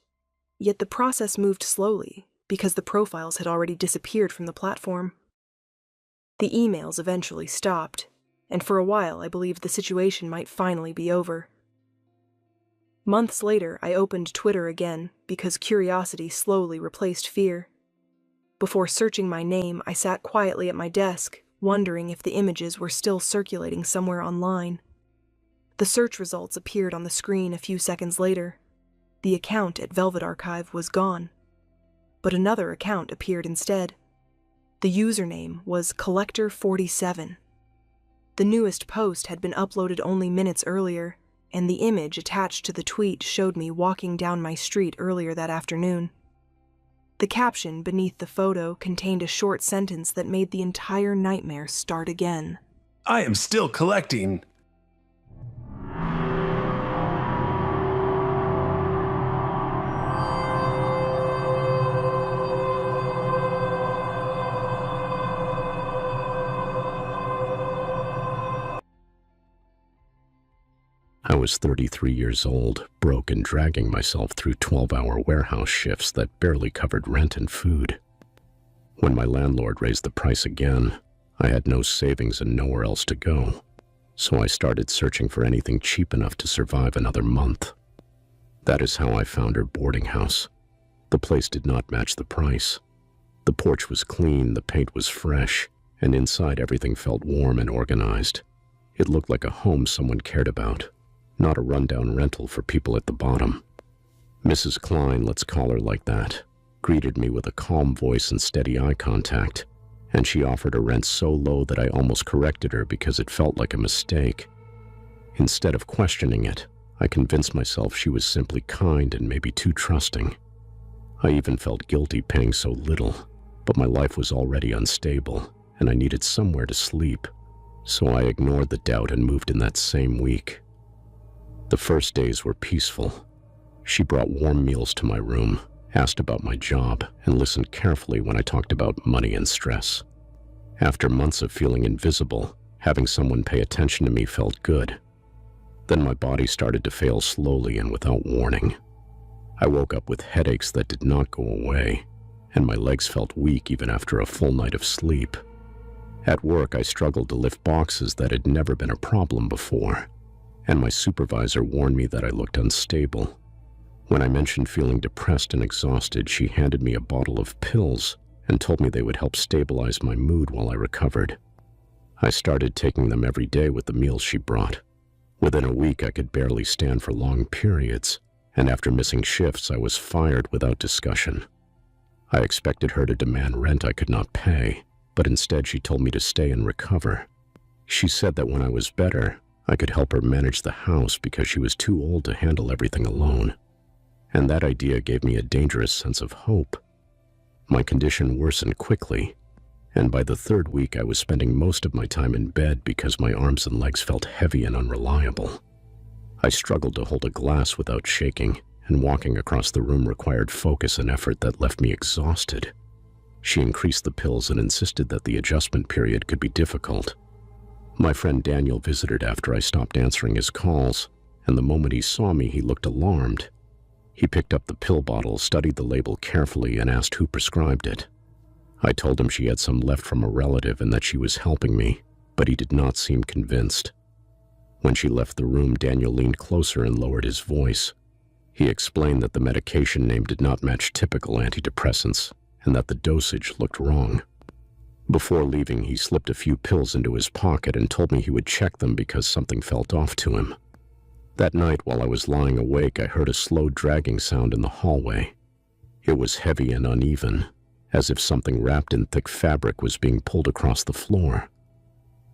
Yet the process moved slowly because the profiles had already disappeared from the platform. The emails eventually stopped, and for a while I believed the situation might finally be over. Months later, I opened Twitter again because curiosity slowly replaced fear. Before searching my name, I sat quietly at my desk, wondering if the images were still circulating somewhere online. The search results appeared on the screen a few seconds later. The account at Velvet Archive was gone. But another account appeared instead. The username was Collector47. The newest post had been uploaded only minutes earlier, and the image attached to the tweet showed me walking down my street earlier that afternoon. The caption beneath the photo contained a short sentence that made the entire nightmare start again. I am still collecting. I was 33 years old, broke and dragging myself through 12-hour warehouse shifts that barely covered rent and food. When my landlord raised the price again, I had no savings and nowhere else to go, so I started searching for anything cheap enough to survive another month. That is how I found her boarding house. The place did not match the price. The porch was clean, the paint was fresh, and inside everything felt warm and organized. It looked like a home someone cared about. Not a rundown rental for people at the bottom. Mrs. Klein, let's call her like that, greeted me with a calm voice and steady eye contact, and she offered a rent so low that I almost corrected her because it felt like a mistake. Instead of questioning it, I convinced myself she was simply kind and maybe too trusting. I even felt guilty paying so little, but my life was already unstable, and I needed somewhere to sleep, so I ignored the doubt and moved in that same week. The first days were peaceful. She brought warm meals to my room, asked about my job, and listened carefully when I talked about money and stress. After months of feeling invisible, having someone pay attention to me felt good. Then my body started to fail slowly and without warning. I woke up with headaches that did not go away, and my legs felt weak even after a full night of sleep. At work, I struggled to lift boxes that had never been a problem before, and my supervisor warned me that I looked unstable. When I mentioned feeling depressed and exhausted, she handed me a bottle of pills and told me they would help stabilize my mood while I recovered. I started taking them every day with the meals she brought. Within a week, I could barely stand for long periods, and after missing shifts, I was fired without discussion. I expected her to demand rent I could not pay, but instead she told me to stay and recover. She said that when I was better, I could help her manage the house because she was too old to handle everything alone. And that idea gave me a dangerous sense of hope. My condition worsened quickly, and by the third week I was spending most of my time in bed because my arms and legs felt heavy and unreliable. I struggled to hold a glass without shaking, and walking across the room required focus and effort that left me exhausted. She increased the pills and insisted that the adjustment period could be difficult. My friend Daniel visited after I stopped answering his calls, and the moment he saw me, he looked alarmed. He picked up the pill bottle, studied the label carefully, and asked who prescribed it. I told him she had some left from a relative and that she was helping me, but he did not seem convinced. When she left the room, Daniel leaned closer and lowered his voice. He explained that the medication name did not match typical antidepressants, and that the dosage looked wrong. Before leaving, he slipped a few pills into his pocket and told me he would check them because something felt off to him. That night, while I was lying awake, I heard a slow dragging sound in the hallway. It was heavy and uneven, as if something wrapped in thick fabric was being pulled across the floor.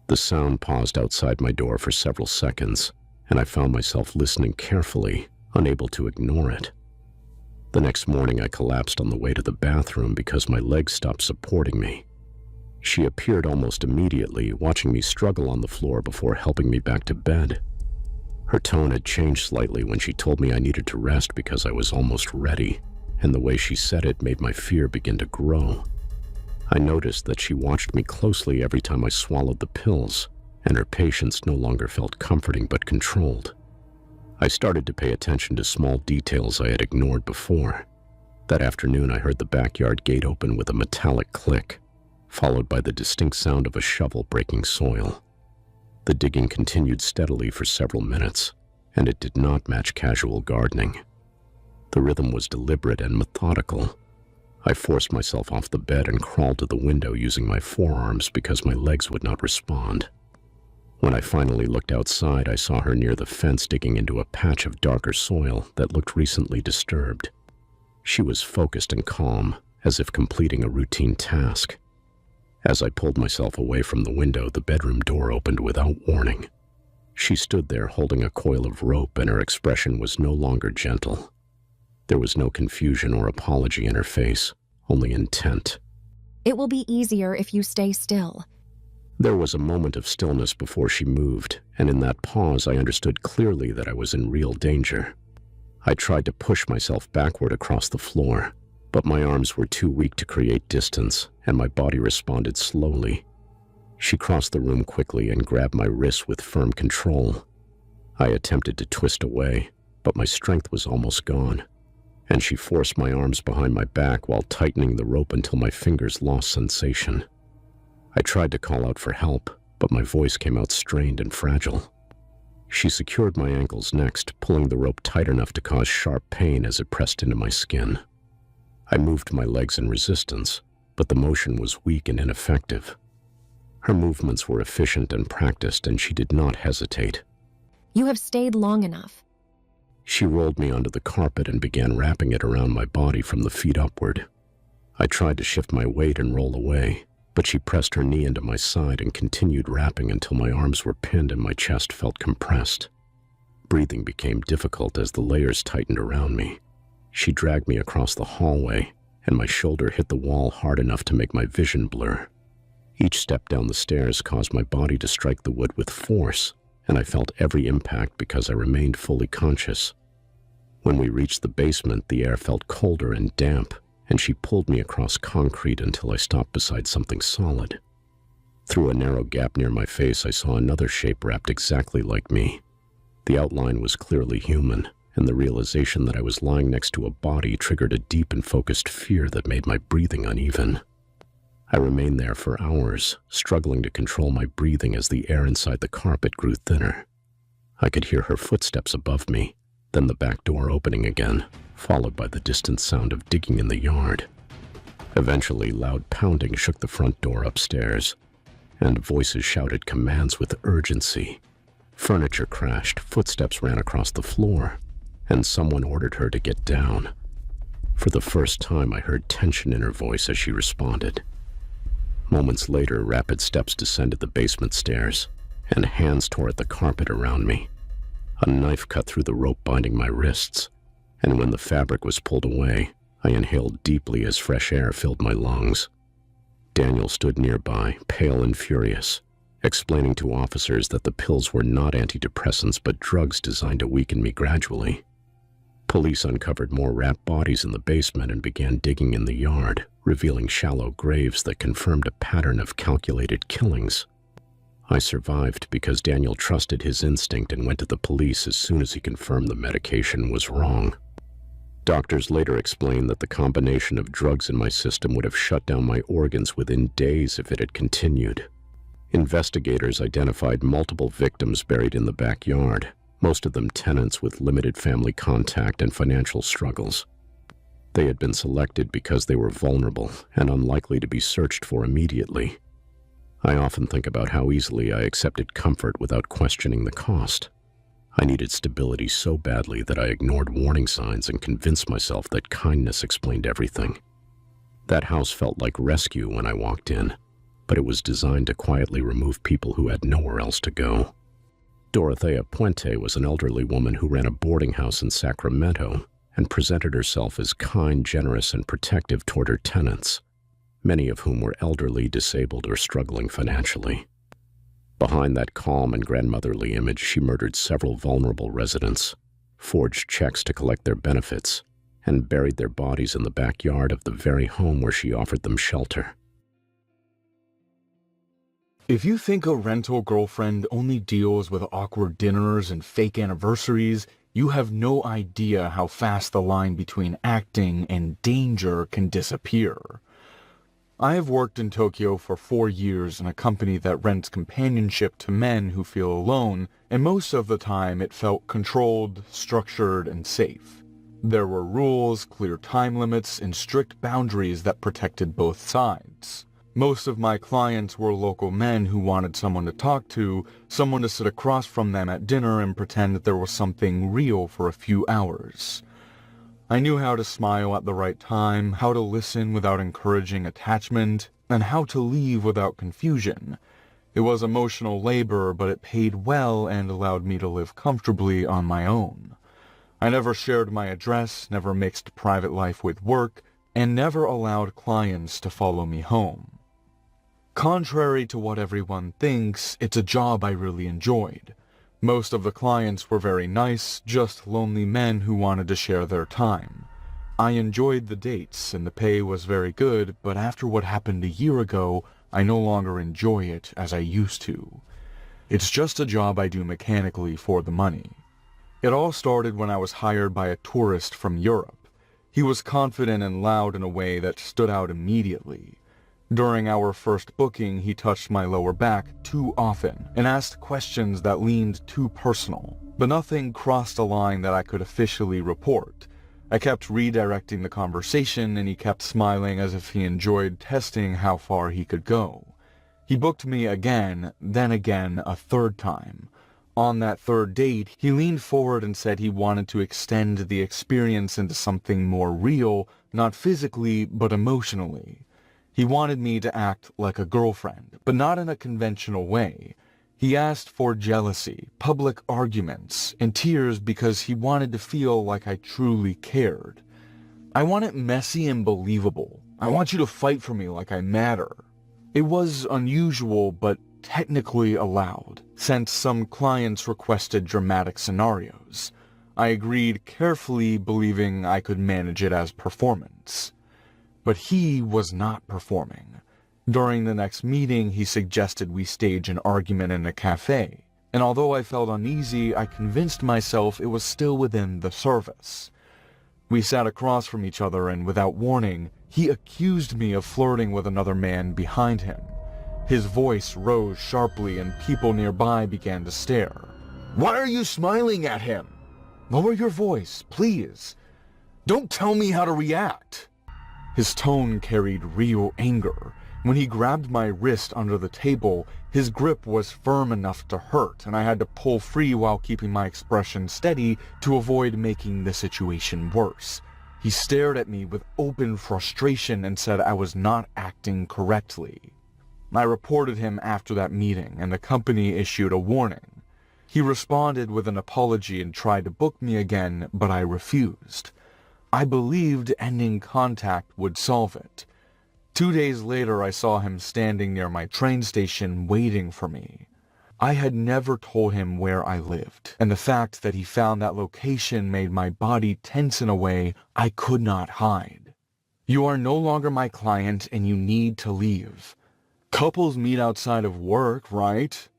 The sound paused outside my door for several seconds, and I found myself listening carefully, unable to ignore it. The next morning, I collapsed on the way to the bathroom because my legs stopped supporting me. She appeared almost immediately, watching me struggle on the floor before helping me back to bed. Her tone had changed slightly when she told me I needed to rest because I was almost ready, and the way she said it made my fear begin to grow. I noticed that she watched me closely every time I swallowed the pills, and her patience no longer felt comforting but controlled. I started to pay attention to small details I had ignored before. That afternoon, I heard the backyard gate open with a metallic click, followed by the distinct sound of a shovel breaking soil. The digging continued steadily for several minutes, and it did not match casual gardening. The rhythm was deliberate and methodical. I forced myself off the bed and crawled to the window using my forearms because my legs would not respond. When I finally looked outside, I saw her near the fence digging into a patch of darker soil that looked recently disturbed. She was focused and calm, as if completing a routine task. As I pulled myself away from the window, the bedroom door opened without warning. She stood there holding a coil of rope, and her expression was no longer gentle. There was no confusion or apology in her face, only intent. It will be easier if you stay still. There was a moment of stillness before she moved, and in that pause I understood clearly that I was in real danger. I tried to push myself backward across the floor, but my arms were too weak to create distance, and my body responded slowly. She crossed the room quickly and grabbed my wrists with firm control. I attempted to twist away, but my strength was almost gone, and she forced my arms behind my back while tightening the rope until my fingers lost sensation. I tried to call out for help, but my voice came out strained and fragile. She secured my ankles next, pulling the rope tight enough to cause sharp pain as it pressed into my skin. I moved my legs in resistance, but the motion was weak and ineffective. Her movements were efficient and practiced, and she did not hesitate. You have stayed long enough. She rolled me onto the carpet and began wrapping it around my body from the feet upward. I tried to shift my weight and roll away, but she pressed her knee into my side and continued wrapping until my arms were pinned and my chest felt compressed. Breathing became difficult as the layers tightened around me. She dragged me across the hallway, and my shoulder hit the wall hard enough to make my vision blur. Each step down the stairs caused my body to strike the wood with force, and I felt every impact because I remained fully conscious. When we reached the basement, the air felt colder and damp, and she pulled me across concrete until I stopped beside something solid. Through a narrow gap near my face, I saw another shape wrapped exactly like me. The outline was clearly human, and the realization that I was lying next to a body triggered a deep and focused fear that made my breathing uneven. I remained there for hours, struggling to control my breathing as the air inside the carpet grew thinner. I could hear her footsteps above me, then the back door opening again, followed by the distant sound of digging in the yard. Eventually, loud pounding shook the front door upstairs, and voices shouted commands with urgency. Furniture crashed, footsteps ran across the floor, and someone ordered her to get down. For the first time, I heard tension in her voice as she responded. Moments later, rapid steps descended the basement stairs, and hands tore at the carpet around me. A knife cut through the rope binding my wrists, and when the fabric was pulled away, I inhaled deeply as fresh air filled my lungs. Daniel stood nearby, pale and furious, explaining to officers that the pills were not antidepressants but drugs designed to weaken me gradually. Police uncovered more wrapped bodies in the basement and began digging in the yard, revealing shallow graves that confirmed a pattern of calculated killings. I survived because Daniel trusted his instinct and went to the police as soon as he confirmed the medication was wrong. Doctors later explained that the combination of drugs in my system would have shut down my organs within days if it had continued. Investigators identified multiple victims buried in the backyard, most of them tenants with limited family contact and financial struggles. They had been selected because they were vulnerable and unlikely to be searched for immediately. I often think about how easily I accepted comfort without questioning the cost. I needed stability so badly that I ignored warning signs and convinced myself that kindness explained everything. That house felt like rescue when I walked in, but it was designed to quietly remove people who had nowhere else to go. Dorothea Puente was an elderly woman who ran a boarding house in Sacramento and presented herself as kind, generous, and protective toward her tenants, many of whom were elderly, disabled, or struggling financially. Behind that calm and grandmotherly image, she murdered several vulnerable residents, forged checks to collect their benefits, and buried their bodies in the backyard of the very home where she offered them shelter. If you think a rental girlfriend only deals with awkward dinners and fake anniversaries, you have no idea how fast the line between acting and danger can disappear. I have worked in Tokyo for 4 years in a company that rents companionship to men who feel alone, and most of the time it felt controlled, structured, and safe. There were rules, clear time limits, and strict boundaries that protected both sides. Most of my clients were local men who wanted someone to talk to, someone to sit across from them at dinner and pretend that there was something real for a few hours. I knew how to smile at the right time, how to listen without encouraging attachment, and how to leave without confusion. It was emotional labor, but it paid well and allowed me to live comfortably on my own. I never shared my address, never mixed private life with work, and never allowed clients to follow me home. Contrary to what everyone thinks, it's a job I really enjoyed. Most of the clients were very nice, just lonely men who wanted to share their time. I enjoyed the dates, and the pay was very good, but after what happened a year ago, I no longer enjoy it as I used to. It's just a job I do mechanically for the money. It all started when I was hired by a tourist from Europe. He was confident and loud in a way that stood out immediately. During our first booking, he touched my lower back too often and asked questions that leaned too personal, but nothing crossed a line that I could officially report. I kept redirecting the conversation, and he kept smiling as if he enjoyed testing how far he could go. He booked me again, then again a third time. On that third date, he leaned forward and said he wanted to extend the experience into something more real, not physically, but emotionally. He wanted me to act like a girlfriend, but not in a conventional way. He asked for jealousy, public arguments, and tears because he wanted to feel like I truly cared. I want it messy and believable. I want you to fight for me like I matter. It was unusual, but technically allowed, since some clients requested dramatic scenarios. I agreed carefully, believing I could manage it as performance. But he was not performing. During the next meeting, he suggested we stage an argument in a cafe, and although I felt uneasy, I convinced myself it was still within the service. We sat across from each other, and without warning, he accused me of flirting with another man behind him. His voice rose sharply, and people nearby began to stare. "Why are you smiling at him? Lower your voice, please. Don't tell me how to react." His tone carried real anger. When he grabbed my wrist under the table, his grip was firm enough to hurt, and I had to pull free while keeping my expression steady to avoid making the situation worse. He stared at me with open frustration and said I was not acting correctly. I reported him after that meeting, and the company issued a warning. He responded with an apology and tried to book me again, but I refused. I believed ending contact would solve it. 2 days later, I saw him standing near my train station waiting for me. I had never told him where I lived, and the fact that he found that location made my body tense in a way I could not hide. "You are no longer my client, and you need to leave. Couples meet outside of work, right?"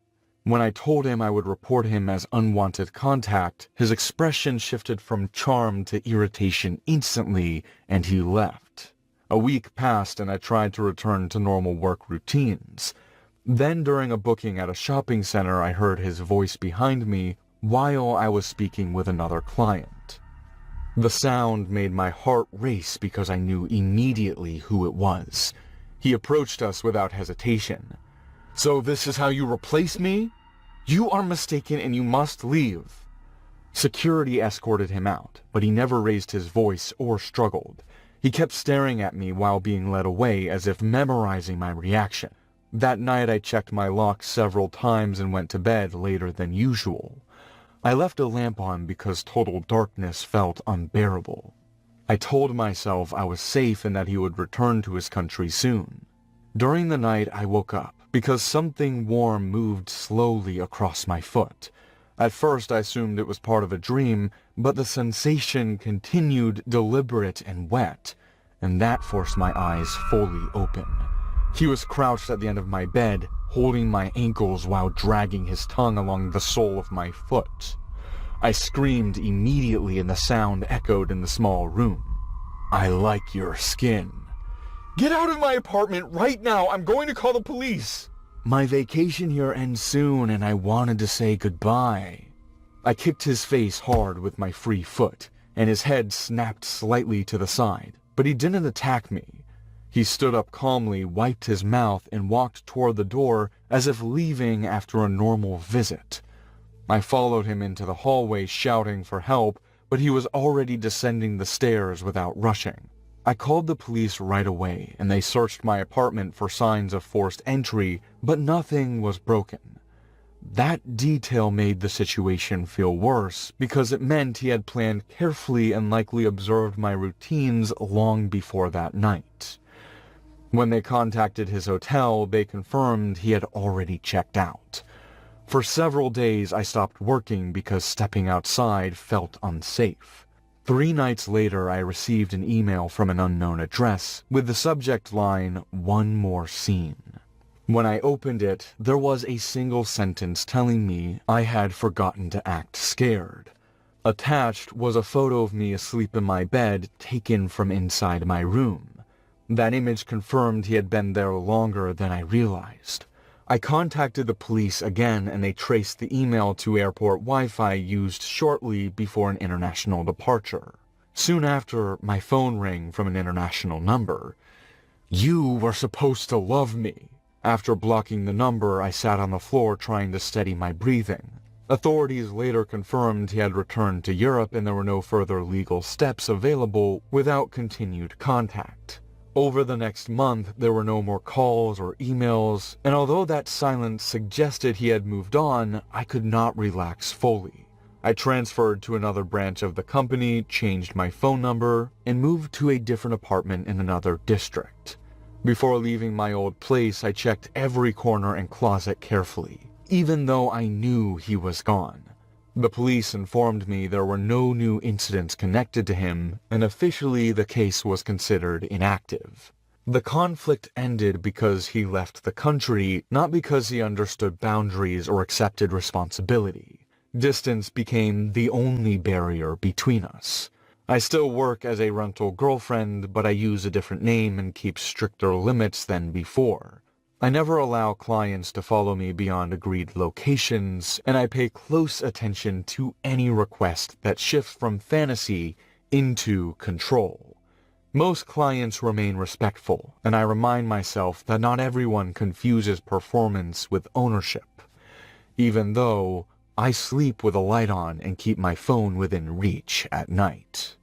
When I told him I would report him as unwanted contact, his expression shifted from charm to irritation instantly, and he left. A week passed, and I tried to return to normal work routines. Then, during a booking at a shopping center, I heard his voice behind me while I was speaking with another client. The sound made my heart race because I knew immediately who it was. He approached us without hesitation. "So this is how you replace me? You are mistaken and you must leave." Security escorted him out, but he never raised his voice or struggled. He kept staring at me while being led away as if memorizing my reaction. That night I checked my lock several times and went to bed later than usual. I left a lamp on because total darkness felt unbearable. I told myself I was safe and that he would return to his country soon. During the night I woke up because something warm moved slowly across my foot. At first I assumed it was part of a dream, but the sensation continued deliberate and wet, and that forced my eyes fully open. He was crouched at the end of my bed, holding my ankles while dragging his tongue along the sole of my foot. I screamed immediately and the sound echoed in the small room. "I like your skin. Get out of my apartment right now. I'm going to call the police. My vacation here ends soon, and I wanted to say goodbye. I kicked his face hard with my free foot, and his head snapped slightly to the side, but he didn't attack me. He stood up calmly, wiped his mouth, and walked toward the door as if leaving after a normal visit. I followed him into the hallway shouting for help, but he was already descending the stairs without rushing. I called the police right away, and they searched my apartment for signs of forced entry, but nothing was broken. That detail made the situation feel worse because it meant he had planned carefully and likely observed my routines long before that night. When they contacted his hotel, they confirmed he had already checked out. For several days, I stopped working because stepping outside felt unsafe. 3 nights later, I received an email from an unknown address with the subject line, "One more scene." When I opened it, there was a single sentence telling me I had forgotten to act scared. Attached was a photo of me asleep in my bed taken from inside my room. That image confirmed he had been there longer than I realized. I contacted the police again, and they traced the email to airport Wi-Fi used shortly before an international departure. Soon after, my phone rang from an international number. "You were supposed to love me." After blocking the number, I sat on the floor trying to steady my breathing. Authorities later confirmed he had returned to Europe and there were no further legal steps available without continued contact. Over the next month, there were no more calls or emails, and although that silence suggested he had moved on, I could not relax fully. I transferred to another branch of the company, changed my phone number, and moved to a different apartment in another district. Before leaving my old place, I checked every corner and closet carefully, even though I knew he was gone. The police informed me there were no new incidents connected to him, and officially the case was considered inactive. The conflict ended because he left the country, not because he understood boundaries or accepted responsibility. Distance became the only barrier between us. I still work as a rental girlfriend, but I use a different name and keep stricter limits than before. I never allow clients to follow me beyond agreed locations, and I pay close attention to any request that shifts from fantasy into control. Most clients remain respectful, and I remind myself that not everyone confuses performance with ownership, even though I sleep with a light on and keep my phone within reach at night.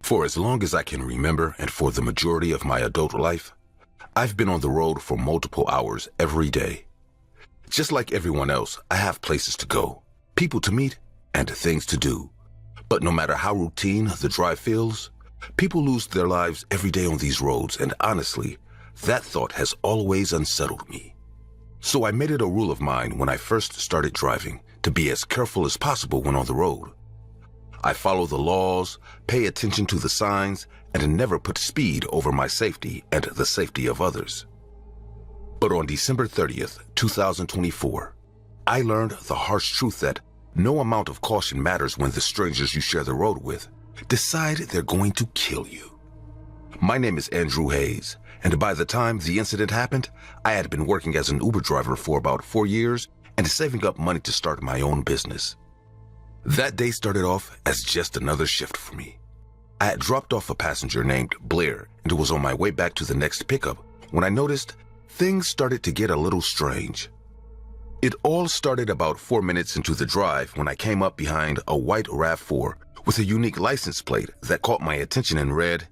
For as long as I can remember and for the majority of my adult life, I've been on the road for multiple hours every day. Just like everyone else, I have places to go, people to meet, and things to do. But no matter how routine the drive feels, people lose their lives every day on these roads, and honestly, that thought has always unsettled me. So I made it a rule of mine when I first started driving to be as careful as possible when on the road. I follow the laws, pay attention to the signs, and never put speed over my safety and the safety of others. But on December 30th, 2024, I learned the harsh truth that no amount of caution matters when the strangers you share the road with decide they're going to kill you. My name is Andrew Hayes, and by the time the incident happened, I had been working as an Uber driver for about 4 years and saving up money to start my own business. That day started off as just another shift for me. I had dropped off a passenger named Blair and was on my way back to the next pickup when I noticed things started to get a little strange. It all started about 4 minutes into the drive when I came up behind a white RAV4 with a unique license plate that caught my attention and read,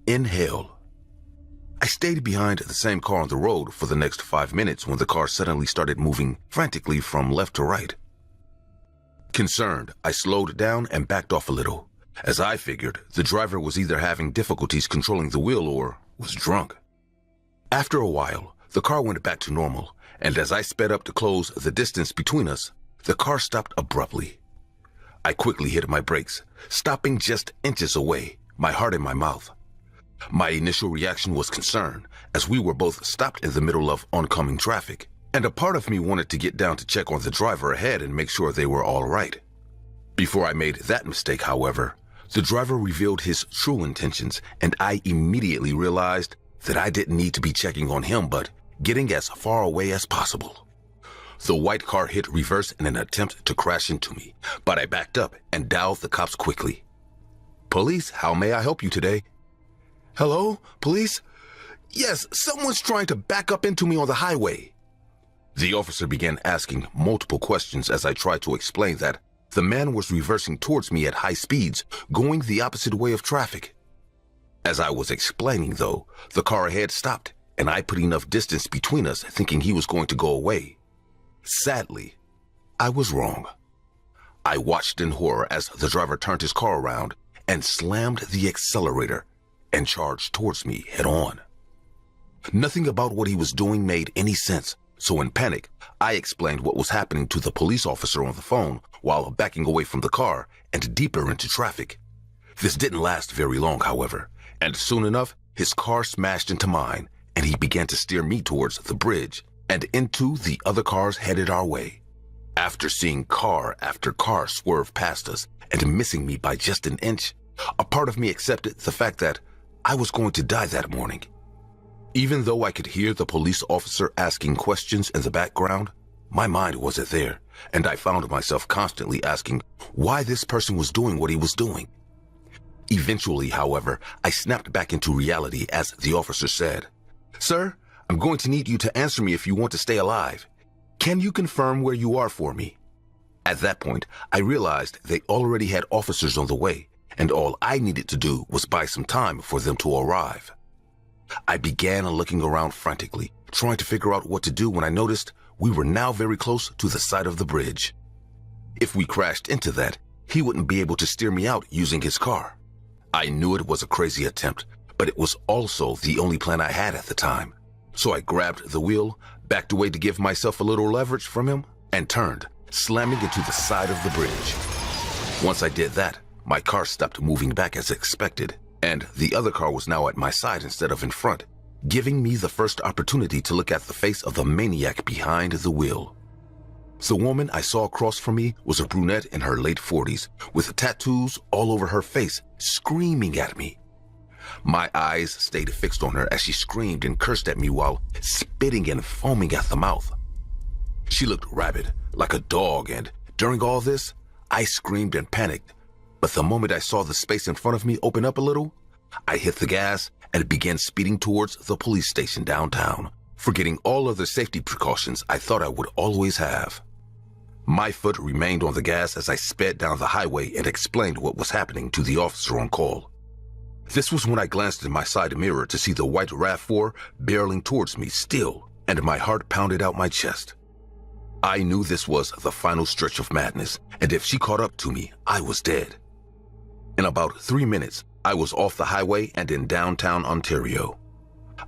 "In Hell." I stayed behind the same car on the road for the next 5 minutes when the car suddenly started moving frantically from left to right. Concerned, I slowed down and backed off a little, as I figured the driver was either having difficulties controlling the wheel or was drunk. After a while, the car went back to normal, and as I sped up to close the distance between us, the car stopped abruptly. I quickly hit my brakes, stopping just inches away, my heart in my mouth. My initial reaction was concern, as we were both stopped in the middle of oncoming traffic, and a part of me wanted to get down to check on the driver ahead and make sure they were all right. Before I made that mistake, however, the driver revealed his true intentions, and I immediately realized that I didn't need to be checking on him, but getting as far away as possible. The white car hit reverse in an attempt to crash into me, but I backed up and dialed the cops quickly. "Police, how may I help you today?" "Hello, police? Yes, someone's trying to back up into me on the highway." The officer began asking multiple questions as I tried to explain that the man was reversing towards me at high speeds, going the opposite way of traffic. As I was explaining, though, the car ahead stopped, and I put enough distance between us thinking he was going to go away. Sadly, I was wrong. I watched in horror as the driver turned his car around and slammed the accelerator and charged towards me head on. Nothing about what he was doing made any sense, so in panic, I explained what was happening to the police officer on the phone while backing away from the car and deeper into traffic. This didn't last very long, however, and soon enough, his car smashed into mine, and he began to steer me towards the bridge and into the other cars headed our way. After seeing car after car swerve past us and missing me by just an inch, a part of me accepted the fact that I was going to die that morning. Even though I could hear the police officer asking questions in the background, my mind wasn't there, and I found myself constantly asking why this person was doing what he was doing. Eventually, however, I snapped back into reality as the officer said, "Sir, I'm going to need you to answer me if you want to stay alive. Can you confirm where you are for me?" At that point, I realized they already had officers on the way, and all I needed to do was buy some time for them to arrive. I began looking around frantically, trying to figure out what to do when I noticed we were now very close to the side of the bridge. If we crashed into that, he wouldn't be able to steer me out using his car. I knew it was a crazy attempt, but it was also the only plan I had at the time. So I grabbed the wheel, backed away to give myself a little leverage from him, and turned, slamming into the side of the bridge. Once I did that, my car stopped moving back as expected, and the other car was now at my side instead of in front, giving me the first opportunity to look at the face of the maniac behind the wheel. The woman I saw across from me was a brunette in her late 40s, with tattoos all over her face, screaming at me. My eyes stayed fixed on her as she screamed and cursed at me while spitting and foaming at the mouth. She looked rabid, like a dog, and during all this, I screamed and panicked. But the moment I saw the space in front of me open up a little, I hit the gas and began speeding towards the police station downtown, forgetting all other safety precautions I thought I would always have. My foot remained on the gas as I sped down the highway and explained what was happening to the officer on call. This was when I glanced in my side mirror to see the white RAV4 barreling towards me still, and my heart pounded out my chest. I knew this was the final stretch of madness, and if she caught up to me, I was dead. In about 3 minutes, I was off the highway and in downtown Ontario.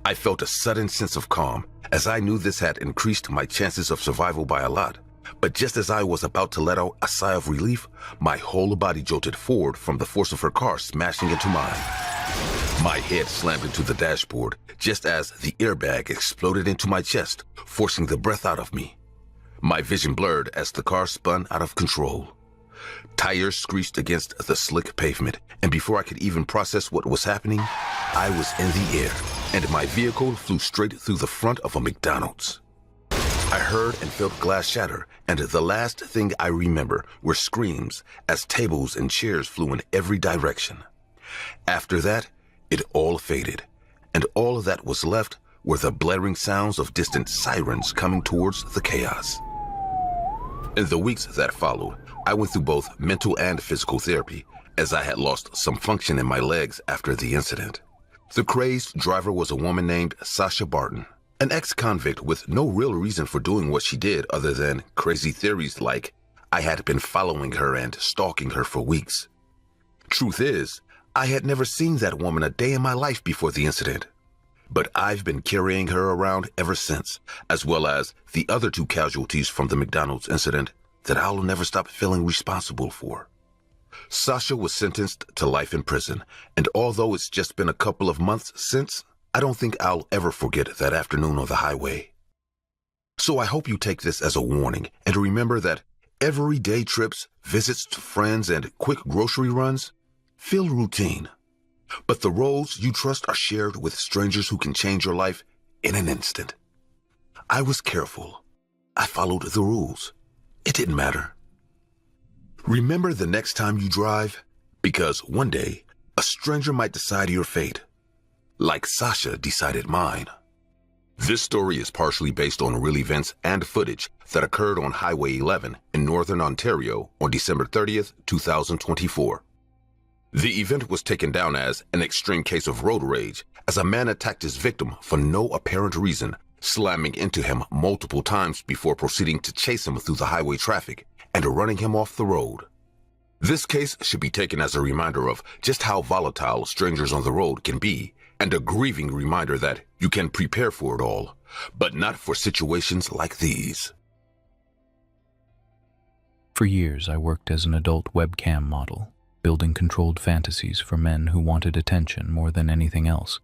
I felt a sudden sense of calm, as I knew this had increased my chances of survival by a lot. But just as I was about to let out a sigh of relief, my whole body jolted forward from the force of her car smashing into mine. My head slammed into the dashboard just as the airbag exploded into my chest, forcing the breath out of me. My vision blurred as the car spun out of control. Tires screeched against the slick pavement, and before I could even process what was happening, I was in the air, and my vehicle flew straight through the front of a McDonald's. I heard and felt glass shatter, and the last thing I remember were screams as tables and chairs flew in every direction. After that, it all faded, and all that was left were the blaring sounds of distant sirens coming towards the chaos. In the weeks that followed, I went through both mental and physical therapy, as I had lost some function in my legs after the incident. The crazed driver was a woman named Sasha Barton, an ex-convict with no real reason for doing what she did other than crazy theories like I had been following her and stalking her for weeks. Truth is, I had never seen that woman a day in my life before the incident. But I've been carrying her around ever since, as well as the other 2 casualties from the McDonald's incident that I'll never stop feeling responsible for. Sasha was sentenced to life in prison, and although it's just been a couple of months since, I don't think I'll ever forget that afternoon on the highway. So I hope you take this as a warning and remember that Everyday trips, visits to friends, and quick grocery runs feel routine. But the roads you trust are shared with strangers who can change your life in an instant. I was careful. I followed the rules. It didn't matter. Remember the next time you drive, because one day, a stranger might decide your fate, like Sasha decided mine. This story is partially based on real events and footage that occurred on Highway 11 in Northern Ontario on December 30th, 2024. The event was taken down as an extreme case of road rage as a man attacked his victim for no apparent reason, slamming into him multiple times before proceeding to chase him through the highway traffic and running him off the road. This case should be taken as a reminder of just how volatile strangers on the road can be, and a grieving reminder that you can prepare for it all, but not for situations like these. For years, I worked as an adult webcam model, building controlled fantasies for men who wanted attention more than anything else.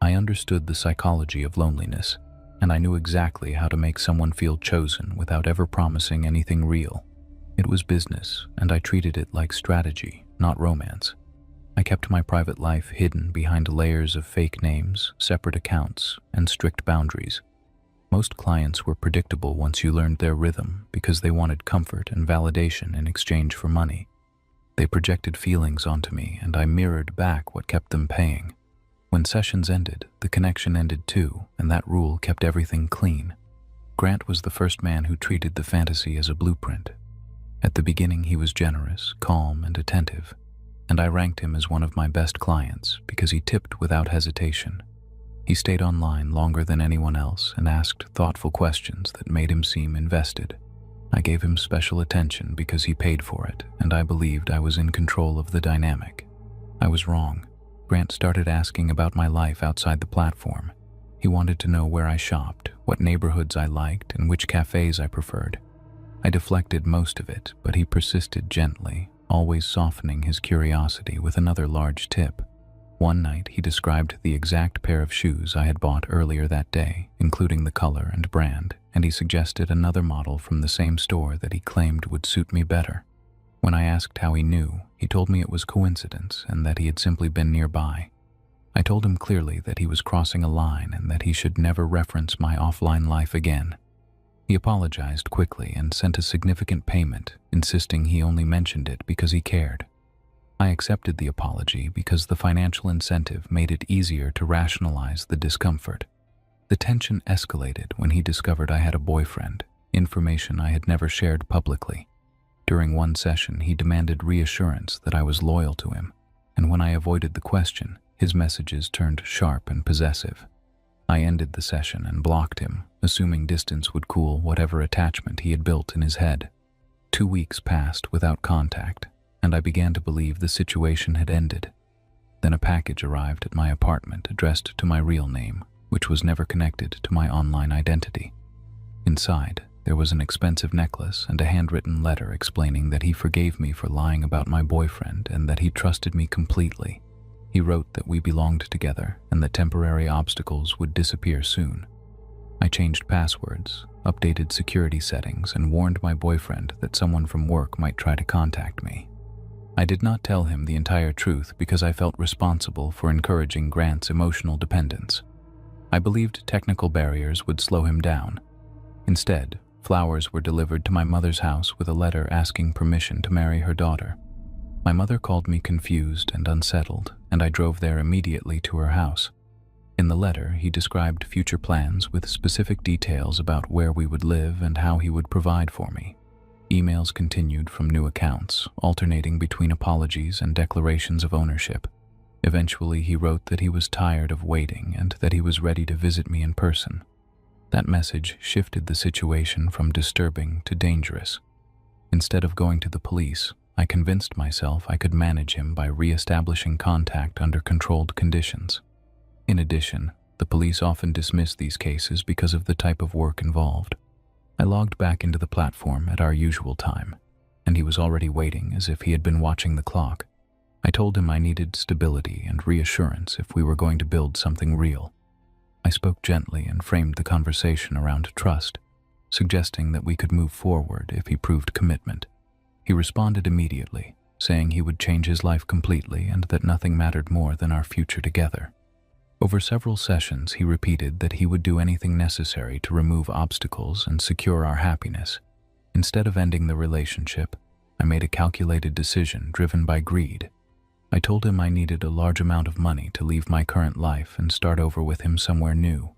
I understood the psychology of loneliness, and I knew exactly how to make someone feel chosen without ever promising anything real. It was business, and I treated it like strategy, not romance. I kept my private life hidden behind layers of fake names, separate accounts, and strict boundaries. Most clients were predictable once you learned their rhythm because they wanted comfort and validation in exchange for money. They projected feelings onto me, and I mirrored back what kept them paying. When sessions ended, the connection ended too, and that rule kept everything clean. Grant was the first man who treated the fantasy as a blueprint. At the beginning, he was generous, calm, and attentive, and I ranked him as one of my best clients because he tipped without hesitation. He stayed online longer than anyone else and asked thoughtful questions that made him seem invested. I gave him special attention because he paid for it, and I believed I was in control of the dynamic. I was wrong. Grant started asking about my life outside the platform. He wanted to know where I shopped, what neighborhoods I liked, and which cafes I preferred. I deflected most of it, but he persisted gently, always softening his curiosity with another large tip. One night, he described the exact pair of shoes I had bought earlier that day, including the color and brand, and he suggested another model from the same store that he claimed would suit me better. When I asked how he knew, he told me it was coincidence and that he had simply been nearby. I told him clearly that he was crossing a line and that he should never reference my offline life again. He apologized quickly and sent a significant payment, insisting he only mentioned it because he cared. I accepted the apology because the financial incentive made it easier to rationalize the discomfort. The tension escalated when he discovered I had a boyfriend, information I had never shared publicly. During one session, he demanded reassurance that I was loyal to him, and when I avoided the question, his messages turned sharp and possessive. I ended the session and blocked him, assuming distance would cool whatever attachment he had built in his head. 2 weeks passed without contact, and I began to believe the situation had ended. Then a package arrived at my apartment addressed to my real name, which was never connected to my online identity. Inside, there was an expensive necklace and a handwritten letter explaining that he forgave me for lying about my boyfriend and that he trusted me completely. He wrote that we belonged together and that temporary obstacles would disappear soon. I changed passwords, updated security settings, and warned my boyfriend that someone from work might try to contact me. I did not tell him the entire truth because I felt responsible for encouraging Grant's emotional dependence. I believed technical barriers would slow him down. Instead, flowers were delivered to my mother's house with a letter asking permission to marry her daughter. My mother called me confused and unsettled, and I drove there immediately to her house. In the letter, he described future plans with specific details about where we would live and how he would provide for me. Emails continued from new accounts, alternating between apologies and declarations of ownership. Eventually, he wrote that he was tired of waiting and that he was ready to visit me in person. That message shifted the situation from disturbing to dangerous. Instead of going to the police, I convinced myself I could manage him by re-establishing contact under controlled conditions. In addition, the police often dismiss these cases because of the type of work involved. I logged back into the platform at our usual time, and he was already waiting as if he had been watching the clock. I told him I needed stability and reassurance if we were going to build something real. I spoke gently and framed the conversation around trust. suggesting that we could move forward if he proved commitment. He responded immediately, saying he would change his life completely and that nothing mattered more than our future together. Over several sessions, he repeated that he would do anything necessary to remove obstacles and secure our happiness. Instead of ending the relationship, I made a calculated decision driven by greed. I told him I needed a large amount of money to leave my current life and start over with him somewhere new.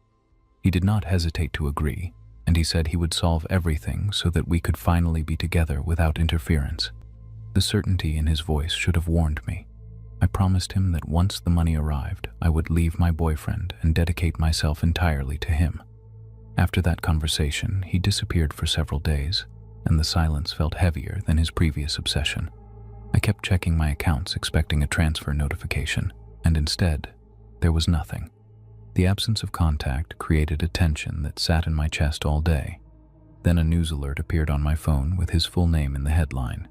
He did not hesitate to agree, and he said he would solve everything so that we could finally be together without interference. The certainty in his voice should have warned me. I promised him that once the money arrived, I would leave my boyfriend and dedicate myself entirely to him. After that conversation, he disappeared for several days, and the silence felt heavier than his previous obsession. I kept checking my accounts expecting a transfer notification, and instead, there was nothing. The absence of contact created a tension that sat in my chest all day. Then a news alert appeared on my phone with his full name in the headline.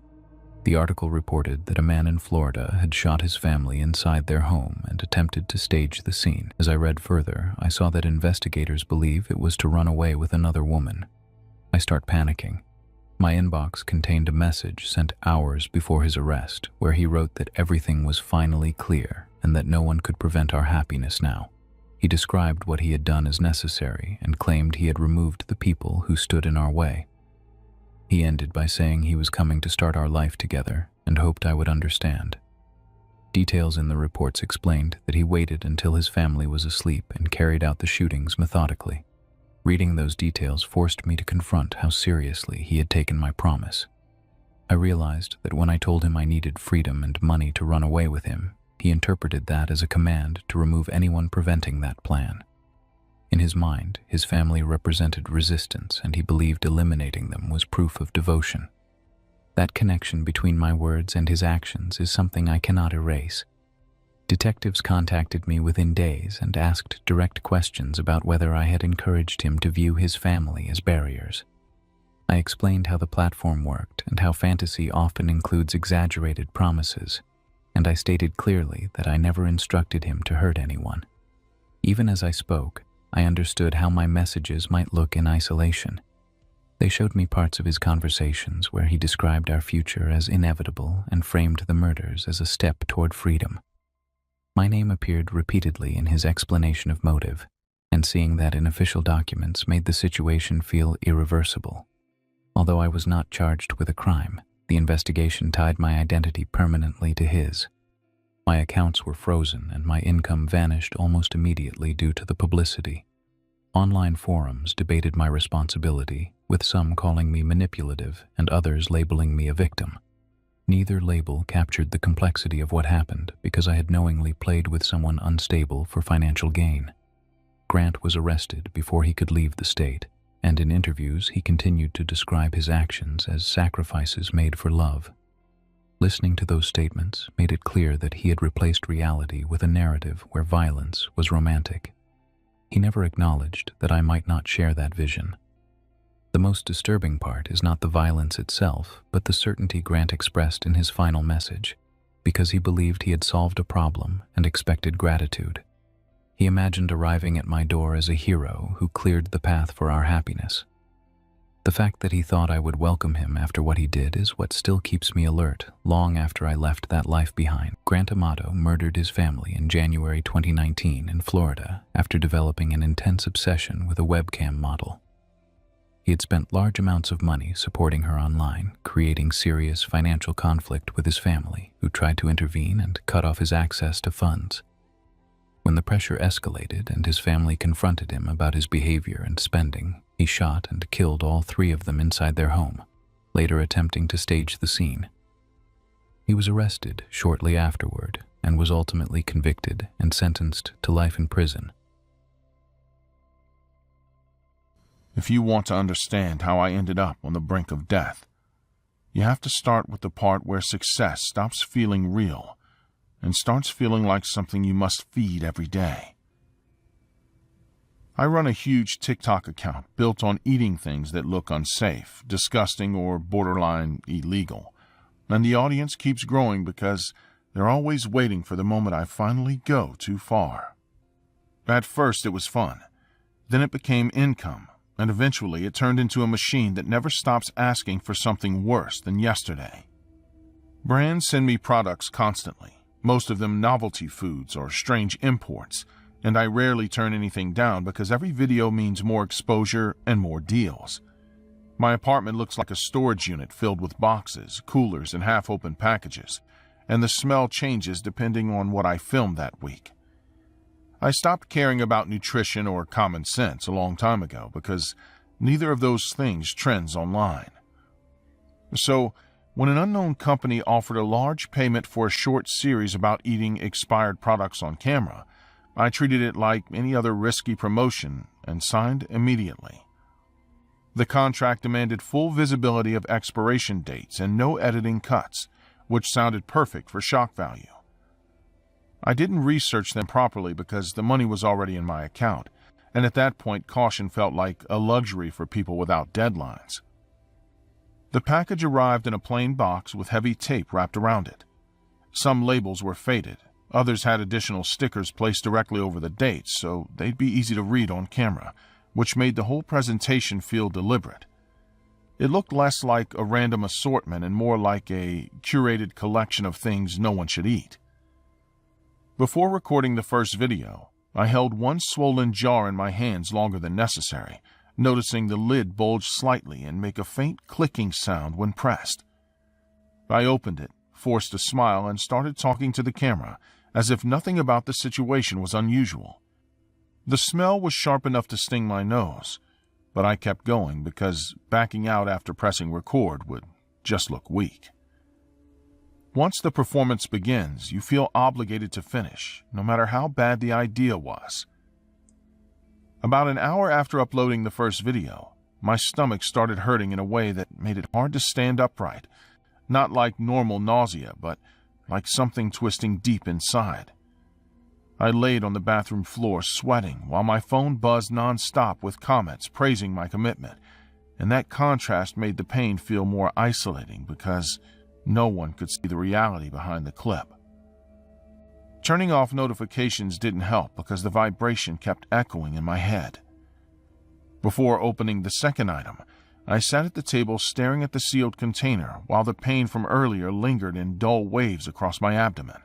The article reported that a man in Florida had shot his family inside their home and attempted to stage the scene. As I read further, I saw that investigators believe it was to run away with another woman. I start panicking. My inbox contained a message sent hours before his arrest, where he wrote that everything was finally clear and that no one could prevent our happiness now. He described what he had done as necessary and claimed he had removed the people who stood in our way. He ended by saying he was coming to start our life together and hoped I would understand. Details in the reports explained that he waited until his family was asleep and carried out the shootings methodically. Reading those details forced me to confront how seriously he had taken my promise. I realized that when I told him I needed freedom and money to run away with him, he interpreted that as a command to remove anyone preventing that plan. In his mind, his family represented resistance, and he believed eliminating them was proof of devotion. That connection between my words and his actions is something I cannot erase. Detectives contacted me within days and asked direct questions about whether I had encouraged him to view his family as barriers. I explained how the platform worked and how fantasy often includes exaggerated promises, and I stated clearly that I never instructed him to hurt anyone. Even as I spoke, I understood how my messages might look in isolation. They showed me parts of his conversations where he described our future as inevitable and framed the murders as a step toward freedom. My name appeared repeatedly in his explanation of motive, and seeing that in official documents made the situation feel irreversible. Although I was not charged with a crime, the investigation tied my identity permanently to his. My accounts were frozen and my income vanished almost immediately due to the publicity. Online forums debated my responsibility, with some calling me manipulative and others labeling me a victim. Neither label captured the complexity of what happened because I had knowingly played with someone unstable for financial gain. Grant was arrested before he could leave the state, and in interviews he continued to describe his actions as sacrifices made for love. Listening to those statements made it clear that he had replaced reality with a narrative where violence was romantic. He never acknowledged that I might not share that vision. The most disturbing part is not the violence itself, but the certainty Grant expressed in his final message, because he believed he had solved a problem and expected gratitude. He imagined arriving at my door as a hero who cleared the path for our happiness. The fact that he thought I would welcome him after what he did is what still keeps me alert long after I left that life behind. Grant Amato murdered his family in January 2019 in Florida after developing an intense obsession with a webcam model. He had spent large amounts of money supporting her online, creating serious financial conflict with his family, who tried to intervene and cut off his access to funds. When the pressure escalated and his family confronted him about his behavior and spending, he shot and killed all three of them inside their home, later attempting to stage the scene. He was arrested shortly afterward and was ultimately convicted and sentenced to life in prison. If you want to understand how I ended up on the brink of death, you have to start with the part where success stops feeling real and starts feeling like something you must feed every day. I run a huge TikTok account built on eating things that look unsafe, disgusting, or borderline illegal, and the audience keeps growing because they're always waiting for the moment I finally go too far. At first it was fun, then it became income, and eventually it turned into a machine that never stops asking for something worse than yesterday. Brands send me products constantly, most of them novelty foods or strange imports, and I rarely turn anything down because every video means more exposure and more deals. My apartment looks like a storage unit filled with boxes, coolers, and half-open packages, and the smell changes depending on what I filmed that week. I stopped caring about nutrition or common sense a long time ago because neither of those things trends online. So, when an unknown company offered a large payment for a short series about eating expired products on camera, I treated it like any other risky promotion and signed immediately. The contract demanded full visibility of expiration dates and no editing cuts, which sounded perfect for shock value. I didn't research them properly because the money was already in my account, and at that point caution felt like a luxury for people without deadlines. The package arrived in a plain box with heavy tape wrapped around it. Some labels were faded, others had additional stickers placed directly over the dates so they'd be easy to read on camera, which made the whole presentation feel deliberate. It looked less like a random assortment and more like a curated collection of things no one should eat. Before recording the first video, I held one swollen jar in my hands longer than necessary, noticing the lid bulge slightly and make a faint clicking sound when pressed. I opened it, forced a smile, and started talking to the camera, as if nothing about the situation was unusual. The smell was sharp enough to sting my nose, but I kept going because backing out after pressing record would just look weak. Once the performance begins, you feel obligated to finish, no matter how bad the idea was. About an hour after uploading the first video, my stomach started hurting in a way that made it hard to stand upright, not like normal nausea, but like something twisting deep inside. I laid on the bathroom floor sweating while my phone buzzed nonstop with comments praising my commitment, and that contrast made the pain feel more isolating because no one could see the reality behind the clip. Turning off notifications didn't help because the vibration kept echoing in my head. Before opening the second item, I sat at the table staring at the sealed container while the pain from earlier lingered in dull waves across my abdomen.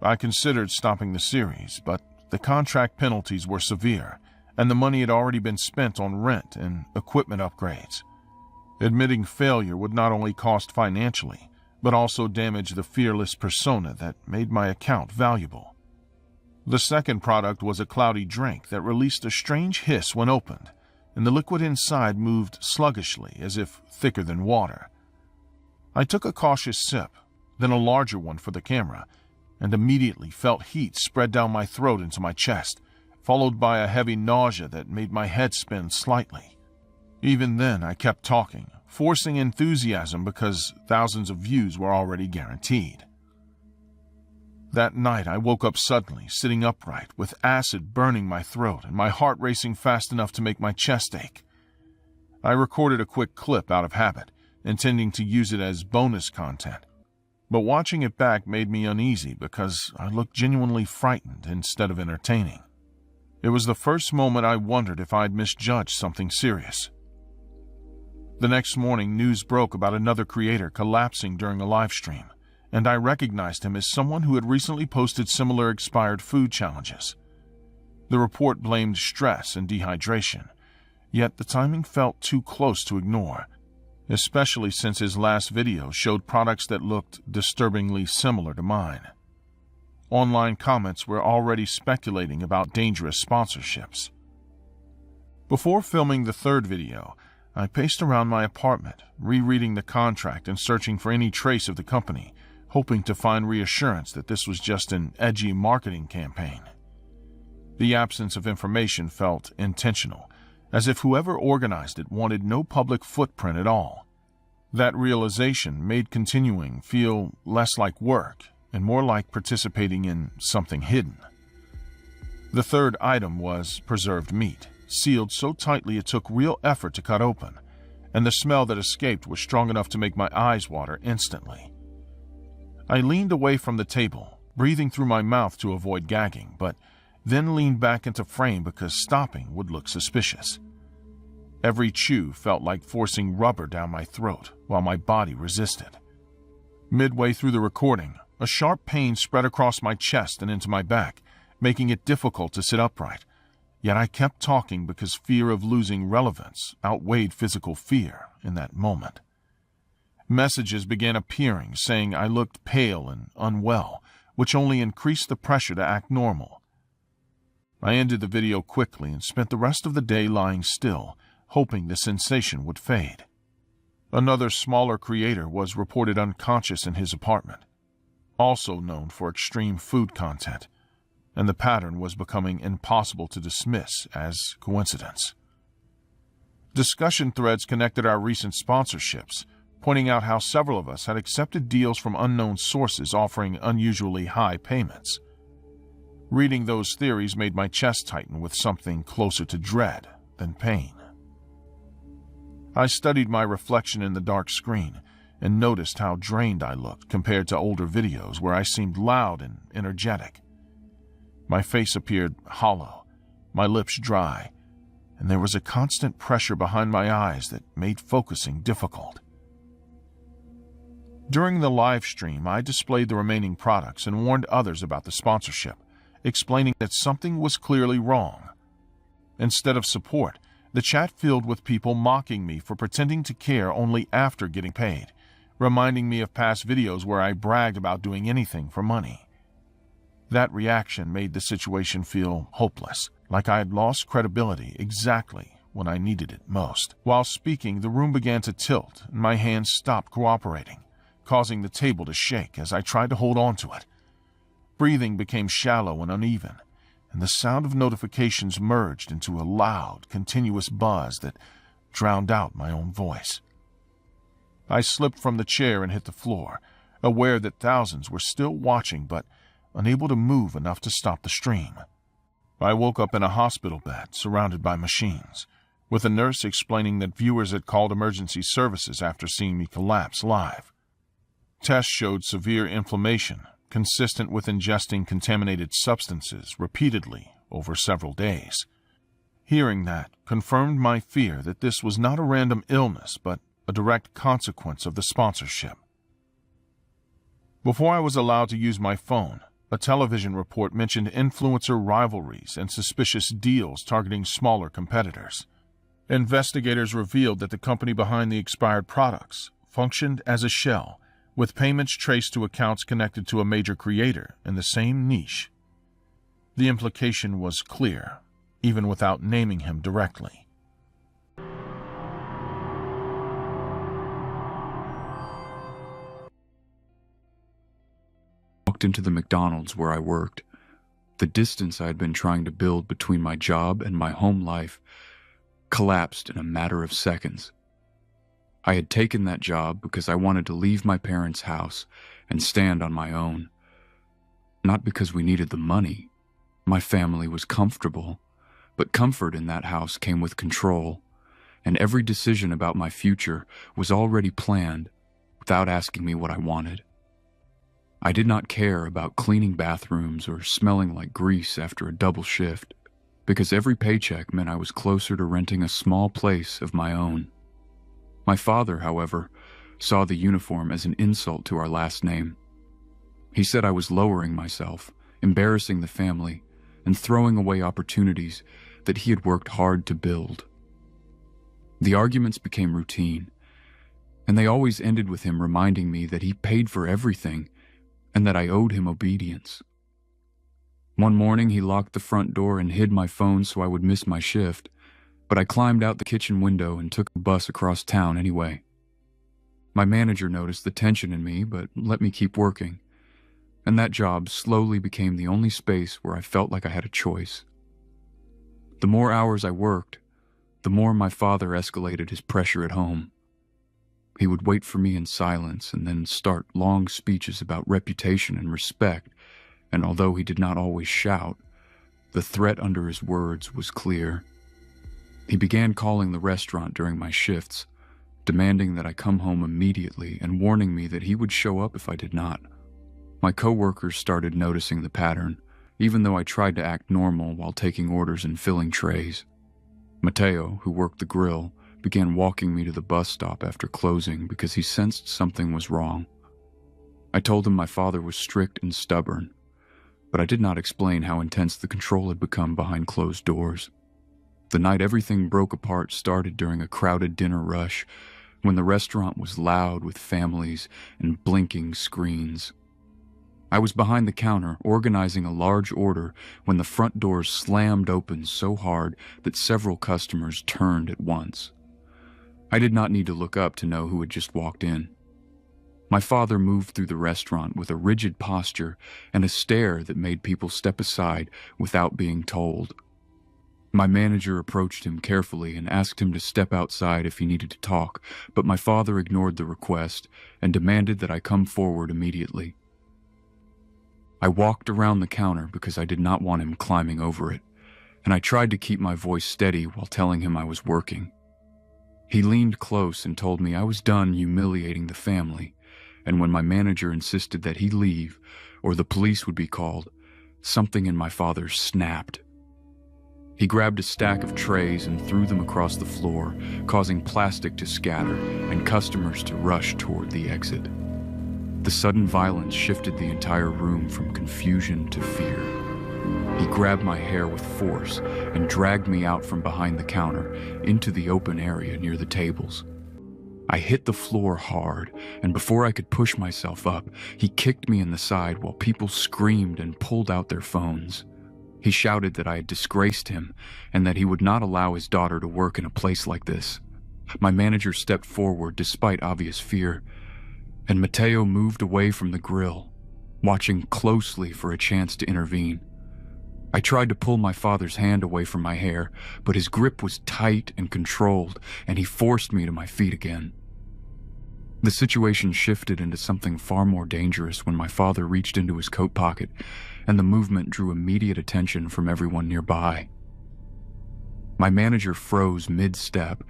I considered stopping the series, but the contract penalties were severe, and the money had already been spent on rent and equipment upgrades. Admitting failure would not only cost financially, but also damage the fearless persona that made my account valuable. The second product was a cloudy drink that released a strange hiss when opened, and the liquid inside moved sluggishly as if thicker than water. I took a cautious sip, then a larger one for the camera, and immediately felt heat spread down my throat into my chest, followed by a heavy nausea that made my head spin slightly. Even then, I kept talking, forcing enthusiasm because thousands of views were already guaranteed. That night, I woke up suddenly, sitting upright, with acid burning my throat and my heart racing fast enough to make my chest ache. I recorded a quick clip out of habit, intending to use it as bonus content, but watching it back made me uneasy because I looked genuinely frightened instead of entertaining. It was the first moment I wondered if I'd misjudged something serious. The next morning, news broke about another creator collapsing during a live stream, and I recognized him as someone who had recently posted similar expired food challenges. The report blamed stress and dehydration, yet the timing felt too close to ignore, especially since his last video showed products that looked disturbingly similar to mine. Online comments were already speculating about dangerous sponsorships. Before filming the third video, I paced around my apartment, rereading the contract and searching for any trace of the company, hoping to find reassurance that this was just an edgy marketing campaign. The absence of information felt intentional, as if whoever organized it wanted no public footprint at all. That realization made continuing feel less like work and more like participating in something hidden. The third item was preserved meat, sealed so tightly it took real effort to cut open, and the smell that escaped was strong enough to make my eyes water instantly. I leaned away from the table, breathing through my mouth to avoid gagging, but then leaned back into frame because stopping would look suspicious. Every chew felt like forcing rubber down my throat while my body resisted. Midway through the recording, a sharp pain spread across my chest and into my back, making it difficult to sit upright. Yet I kept talking because fear of losing relevance outweighed physical fear in that moment. Messages began appearing saying I looked pale and unwell, which only increased the pressure to act normal. I ended the video quickly and spent the rest of the day lying still, hoping the sensation would fade. Another smaller creator was reported unconscious in his apartment, also known for extreme food content, and the pattern was becoming impossible to dismiss as coincidence. Discussion threads connected our recent sponsorships, pointing out how several of us had accepted deals from unknown sources offering unusually high payments. Reading those theories made my chest tighten with something closer to dread than pain. I studied my reflection in the dark screen and noticed how drained I looked compared to older videos where I seemed loud and energetic. My face appeared hollow, my lips dry, and there was a constant pressure behind my eyes that made focusing difficult. During the live stream, I displayed the remaining products and warned others about the sponsorship, explaining that something was clearly wrong. Instead of support, the chat filled with people mocking me for pretending to care only after getting paid, reminding me of past videos where I bragged about doing anything for money. That reaction made the situation feel hopeless, like I had lost credibility exactly when I needed it most. While speaking, the room began to tilt and my hands stopped cooperating, causing the table to shake as I tried to hold on to it. Breathing became shallow and uneven, and the sound of notifications merged into a loud, continuous buzz that drowned out my own voice. I slipped from the chair and hit the floor, aware that thousands were still watching but unable to move enough to stop the stream. I woke up in a hospital bed surrounded by machines, with a nurse explaining that viewers had called emergency services after seeing me collapse live. Tests showed severe inflammation, consistent with ingesting contaminated substances repeatedly over several days. Hearing that confirmed my fear that this was not a random illness but a direct consequence of the sponsorship. Before I was allowed to use my phone, a television report mentioned influencer rivalries and suspicious deals targeting smaller competitors. Investigators revealed that the company behind the expired products functioned as a shell, with payments traced to accounts connected to a major creator in the same niche. The implication was clear, even without naming him directly. Walked into the McDonald's where I worked. The distance I had been trying to build between my job and my home life collapsed in a matter of seconds. I had taken that job because I wanted to leave my parents' house and stand on my own. Not because we needed the money. My family was comfortable, but comfort in that house came with control, and every decision about my future was already planned without asking me what I wanted. I did not care about cleaning bathrooms or smelling like grease after a double shift, because every paycheck meant I was closer to renting a small place of my own. My father, however, saw the uniform as an insult to our last name. He said I was lowering myself, embarrassing the family, and throwing away opportunities that he had worked hard to build. The arguments became routine, and they always ended with him reminding me that he paid for everything and that I owed him obedience. One morning, he locked the front door and hid my phone so I would miss my shift, but I climbed out the kitchen window and took the bus across town anyway. My manager noticed the tension in me, but let me keep working, and that job slowly became the only space where I felt like I had a choice. The more hours I worked, the more my father escalated his pressure at home. He would wait for me in silence and then start long speeches about reputation and respect, and although he did not always shout, the threat under his words was clear. He began calling the restaurant during my shifts, demanding that I come home immediately and warning me that he would show up if I did not. My coworkers started noticing the pattern, even though I tried to act normal while taking orders and filling trays. Mateo, who worked the grill, began walking me to the bus stop after closing because he sensed something was wrong. I told him my father was strict and stubborn, but I did not explain how intense the control had become behind closed doors. The night everything broke apart started during a crowded dinner rush when the restaurant was loud with families and blinking screens. I was behind the counter organizing a large order when the front doors slammed open so hard that several customers turned at once. I did not need to look up to know who had just walked in. My father moved through the restaurant with a rigid posture and a stare that made people step aside without being told. My manager approached him carefully and asked him to step outside if he needed to talk, but my father ignored the request and demanded that I come forward immediately. I walked around the counter because I did not want him climbing over it, and I tried to keep my voice steady while telling him I was working. He leaned close and told me I was done humiliating the family, and when my manager insisted that he leave or the police would be called, something in my father snapped. He grabbed a stack of trays and threw them across the floor, causing plastic to scatter and customers to rush toward the exit. The sudden violence shifted the entire room from confusion to fear. He grabbed my hair with force and dragged me out from behind the counter into the open area near the tables. I hit the floor hard, and before I could push myself up, he kicked me in the side while people screamed and pulled out their phones. He shouted that I had disgraced him and that he would not allow his daughter to work in a place like this. My manager stepped forward despite obvious fear, and Mateo moved away from the grill, watching closely for a chance to intervene. I tried to pull my father's hand away from my hair, but his grip was tight and controlled, and he forced me to my feet again. The situation shifted into something far more dangerous when my father reached into his coat pocket, and the movement drew immediate attention from everyone nearby. My manager froze mid-step,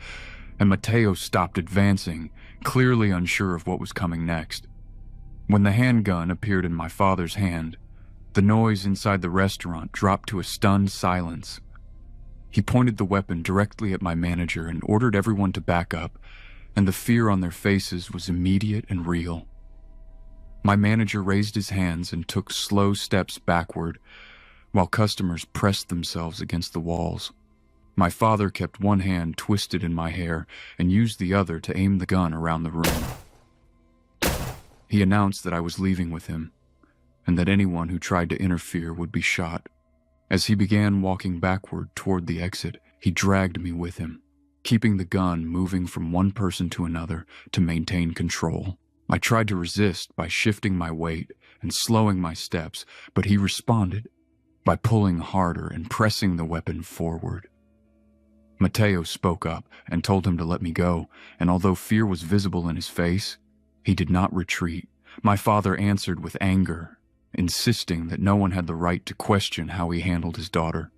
and Mateo stopped advancing, clearly unsure of what was coming next. When the handgun appeared in my father's hand, the noise inside the restaurant dropped to a stunned silence. He pointed the weapon directly at my manager and ordered everyone to back up, and the fear on their faces was immediate and real. My manager raised his hands and took slow steps backward, while customers pressed themselves against the walls. My father kept one hand twisted in my hair and used the other to aim the gun around the room. He announced that I was leaving with him, and that anyone who tried to interfere would be shot. As he began walking backward toward the exit, he dragged me with him, keeping the gun moving from one person to another to maintain control. I tried to resist by shifting my weight and slowing my steps, but he responded by pulling harder and pressing the weapon forward. Mateo spoke up and told him to let me go, and although fear was visible in his face, he did not retreat. My father answered with anger, insisting that no one had the right to question how he handled his daughter.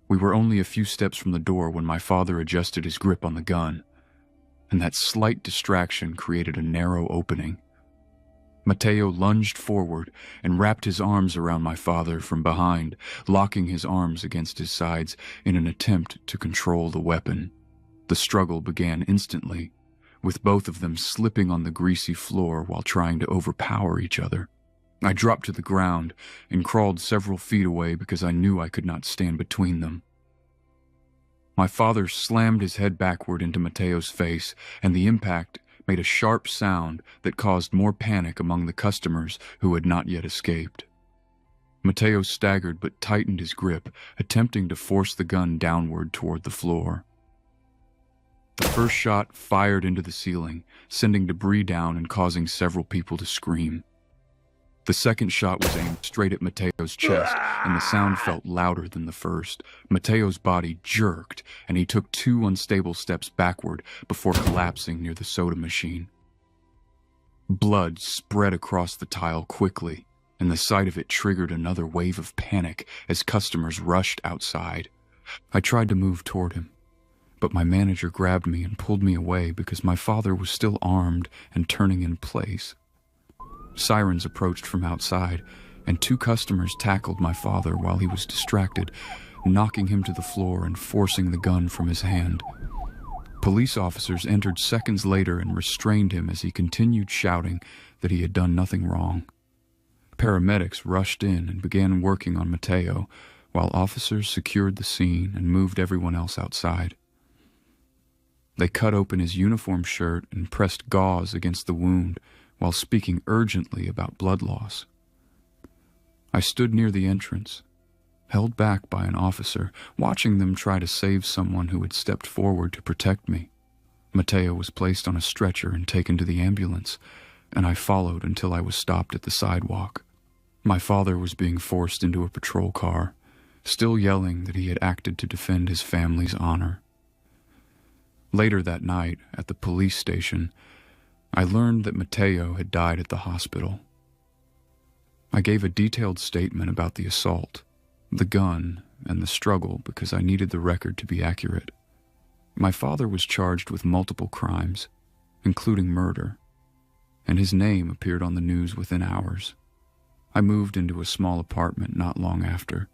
We were only a few steps from the door when my father adjusted his grip on the gun, and that slight distraction created a narrow opening. Mateo lunged forward and wrapped his arms around my father from behind, locking his arms against his sides in an attempt to control the weapon. The struggle began instantly, with both of them slipping on the greasy floor while trying to overpower each other. I dropped to the ground and crawled several feet away because I knew I could not stand between them. My father slammed his head backward into Mateo's face, and the impact made a sharp sound that caused more panic among the customers who had not yet escaped. Mateo staggered but tightened his grip, attempting to force the gun downward toward the floor. The first shot fired into the ceiling, sending debris down and causing several people to scream. The second shot was aimed straight at Mateo's chest, and the sound felt louder than the first. Mateo's body jerked, and he took 2 unstable steps backward before collapsing near the soda machine. Blood spread across the tile quickly, and the sight of it triggered another wave of panic as customers rushed outside. I tried to move toward him, but my manager grabbed me and pulled me away because my father was still armed and turning in place. Sirens approached from outside, and 2 customers tackled my father while he was distracted, knocking him to the floor and forcing the gun from his hand. Police officers entered seconds later and restrained him as he continued shouting that he had done nothing wrong. Paramedics rushed in and began working on Mateo, while officers secured the scene and moved everyone else outside. They cut open his uniform shirt and pressed gauze against the wound while speaking urgently about blood loss. I stood near the entrance, held back by an officer, watching them try to save someone who had stepped forward to protect me. Mateo was placed on a stretcher and taken to the ambulance, and I followed until I was stopped at the sidewalk. My father was being forced into a patrol car, still yelling that he had acted to defend his family's honor. Later that night, at the police station, I learned that Mateo had died at the hospital. I gave a detailed statement about the assault, the gun, and the struggle because I needed the record to be accurate. My father was charged with multiple crimes, including murder, and his name appeared on the news within hours. I moved into a small apartment not long after,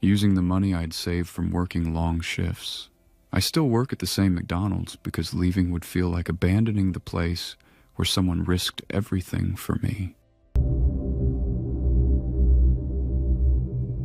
using the money I'd saved from working long shifts. I still work at the same McDonald's because leaving would feel like abandoning the place where someone risked everything for me.